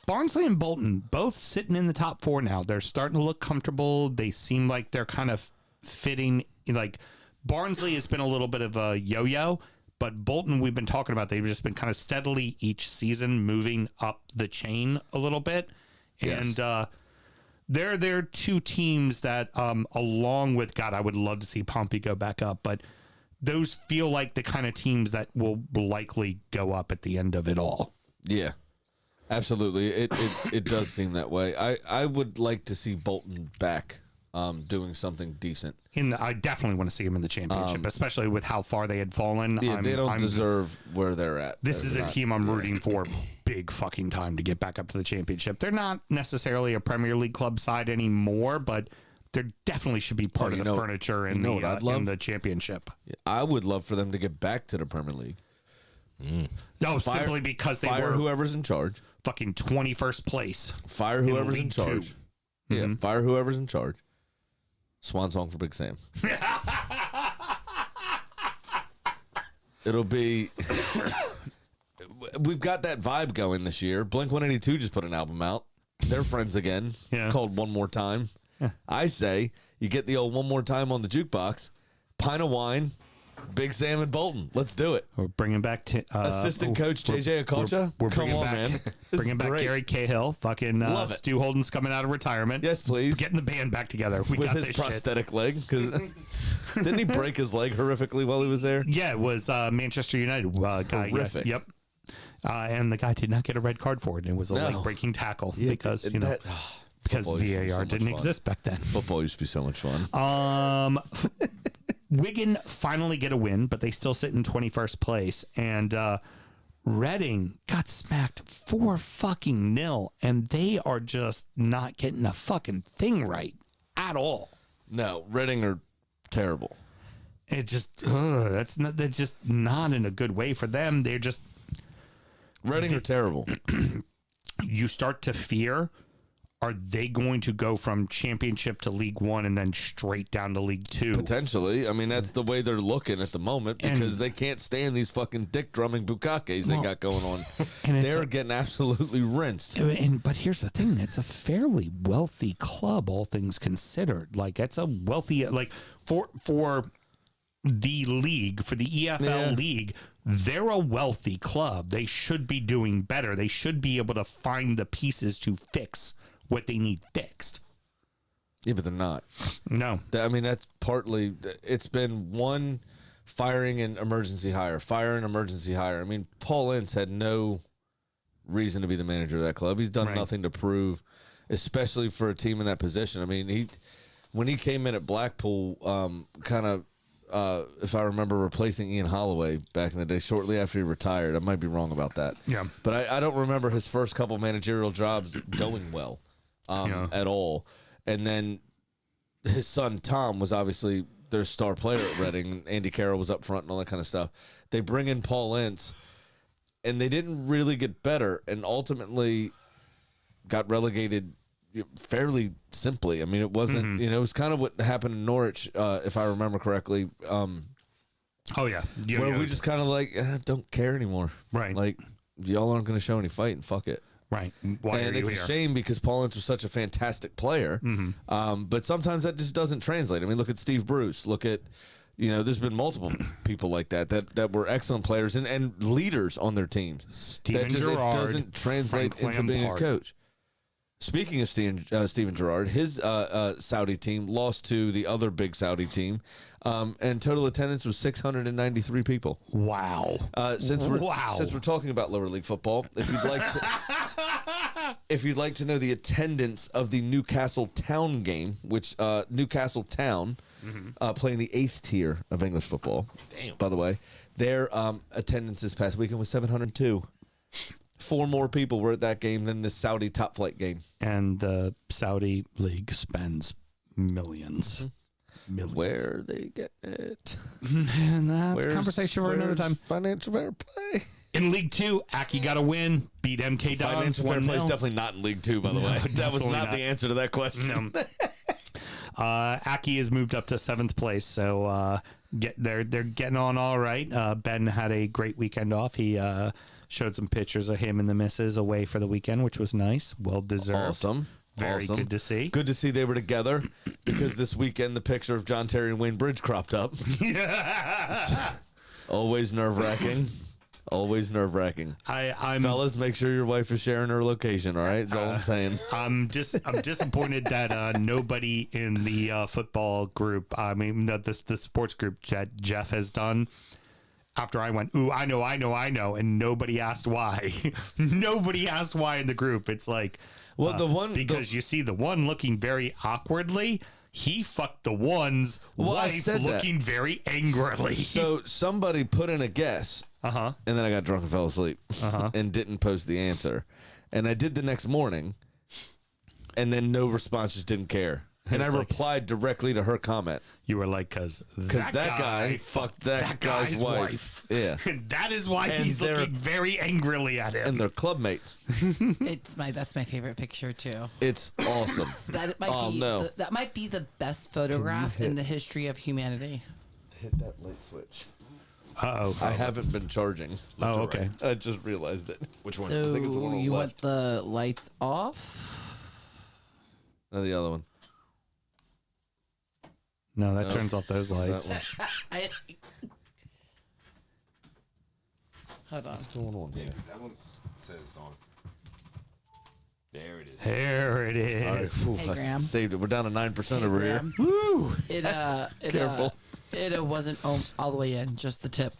Barnsley and Bolton both sitting in the top 4 now. They're starting to look comfortable. They seem like they're kind of fitting. Like Barnsley has been a little bit of a yo-yo, but Bolton, we've been talking about, they've just been kind of steadily each season moving up the chain a little bit. Yes. And they're 2 teams that, along with, God, I would love to see Pompey go back up, but those feel like the kind of teams that will likely go up at the end of it all. Yeah, absolutely. It does seem that way. I would like to see Bolton back doing something decent. I definitely want to see them in the championship, especially with how far they had fallen. Yeah, they don't deserve where they're at. This is a team I'm rooting for big fucking time to get back up to the championship. They're not necessarily a Premier League club side anymore, but they definitely should be part of the furniture in the championship. I would love for them to get back to the Premier League. No, simply because they fire were whoever's in charge. Fucking 21st place. Fire whoever's in League charge. 2. Yeah, fire whoever's in charge. Swan song for Big Sam. It'll be... We've got that vibe going this year. Blink-182 just put an album out. they're friends again. Yeah. Called One More Time. I say you get the old One More Time on the jukebox, pint of wine, Big Sam and Bolton. Let's do it. We're bringing back Assistant coach JJ Okocha. We're Come bringing on, back, man. This bringing is back great. Gary Cahill. Fucking Love it. Stu Holden's coming out of retirement. Yes, please. Getting the band back together. We With got his this prosthetic leg. Because didn't he break his leg horrifically while he was there? shit. Yeah, it was Manchester United guy. horrific. Yep. And the guy did not get a red card for it. It was a No. leg-breaking tackle Yeah, because and you know that- because football used to be so VAR much didn't fun. exist back then. Football used to be so much fun. Wigan finally get a win, but they still sit in 21st place. And Reading got smacked 4-0, and they are just not getting a fucking thing right at all. No, Reading are terrible. It just that's just not in a good way for them. They're just Reading are terrible. you start to fear. Are they going to go from Championship to League One and then straight down to League Two? Potentially. I mean, that's the way they're looking at the moment because And- they can't stand these fucking dick drumming bukakes they got going on. And it's They're getting absolutely rinsed. But here's the thing: it's a fairly wealthy club, all things considered. Like it's a wealthy, like for the league, for the EFL league, they're a wealthy club. They should be doing better. They should be able to find the pieces to fix what they need fixed. Yeah, but they're not. No, I mean, that's partly, it's been one firing and emergency hire. I mean, Paul Ince had no reason to be the manager of that club. He's done Right. nothing to prove, especially for a team in that position. I mean, when he came in at Blackpool, kind of, if I remember, replacing Ian Holloway back in the day, shortly after he retired. I might be wrong about that. Yeah. But I don't remember his first couple managerial jobs going well at all. And then his son, Tom, was obviously their star player at Reading. Andy Carroll was up front and all that kind of stuff. They bring in Paul Ince, and they didn't really get better and ultimately got relegated fairly simply. I mean, it wasn't, it was kind of what happened in Norwich, if I remember correctly, oh yeah, where we just kind of like, don't care anymore. Right. Like, y'all aren't going to show any fight and fuck it. right. Why And are it's you a here? shame because Paul Ince was such a fantastic player. But sometimes that just doesn't translate. I mean, look at Steve Bruce. Look at, there's been multiple people like that were excellent players and leaders on their teams. Steven That just, Gerrard, it doesn't translate Frank into being a Lampard. coach. Speaking of Steven Gerrard, his Saudi team lost to the other big Saudi team, and total attendance was 693 people. Wow. Since we're talking about lower league football, if you'd like to know the attendance of the Newcastle Town game, which Newcastle Town playing the 8th tier of English football. Damn. By the way, their attendance this past weekend was 702. 4 more people were at that game than the Saudi top flight game. And the Saudi league spends millions. Millions. Where are they get it? And that's a conversation for another time. Financial fair play. In League Two, Aki got a win, beat MK Dons. Financial fair play is 1-0. definitely not in League Two, by the way. That was definitely not not. the answer to that question. No. Aki has moved up to 7th place, so they're getting on all right. Ben had a great weekend off. He showed some pictures of him and the missus away for the weekend, which was nice, well deserved. Awesome. Very Awesome. good to see. Good to see they were together because this weekend the picture of John Terry and Wayne Bridge cropped up. Always nerve-wracking. Always nerve-wracking. I'm Fellas, make sure your wife is sharing her location, all right? That's all I'm saying. I'm disappointed that nobody in the football group, I mean the sports group that Jeff has done. After I went, ooh, I know, and nobody asked why. Nobody asked why in the group. It's like, well, because you see the one looking very awkwardly. He fucked the one's wife looking very angrily. So somebody put in a guess, and then I got drunk and fell asleep, and didn't post the answer. And I did the next morning, and then no response, just didn't care. And I replied directly to her comment. You were like, because that guy fucked that guy's wife. Yeah. That is why And he's they're- looking very angrily at him. And they're club mates. That's my favorite picture too. It's awesome. That might that might be the best photograph in the history of humanity. Hit that light switch. Uh-oh. I haven't been charging. Oh, okay. I just realized it. Which one? So I think it's the one on the you left. want the lights off? No, the other one. No, that turns off those lights. That one. Hold on. What's going on here? That one says on. There it is. There it is. All right, whew, Hey, I Graham. saved it. We're down to 9% Hey, over here. Graham. Woo! Careful. It wasn't all the way in, just the tip.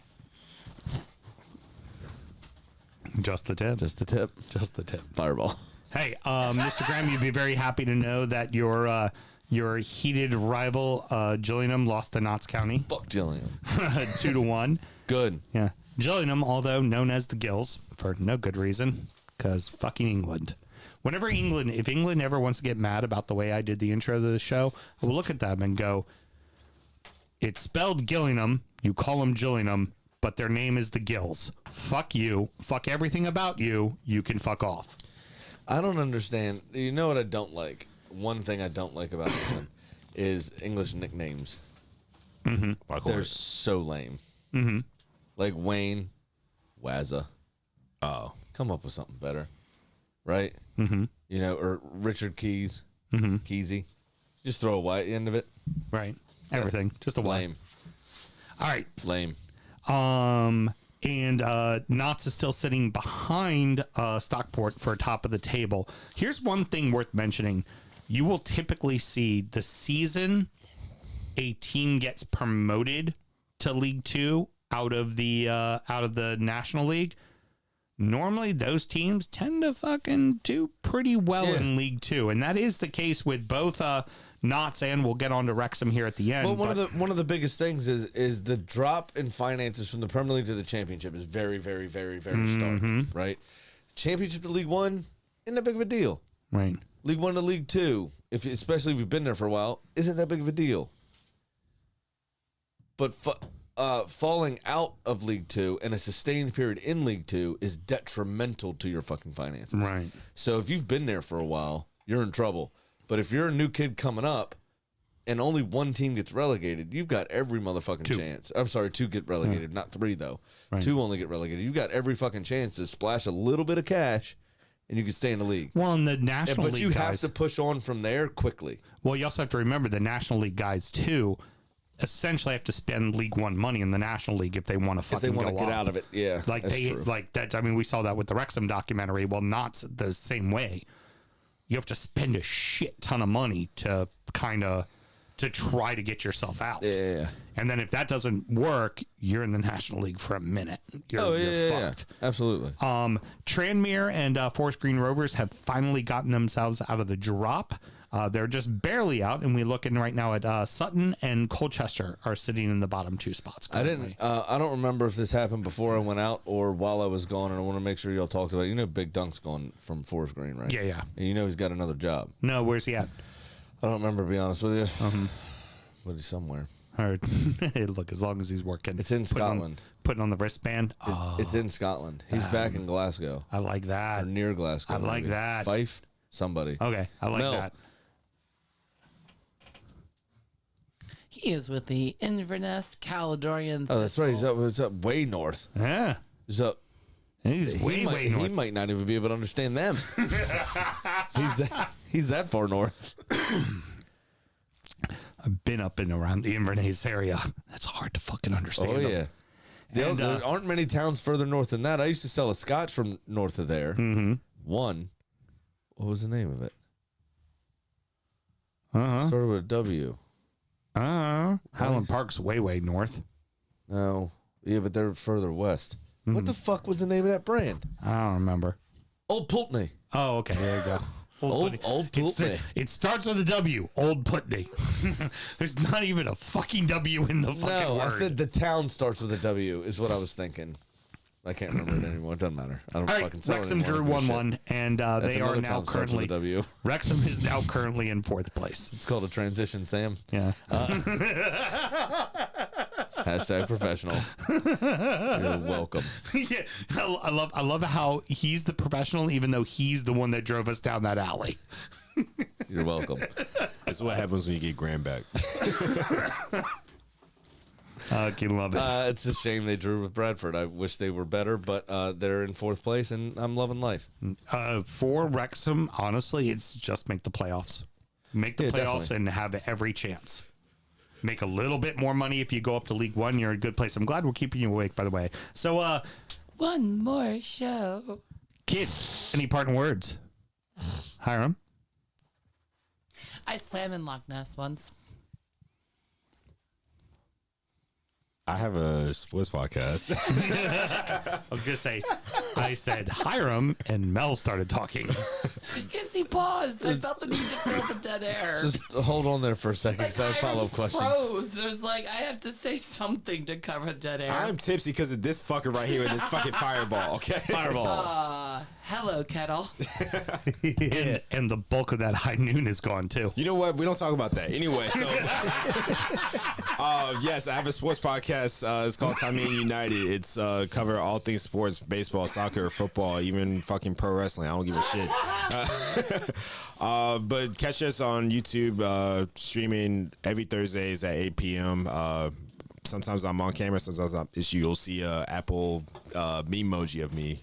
Just the tip. Just the tip. Just the tip. Fireball. Hey, Mr. Graham, you'd be very happy to know that your heated rival Gillingham lost to Notts County Fuck Gillingham. 2-1. Good. Yeah, Gillingham, although known as the Gills for no good reason, because fucking England. If England ever wants to get mad about the way I did the intro to the show, I will look at them and go, "It's spelled Gillingham. You call them Gillingham, but their name is the Gills. Fuck you. Fuck everything about you. You can fuck off." I don't understand. You know what I don't like? One thing I don't like about England is English nicknames. Mm-hmm. They're so lame. Mm-hmm. Like Wayne, Wazza. Oh. Come up with something better. Right? Mm-hmm. You know, or Richard Keys. Mm-hmm. Keysy. Just throw a Y at the end of it. Right. Everything. Just a Lame. All right. Lame. And Knott's is still sitting behind Stockport for top of the table. Here's one thing worth mentioning. You will typically see the season a team gets promoted to League Two out of the National League. Normally, those teams tend to fucking do pretty well in League Two, and that is the case with both Knott's, and we'll get on to Wrexham here at the end. Well, one of the biggest things is the drop in finances from the Premier League to the Championship is very, very, very, very stark, right? Championship to League One, isn't that big of a deal. Right. League One to League Two, especially if you've been there for a while, isn't that big of a deal. But falling out of League Two and a sustained period in League Two is detrimental to your fucking finances. Right. So if you've been there for a while, you're in trouble. But if you're a new kid coming up and only one team gets relegated, you've got every motherfucking chance. I'm sorry, 2 get relegated, not 3 though. Right. 2 only get relegated. You've got every fucking chance to splash a little bit of cash and you can stay in the league. Well, in the National League, but you have guys, to push on from there quickly. Well, you also have to remember the National League guys too essentially have to spend League One money in the National League if they want to fucking If they want to go get up. out of it, yeah. Like that's they true. like that. I mean, we saw that with the Wrexham documentary. Well, not the same way. You have to spend a shit ton of money to try to get yourself out. Yeah. And then if that doesn't work, you're in the National League for a minute. You're fucked. Absolutely. Tranmere and Forest Green Rovers have finally gotten themselves out of the drop. They're just barely out, and we're looking right now at Sutton and Colchester are sitting in the bottom 2 spots currently. I don't remember if this happened before I went out or while I was gone, and I want to make sure y'all talked about it. You know Big Dunk's gone from Forest Green, right? Yeah, yeah. And you know he's got another job. No, where's he at? I don't remember, to be honest with you. But he's somewhere. Or, hey, look, as long as he's working. It's in Scotland. Putting on the wristband. It's in Scotland. He's back in Glasgow. I like that. Or near Glasgow. I like maybe. that. Fife? Somebody. Okay, I like Mel. that. He is with the Inverness Caledonian. Oh, that's right. Thistle. He's up way north. Yeah. He's up. He's way north. He might not even be able to understand them. He's that far north. I've been up and around the Inverness area. That's hard to fucking understand. Oh, yeah. And, There aren't many towns further north than that. I used to sell a scotch from north of there. Mm-hmm. One. What was the name of it? Uh-huh. Started with a W. Highland Park's way north. No. Yeah, but they're further west. What the fuck was the name of that brand? I don't remember. Old Pulteney. Oh, okay. There you go. Old Pulteney. It starts with a W. Old Putney. There's not even a fucking W in the fucking No, I word. said the town starts with a W is what I was thinking. I can't remember it anymore. It doesn't matter. I don't All right, fucking sell Wrexham it anymore. drew I don't give a 1-1, and That's they are another now town starts with a currently. W. Wrexham is now currently in 4th place. It's called a transition, Sam. Yeah. Hashtag professional. You're welcome. Yeah, I love how he's the professional, even though he's the one that drove us down that alley. You're welcome. That's what happens when you get Graham back. I can love it. It's a shame they drew with Bradford. I wish they were better, but they're in 4th place, and I'm loving life. For Wrexham, honestly, it's just make the playoffs. Make the Yeah, playoffs definitely. and have every chance. Make a little bit more money if you go up to League One. You're in a good place. I'm glad we're keeping you awake, by the way. So, One more show. kids, any parting words? Hiram? I swam in Loch Ness once. I have a sports podcast. I was going to say, I said Hiram, and Mel started talking. Yes, he paused. I felt the need to fill the dead air. Just hold on there for a second because I have Hiram follow-up questions. froze. There's like, I have to say something to cover dead air. I'm tipsy because of this fucker right here with this fucking fireball, okay? Fireball. Hello, kettle. And the bulk of that high noon is gone, too. You know what? We don't talk about that. Anyway, so yes, I have a sports podcast. It's called Tommy United. It's cover all things sports, baseball, soccer, football, even fucking pro wrestling. I don't give a shit. But catch us on YouTube, streaming every Thursdays at 8 p.m. Sometimes I'm on camera. Sometimes you'll see a Apple memoji of me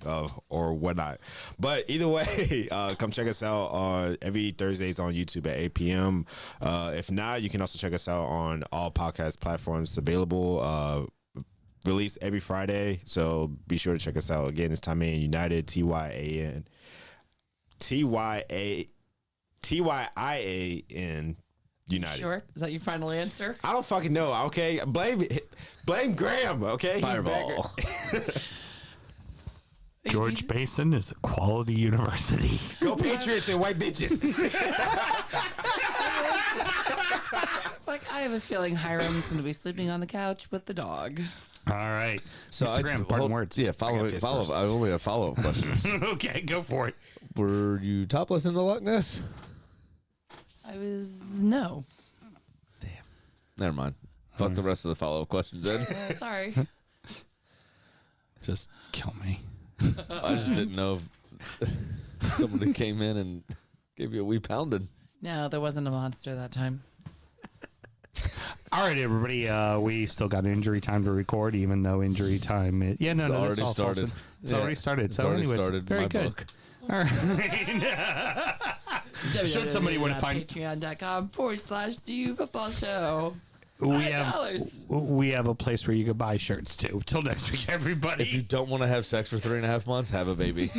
or whatnot. But either way, come check us out every Thursdays on YouTube at 8 p.m. If not, you can also check us out on all podcast platforms available. Release every Friday, so be sure to check us out. Again, it's Tyan United, TYIAN United. Sure. Is that your final answer? I don't fucking know. Okay, blame Graham. Okay, Fireball. George Mason is a quality university. Go Patriots and white bitches. Like, I have a feeling Hiram's going to be sleeping on the couch with the dog. All right. So Instagram, parting words. Yeah, follow. I only have follow-up questions. Okay, go for it. Were you topless in the Loch Ness? I was, no. Never mind. Fuck the rest of the follow-up questions then. Sorry. Just kill me. I just didn't know if somebody came in and gave you a wee pounding. No, there wasn't a monster that time. All right, everybody. We still got injury time to record, even though injury time is... Yeah, no, It's no. already all started. false. It's Yeah. already started. It's So already anyways, started. very My good. book. All right. Showed somebody where to find... Patreon.com/DU Football Show. We have a place where you can buy shirts, too. Till next week, everybody. If you don't want to have sex for 3.5 months, have a baby.